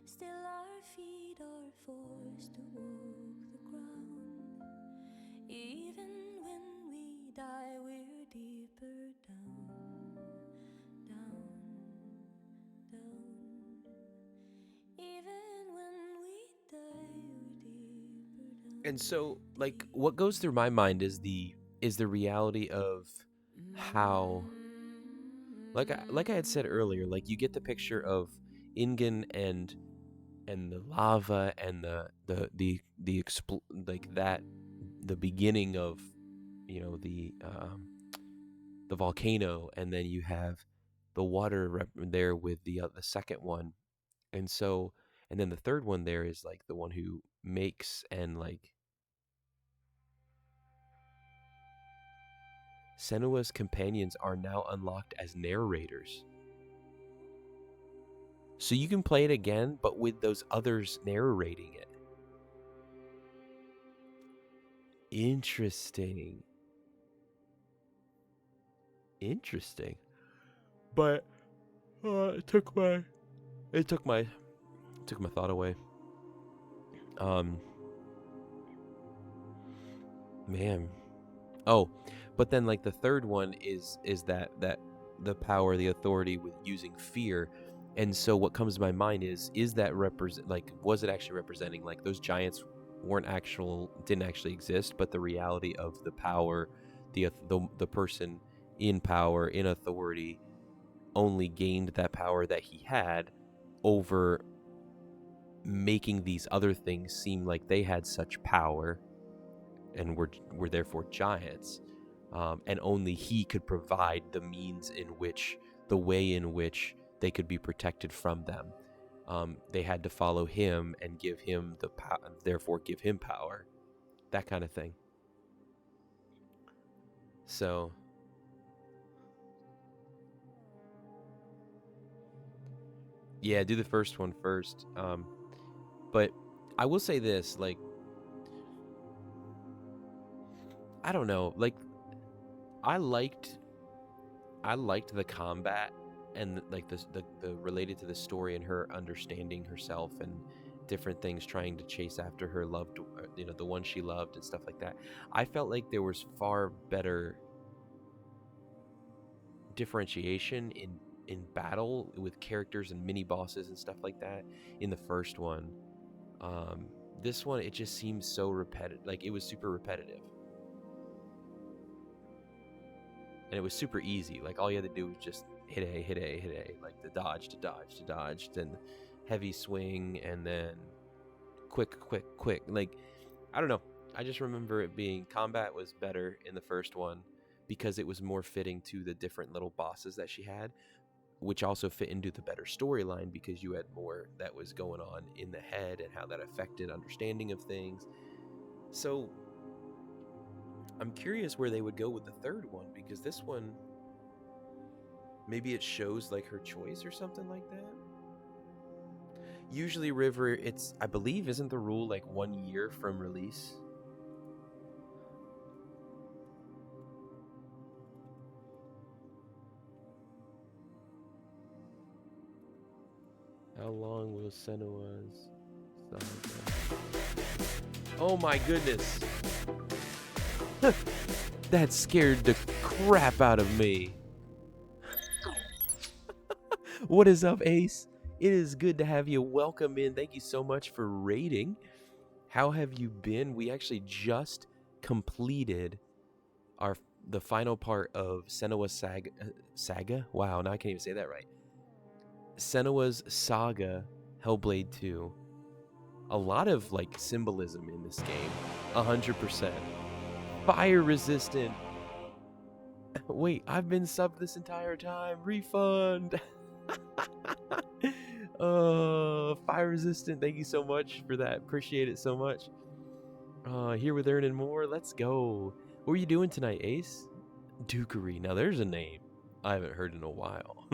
Still our feet are forced to walk the ground. Even when we die, we're deeper down. Even when we die, we're deeper down. And so, like, what goes through my mind is the reality of how, like I had said earlier, like, you get the picture of Ingen and the lava and the beginning of, the volcano, and then you have the water there with the second one, and then the third one there is like the one who makes, and like Senua's companions are now unlocked as narrators. So you can play it again, but with those others narrating it. Interesting. But it took my thought away. Man. Oh, but then like the third one is that the power, the authority with using fear. And so what comes to my mind is that was it actually representing, like, those giants didn't actually exist, but the reality of the power, the person in power, in authority, only gained that power that he had over making these other things seem like they had such power and were therefore giants, and only he could provide the means the way in which they could be protected from them. They had to follow him and give him therefore give him power, that kind of thing. So, yeah, do the first one first. But I will say this, like, I don't know, like, I liked the combat and like the related to the story and her understanding herself and different things, trying to chase after her loved, the one she loved and stuff like that. I felt like there was far better differentiation in battle with characters and mini bosses and stuff like that in the first one. This one, it just seems so repetitive. Like, it was super repetitive. And it was super easy. Like, all you had to do was just hit A, like the dodge to dodge, then heavy swing, and then quick. Like, I don't know. I just remember it being, combat was better in the first one because it was more fitting to the different little bosses that she had, which also fit into the better storyline because you had more that was going on in the head and how that affected understanding of things. So I'm curious where they would go with the third one, because this one, maybe it shows like her choice or something like that. Usually River, it's, I believe, isn't the rule like 1 year from release? How long will Senua's saga? Oh my goodness. That scared the crap out of me. What is up, Ace? It is good to have you. Welcome in. Thank you so much for raiding. How have you been? We actually just completed the final part of Senua's saga. Wow, now I can't even say that right. Senua's Saga, Hellblade 2. A lot of like symbolism in this game. 100%. Fire resistant. Wait, I've been subbed this entire time. Refund. Fire resistant. Thank you so much for that. Appreciate it so much. Here with earning more. Let's go. What are you doing tonight, Ace? Dukery. Now there's a name I haven't heard in a while.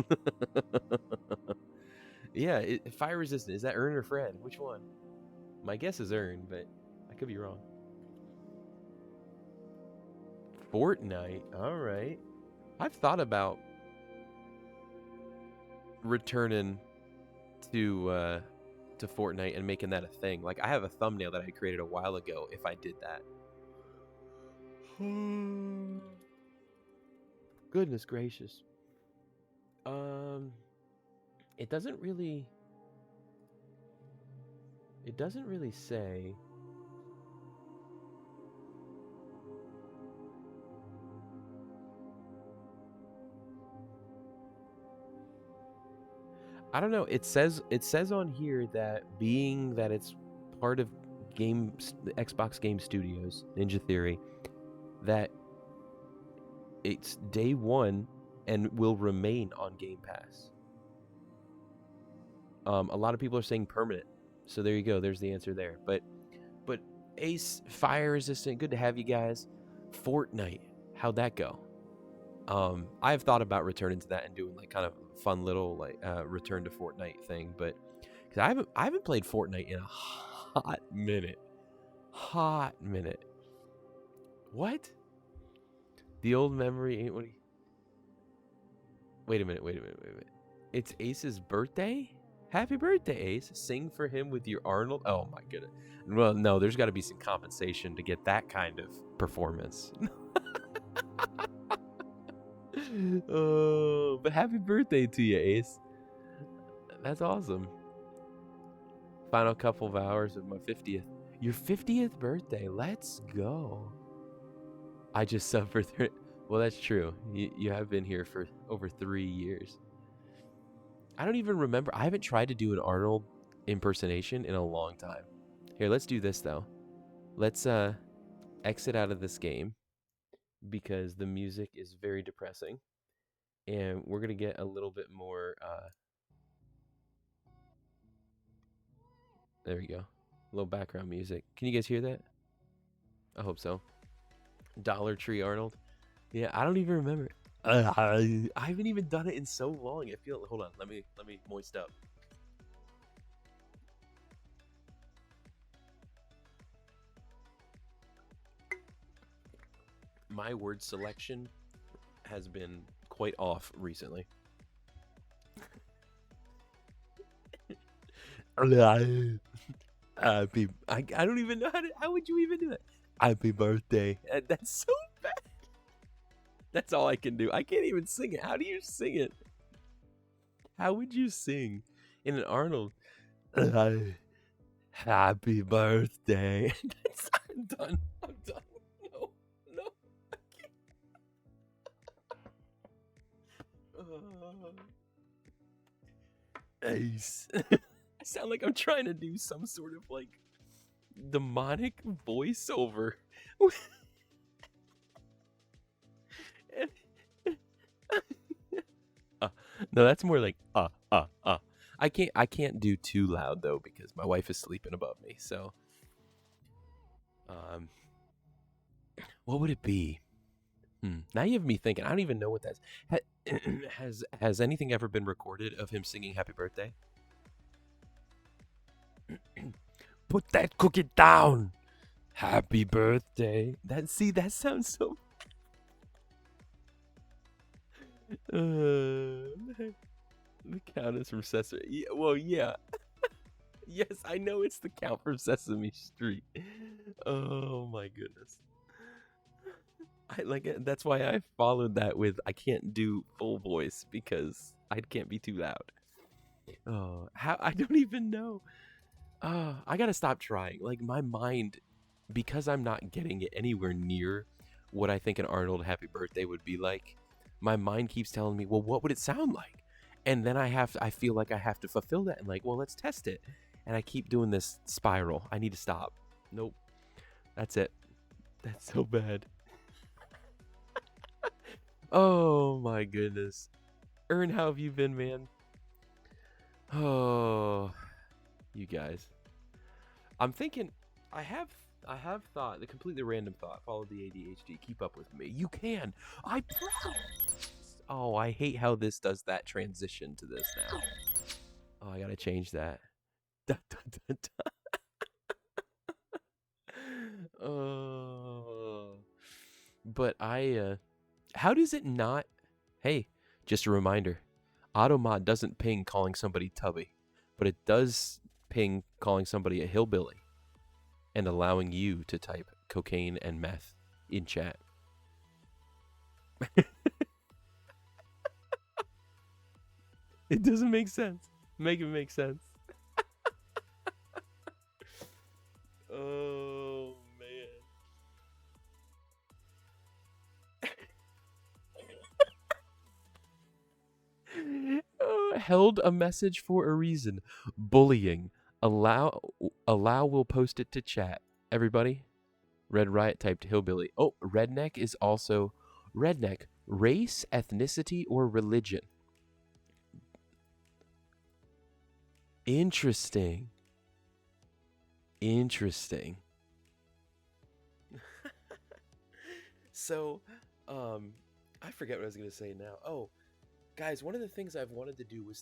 Yeah, fire resistant. Is that Earn or Fred? Which one? My guess is Earn, but I could be wrong. Fortnite. All right. I've thought about returning to Fortnite and making that a thing. Like, I have a thumbnail that I created a while ago if I did that. Goodness gracious. It doesn't really say. I don't know. It says on here that being that it's part of the Xbox Game Studios, Ninja Theory, that it's day one and will remain on Game Pass. A lot of people are saying permanent, so there you go. There's the answer there. But Ace, fire resistant, good to have you guys. Fortnite, how'd that go? I've thought about returning to that and doing like kind of fun little like return to Fortnite thing, but because I haven't played Fortnite in a hot minute. What? The old memory ain't what he. Wait a minute. It's Ace's birthday? Happy birthday, Ace. Sing for him with your Arnold. Oh my goodness. Well, no, there's got to be some compensation to get that kind of performance. Oh, but happy birthday to you, Ace. That's awesome. Final couple of hours of my 50th. Your 50th birthday. Let's go. I just subbed for 3. Well, that's true. You have been here for over 3 years. I don't even remember. I haven't tried to do an Arnold impersonation in a long time. Here, let's do this, though. Let's exit out of this game because the music is very depressing. And we're going to get a little bit more... there we go. A little background music. Can you guys hear that? I hope so. Dollar Tree Arnold. Yeah, I don't even remember. I haven't even done it in so long. I feel. Hold on. Let me moist up. My word selection has been quite off recently. I don't even know how would you even do that? Happy birthday. That's so bad. That's all I can do. I can't even sing it. How do you sing it? How would you sing in an Arnold? Happy birthday. I'm done. No, I can't. Ace. I sound like I'm trying to do some sort of like demonic voiceover. No, that's more like I can't do too loud though because my wife is sleeping above me. So what would it be? Now you have me thinking. I don't even know what that's. Has anything ever been recorded of him singing Happy Birthday? Put that cookie down. Happy birthday. That sounds so. The Countess from Sesame. Yeah, well, yeah. Yes, I know it's the Count from Sesame Street. Oh my goodness. I like it. That's why I followed that with I can't do full voice because I can't be too loud. Oh, how I don't even know. I gotta stop trying. Like my mind, because I'm not getting it anywhere near what I think an Arnold Happy Birthday would be like. My mind keeps telling me, well, what would it sound like? And then I feel like I have to fulfill that and like, well, let's test it. And I keep doing this spiral. I need to stop. Nope. That's it. That's so bad. Oh my goodness. Ern, how have you been, man? Oh, you guys. I'm thinking, I have thought, the completely random thought, follow the ADHD, keep up with me. You can. I promise. Oh, I hate how this does that transition to this now. Oh, I gotta change that. Dun, dun, dun, dun. Oh. But how does it not? Hey, just a reminder. Automod doesn't ping calling somebody tubby, but it does ping calling somebody a hillbilly and allowing you to type cocaine and meth in chat. It doesn't make sense. Make it make sense. Oh, man. Held a message for a reason. Bullying. Allow will post it to chat. Everybody. Red Riot typed hillbilly. Oh, redneck is also redneck. Race, ethnicity, or religion. Interesting. Interesting. So, I forget what I was going to say now. Oh, guys, one of the things I've wanted to do was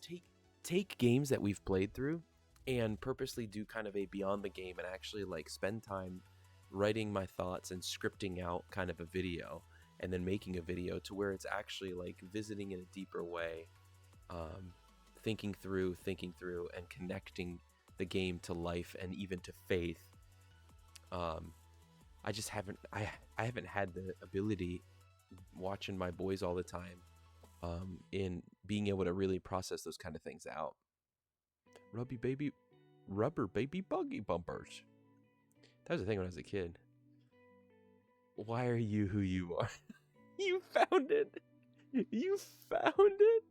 take games that we've played through and purposely do kind of a beyond the game and actually like spend time writing my thoughts and scripting out kind of a video and then making a video to where it's actually like visiting in a deeper way, thinking through and connecting the game to life and even to faith. I just haven't had the ability watching my boys all the time in being able to really process those kind of things out. Rubber baby buggy bumpers. That was the thing when I was a kid. Why are you who you are? You found it. You found it.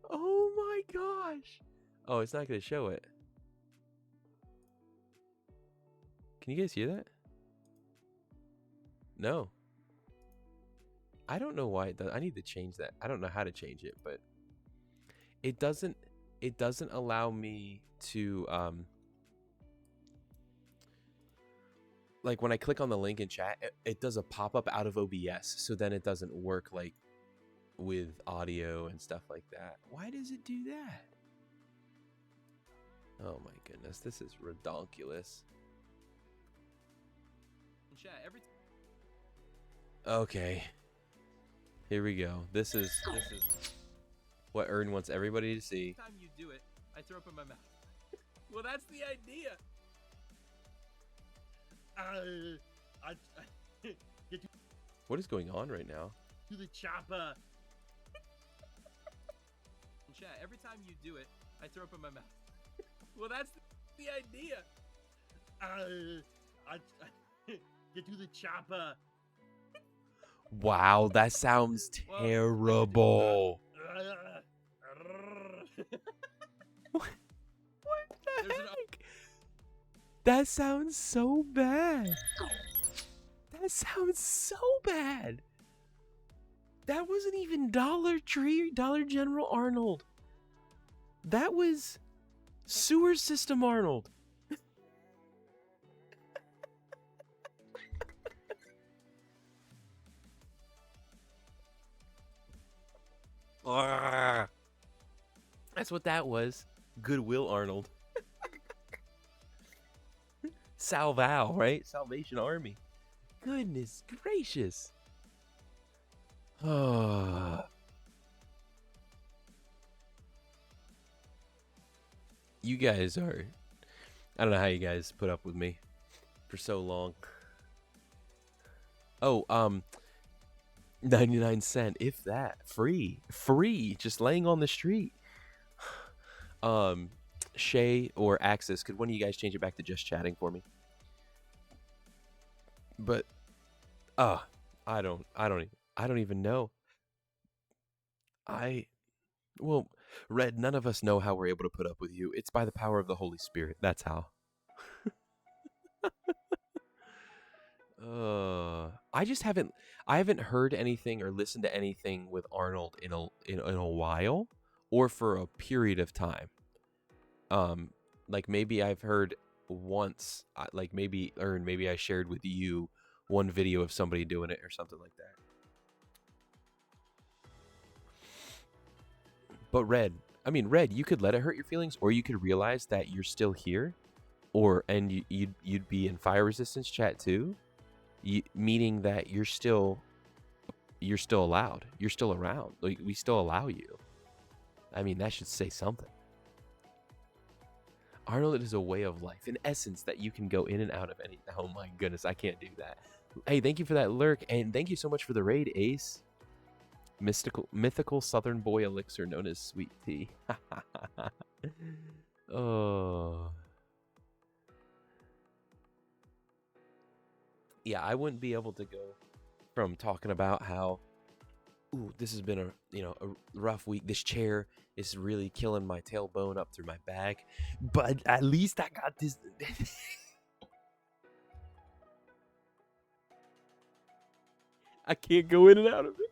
Oh my gosh. Oh, it's not going to show it. Can you guys hear that? No. I don't know why it does. I need to change that. I don't know how to change it, but it doesn't allow me to like when I click on the link in chat, it does a pop-up out of OBS, so then it doesn't work like with audio and stuff like that. Why does it do that? Oh my goodness, this is redonkulous. Chat okay. Here we go. This is what Ern wants everybody to see. Every time you do it, I throw up in my mouth. Well, that's the idea. What is going on right now? To the chopper. Chat, every time you do it, I throw up in my mouth. Well, that's the idea. Get to the chopper. Wow, that sounds terrible. What the heck? That sounds so bad. That sounds so bad. That wasn't even Dollar Tree, Dollar General Arnold. That was Sewer System Arnold. That's what that was. Goodwill Arnold. Salval, right? Salvation Army. Goodness gracious. You guys are, I don't know how you guys put up with me for so long. Oh, 99 cents, if that. Free, just laying on the street. Shay or Axis, could one of you guys change it back to just chatting for me? But I don't even know. Well, Red, none of us know how we're able to put up with you. It's by the power of the Holy Spirit. That's how. I haven't heard anything or listened to anything with Arnold in a while, or for a period of time. Like maybe I've heard once, like maybe I shared with you one video of somebody doing it or something like that. But Red, you could let it hurt your feelings, or you could realize that you're still here, and you'd be in fire resistance chat too, meaning that you're still allowed, you're still around. Like, we still allow you. I mean, that should say something. Arnold is a way of life, in essence, that you can go in and out of any. Oh my goodness, I can't do that. Hey, thank you for that lurk, and thank you so much for the raid, Ace. Mythical Southern Boy Elixir known as Sweet Tea. Oh. Yeah, I wouldn't be able to go from talking about how, ooh, this has been a rough week. This chair is really killing my tailbone up through my back, but at least I got this. I can't go in and out of it.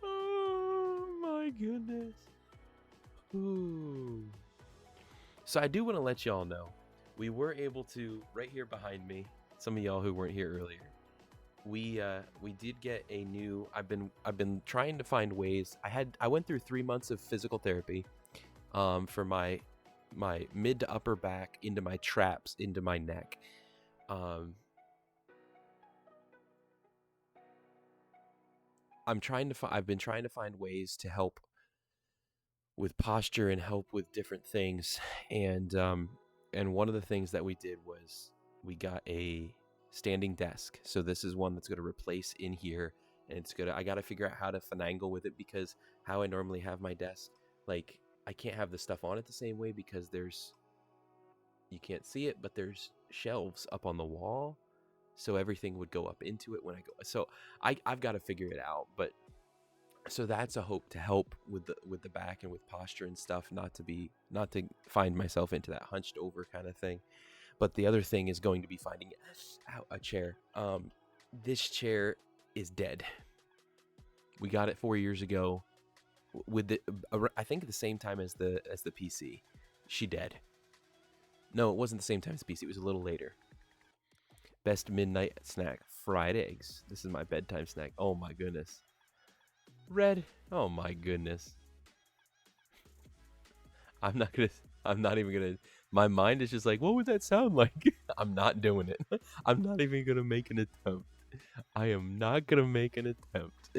Oh my goodness. Ooh. So I do want to let y'all know, we were able to, right here behind me, some of y'all who weren't here earlier, we did get a new, I've been trying to find ways. I went through 3 months of physical therapy for my mid to upper back, into my traps, into my neck. I've been trying to find ways to help with posture and help with different things, and one of the things that we did was we got a standing desk. So this is one that's going to replace in here, and I got to figure out how to finagle with it, because how I normally have my desk, like, I can't have the stuff on it the same way, because you can't see it, but there's shelves up on the wall, so everything would go up into it when I go. So I've got to figure it out. But so that's a hope to help with the back and with posture and stuff, not to find myself into that hunched over kind of thing. But the other thing is going to be finding a chair. This chair is dead. We got it 4 years ago, with I think at the same time as the PC. She dead. No, it wasn't the same time as the PC. It was a little later. Best midnight snack: fried eggs. This is my bedtime snack. Oh my goodness. Red. Oh my goodness. I'm not even gonna. My mind is just like, what would that sound like? I'm not doing it. I'm not even gonna make an attempt. I am not gonna make an attempt.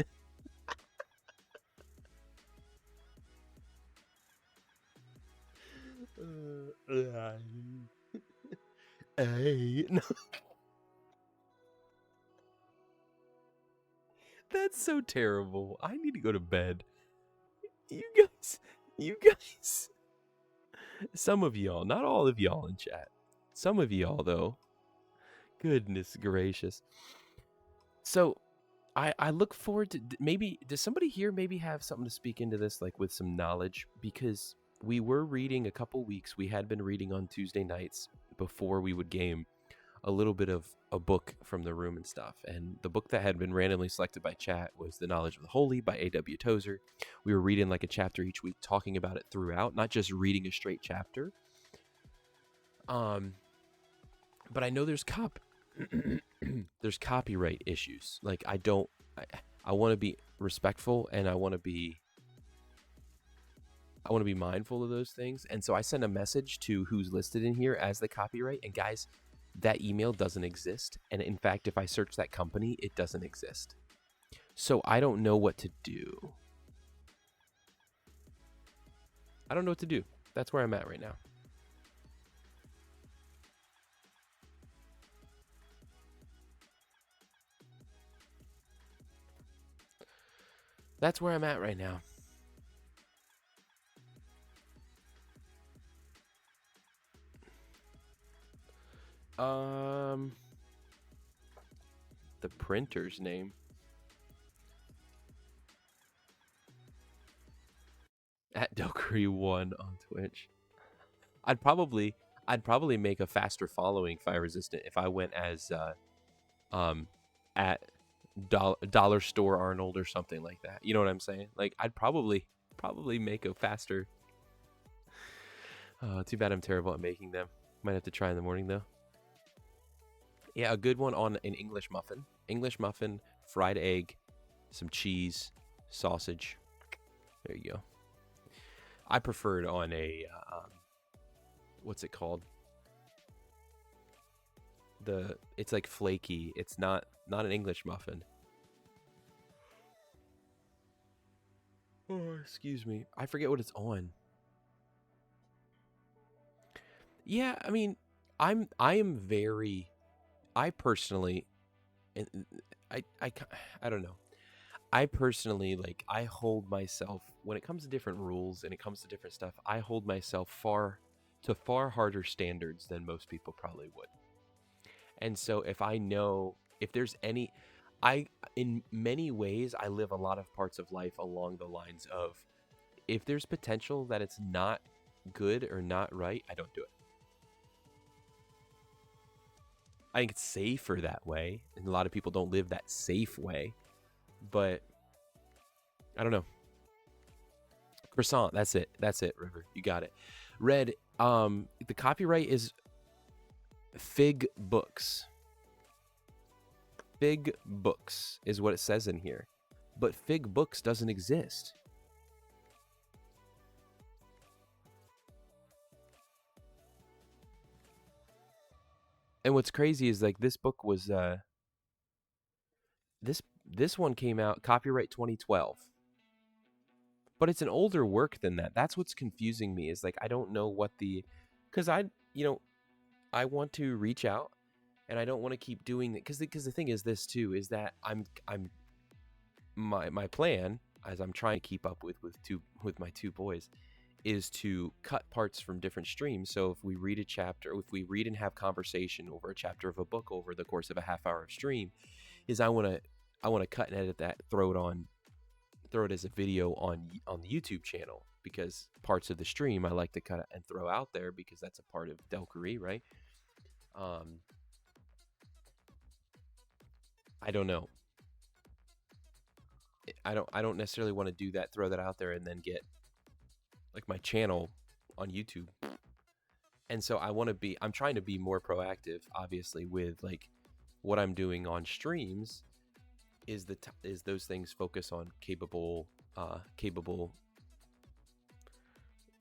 Hey, no. That's so terrible. I need to go to bed. You guys. Some of y'all, not all of y'all in chat. Some of y'all, though. Goodness gracious. So, I look forward to, maybe, does somebody here maybe have something to speak into this, like with some knowledge? Because we were reading a couple weeks. We had been reading on Tuesday nights before we would game a little bit of a book from the room and stuff. And the book that had been randomly selected by chat was The Knowledge of the Holy by A.W. Tozer. We were reading like a chapter each week, talking about it throughout, not just reading a straight chapter. But I know there's copyright issues. Like, I want to be respectful, and I want to be mindful of those things. And so I send a message to who's listed in here as the copyright, and guys, that email doesn't exist. And in fact, if I search that company, it doesn't exist. So I don't know what to do. I don't know what to do. That's where I'm at right now. That's where I'm at right now. The printer's name. At Dokuri1 on Twitch. I'd probably make a faster following Fire Resistant if I went as at Dollar Store Arnold or something like that. You know what I'm saying? Like, I'd probably make a faster. Too bad I'm terrible at making them. Might have to try in the morning though. Yeah, a good one on an English muffin. English muffin, fried egg, some cheese, sausage. There you go. I prefer it on a what's it called? It's like flaky. It's not an English muffin. Oh, excuse me. I forget what it's on. Yeah, I mean, I personally, and I don't know. I personally, like, I hold myself, when it comes to different rules and it comes to different stuff, I hold myself far harder standards than most people probably would. And so if there's any, in many ways, I live a lot of parts of life along the lines of, if there's potential that it's not good or not right, I don't do it. I think it's safer that way, and a lot of people don't live that safe way. But I don't know. Croissant, that's it, River. You got it. Red, the copyright is Fig Books. Fig Books is what it says in here. But Fig Books doesn't exist. And what's crazy is, like, this book was this one came out copyright 2012. But it's an older work than that. That's what's confusing me, is like, I don't know what cuz I want to reach out, and I don't want to keep doing it, cuz the thing is this too, is that my plan, as I'm trying to keep up with my two boys, is to cut parts from different streams. So if we read a chapter, if we read and have conversation over a chapter of a book over the course of a half hour of stream, is I want to cut and edit that, throw it as a video on the YouTube channel, because parts of the stream I like to cut and throw out there, because that's a part of Delcury, right? I don't know. I don't necessarily want to do that, throw that out there, and then get like my channel on YouTube. And so I'm trying to be more proactive, obviously, with like what I'm doing on streams is those things focus on capable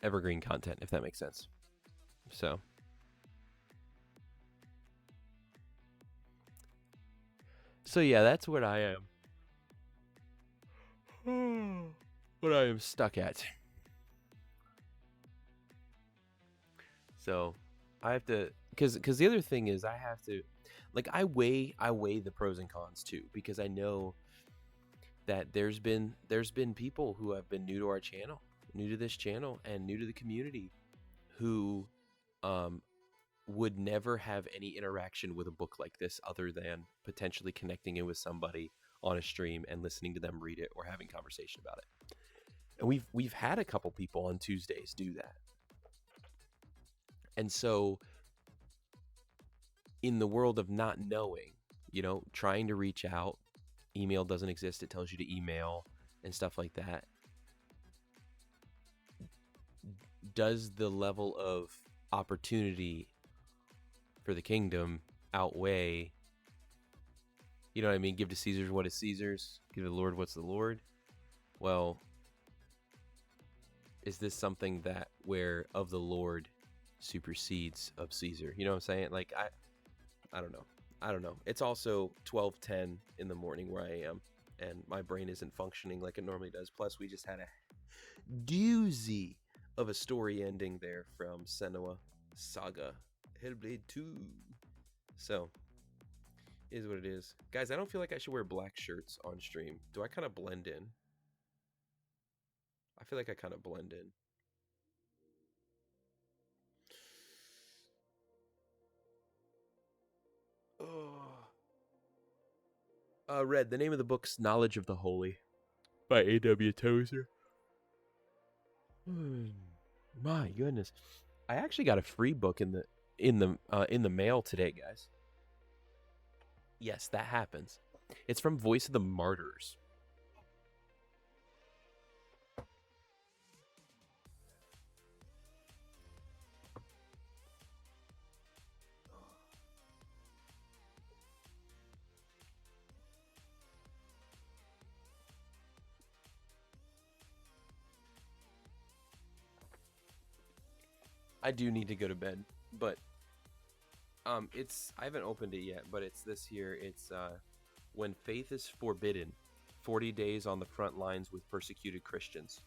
evergreen content, if that makes sense. So yeah, that's what I am. What I am stuck at. So I have to, because the other thing is, I have to, like, I weigh the pros and cons too, because I know that there's been people who have been new to this channel and new to the community, who would never have any interaction with a book like this other than potentially connecting in with somebody on a stream and listening to them read it or having conversation about it. And we've had a couple people on Tuesdays do that. And so in the world of not knowing, trying to reach out, email doesn't exist, it tells you to email and stuff like that. Does the level of opportunity for the kingdom outweigh You know what I mean? Give to Caesar's what is Caesar's. Give to the Lord what's the Lord. Well, is this something that where of the Lord supersedes of Caesar? You know what I'm saying? Like, I don't know. I don't know. It's also 12:10 in the morning where I am, and my brain isn't functioning like it normally does. Plus, we just had a doozy of a story ending there from Senua Saga Hellblade 2. So, is what it is. Guys, I don't feel like I should wear black shirts on stream. Do I kind of blend in? I feel like I kind of blend in. Red, the name of the book's Knowledge of the Holy by A.W. Tozer. My goodness. I actually got a free book in the mail today, guys. Yes, that happens. It's from Voice of the Martyrs. I do need to go to bed, but I haven't opened it yet, but it's this here. It's When Faith is Forbidden, 40 Days on the Front Lines with Persecuted Christians.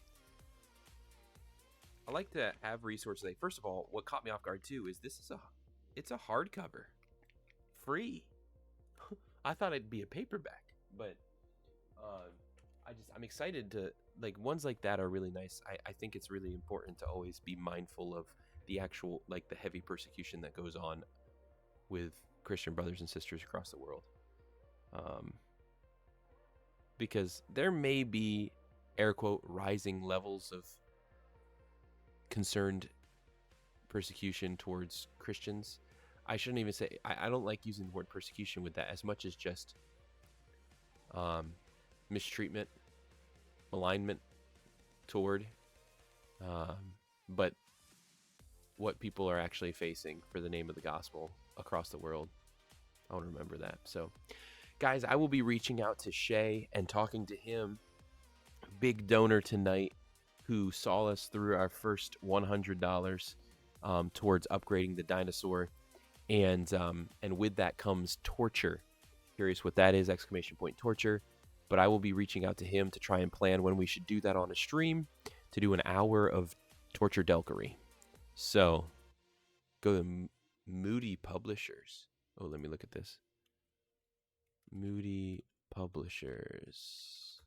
I like to have resources. First of all, what caught me off guard too is it's a hardcover, free. I thought it'd be a paperback, but I'm excited to, like, ones like that are really nice. I think it's really important to always be mindful of the actual, like, the heavy persecution that goes on with Christian brothers and sisters across the world. Because there may be, air quote, rising levels of concerned persecution towards Christians. I shouldn't even say, I don't like using the word persecution with that as much as just mistreatment, malignment toward, but what people are actually facing for the name of the gospel across the world. I want to remember that. So, guys, I will be reaching out to Shay and talking to him, big donor tonight, who saw us through our first $100 towards upgrading the dinosaur, and with that comes torture. Curious what that is! ! Torture. But I will be reaching out to him to try and plan when we should do that on a stream, to do an hour of torture delkery. So, go to Moody Publishers. Oh, let me look at this. Moody Publishers.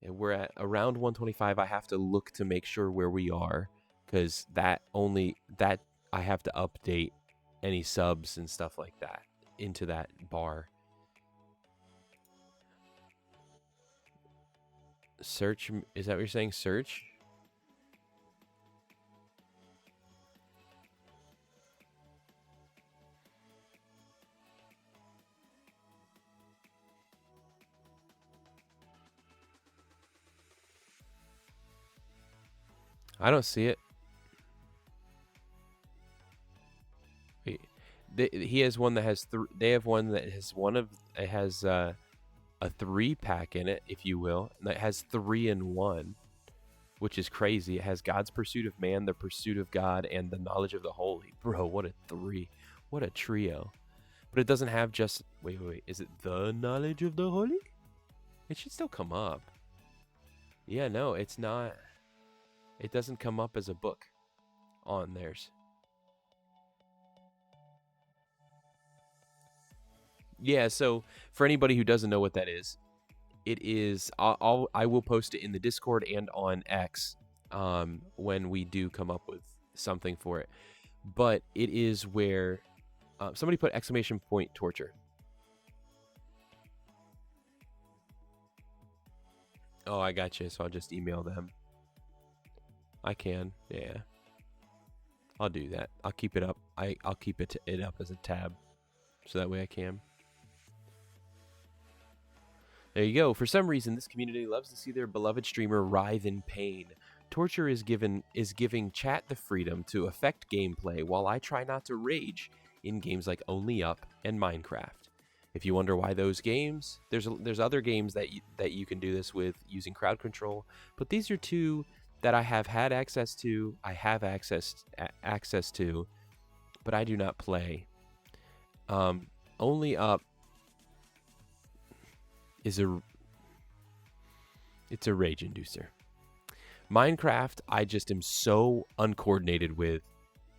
And we're at around 125. I have to look to make sure where we are, because that I have to update any subs and stuff like that into that bar. Search, is that what you're saying? Search? I don't see it. Wait, he has one that has they have one that has it has a 3-pack in it, if you will, that has 3 in 1, which is crazy. It has God's Pursuit of Man, The Pursuit of God, and The Knowledge of the Holy. Bro, what a 3! What a trio! But it doesn't have just wait. Is it The Knowledge of the Holy? It should still come up. Yeah, no, it's not. It doesn't come up as a book on theirs. Yeah, so for anybody who doesn't know what that is, it is, I will post it in the Discord and on X when we do come up with something for it. But it is where somebody put ! Torture. Oh, I got you. So I'll just email them. I can, yeah. I'll do that. I'll keep it up. I'll keep it up as a tab, so that way I can. There you go. For some reason, this community loves to see their beloved streamer writhe in pain. Torture is giving chat the freedom to affect gameplay, while I try not to rage in games like Only Up and Minecraft. If you wonder why those games, there's other games that you can do this with using crowd control, but these are two that I have had access to. I have access to, but I do not play. Only Up is it's a rage inducer. Minecraft, I just am so uncoordinated with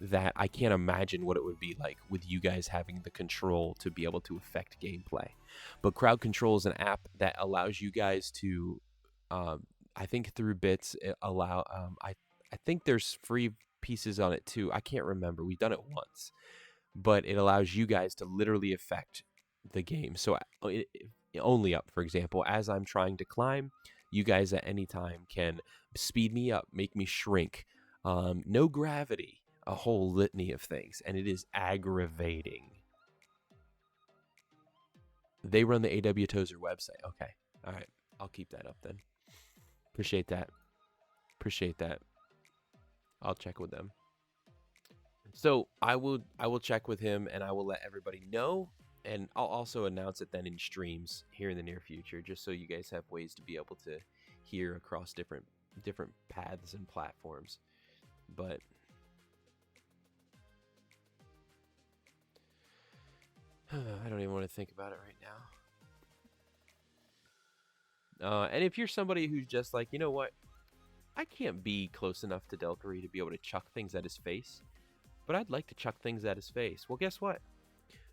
that I can't imagine what it would be like with you guys having the control to be able to affect gameplay. But Crowd Control is an app that allows you guys to, I think through bits, I think there's free pieces on it too. I can't remember. We've done it once. But it allows you guys to literally affect the game. So Only Up, for example, as I'm trying to climb, you guys at any time can speed me up, make me shrink, no gravity, a whole litany of things, and it is aggravating. They run the AW Tozer website. Okay, all right, I'll keep that up then. Appreciate that. I'll check with them. So I will check with him, and I will let everybody know, and I'll also announce it then in streams here in the near future, just so you guys have ways to be able to hear across different paths and platforms. But I don't even want to think about it right now. And if you're somebody who's just like, you know what, I can't be close enough to Delcary to be able to chuck things at his face, but I'd like to chuck things at his face. Well, guess what?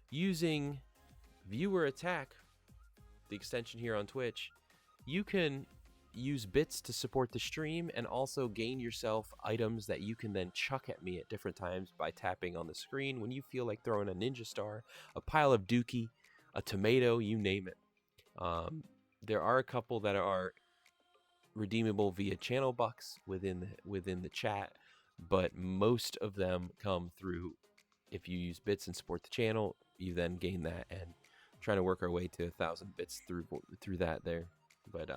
Using Viewer Attack, the extension here on Twitch, you can use bits to support the stream and also gain yourself items that you can then chuck at me at different times by tapping on the screen when you feel like throwing a ninja star, a pile of dookie, a tomato, you name it. There are a couple that are redeemable via channel bucks within the chat, but most of them come through, if you use bits and support the channel, you then gain that, and trying to work our way to 1,000 bits through that there. But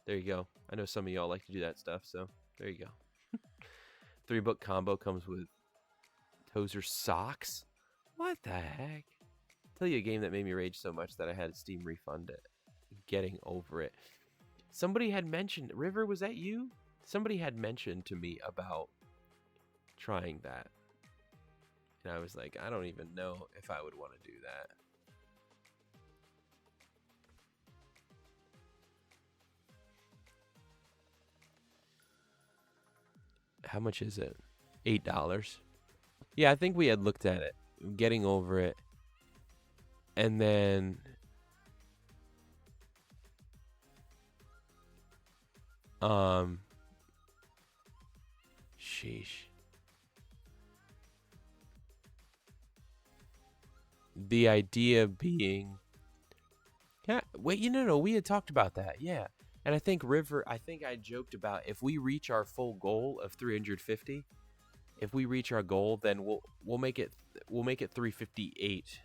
there you go. I know some of y'all like to do that stuff, so there you go. 3-book combo comes with Tozer socks. What the heck? Tell you a game that made me rage so much that I had Steam refund it. Getting over it. Somebody had mentioned, River, was that you? Somebody had mentioned to me about trying that. And I was like, I don't even know if I would want to do that. How much is it? $8. Yeah, I think we had looked at it. Getting over it. And then sheesh. The idea being, yeah, wait, no, we had talked about that, yeah. And I think River, I joked about if we reach our full goal of 350, if we reach our goal, then we'll make it 358,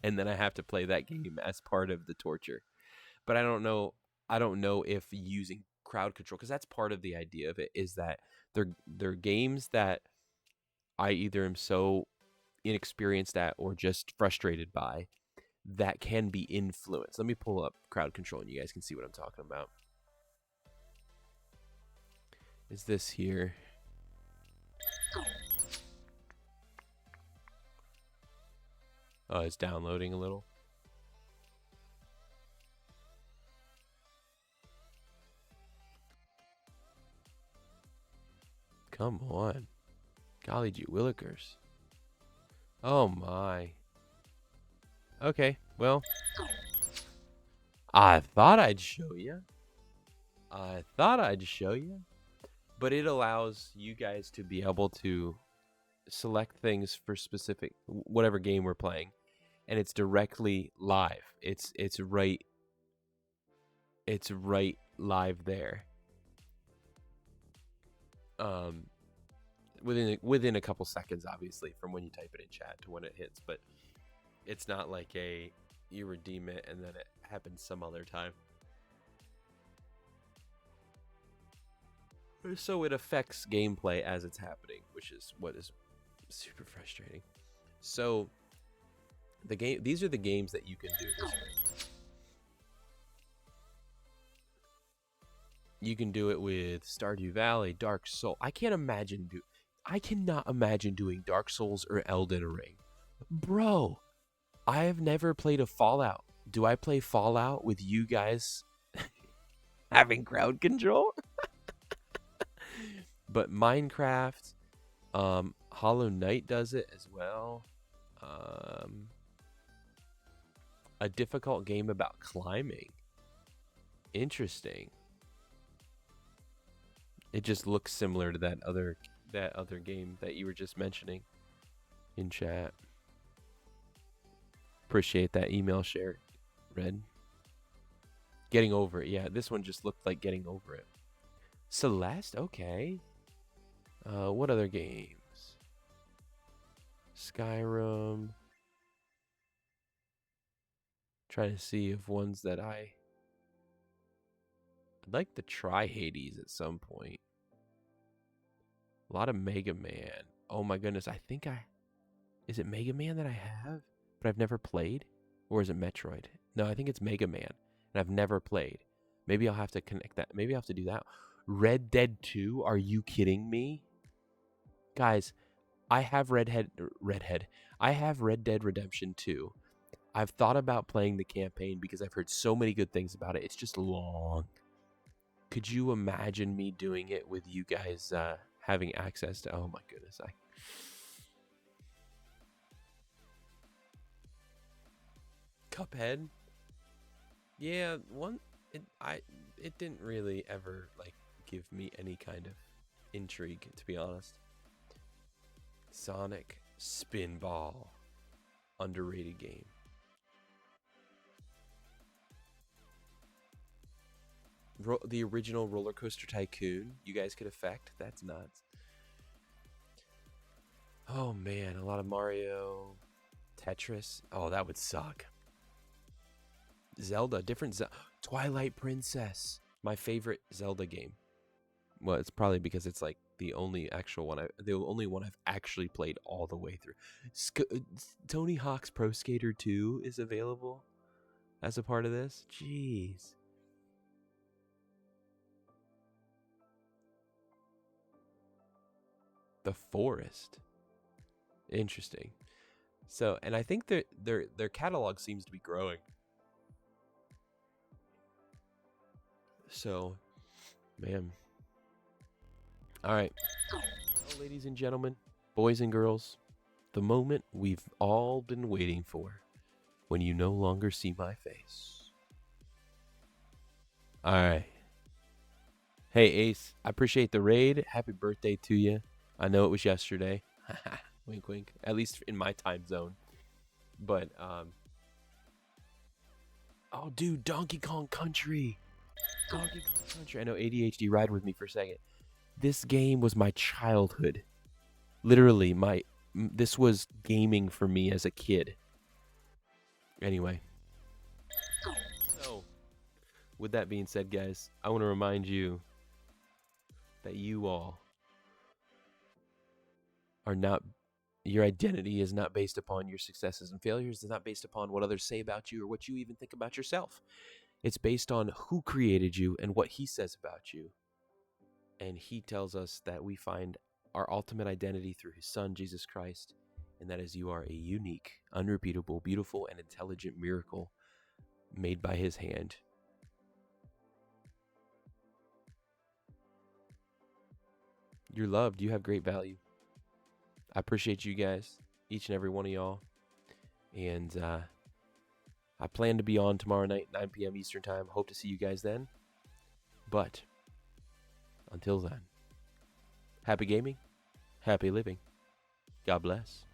and then I have to play that game as part of the torture. But I don't know if using crowd control, because that's part of the idea of it, is that they're games that I either am so inexperienced at or just frustrated by that can be influenced. Let me pull up crowd control and you guys can see what I'm talking about. Is this here? Oh, it's downloading a little. Come on. Golly gee willikers. Oh my. Okay, well, I thought I'd show you. But it allows you guys to be able to select things for specific, whatever game we're playing. And it's directly live. It's right live there. Within a couple seconds, obviously, from when you type it in chat to when it hits, but it's not like you redeem it and then it happens some other time. So it affects gameplay as it's happening, which is what is super frustrating. So These are the games that you can do this way. You can do it with Stardew Valley, Dark Soul. I cannot imagine doing Dark Souls or Elden Ring. Bro, I have never played a Fallout. Do I play Fallout with you guys having crowd control? But Minecraft, Hollow Knight does it as well. A difficult game about climbing. Interesting. It just looks similar to that other game that you were just mentioning in chat. Appreciate that email share, Red. Getting over it. Yeah, this one just looked like getting over it. Celeste, okay. What other games? Skyrim. Trying to see if ones that I'd like to try Hades at some point. A lot of Mega Man. Oh my goodness, is it Mega Man that I have, but I've never played? Or is it Metroid? No, I think it's Mega Man, and I've never played. Maybe I'll have to connect that. Maybe I'll have to do that. Red Dead 2? Are you kidding me? Guys, I have Red Dead Redemption 2. I've thought about playing the campaign because I've heard so many good things about it. It's just long. Could you imagine me doing it with you guys having access to... Oh my goodness. Cuphead? Yeah, it didn't really ever like give me any kind of intrigue, to be honest. Sonic Spinball. Underrated game. The original Roller Coaster Tycoon, you guys could affect. That's nuts. Oh man, a lot of Mario, Tetris. Oh, that would suck. Zelda, Twilight Princess, my favorite Zelda game. Well, it's probably because it's like the only one I've actually played all the way through. Tony Hawk's Pro Skater 2 is available as a part of this. Jeez. The Forest. Interesting. So, and I think their catalog seems to be growing. So, man. All right. Well, ladies and gentlemen, boys and girls, the moment we've all been waiting for, when you no longer see my face. All right. Hey, Ace, I appreciate the raid. Happy birthday to you. I know it was yesterday. Wink, wink. At least in my time zone. But, oh, dude, Donkey Kong Country. Donkey Kong Country. I know ADHD, ride with me for a second. This game was my childhood. Literally, this was gaming for me as a kid. Anyway. So, with that being said, guys, I want to remind you that you all are not, your identity is not based upon your successes and failures. It's not based upon what others say about you or what you even think about yourself. It's based on who created you and what he says about you. And he tells us that we find our ultimate identity through his son, Jesus Christ. And that is, you are a unique, unrepeatable, beautiful, and intelligent miracle made by his hand. You're loved. You have great value. I appreciate you guys, each and every one of y'all. And I plan to be on tomorrow night, 9 p.m. Eastern Time. Hope to see you guys then. But until then, happy gaming, happy living. God bless.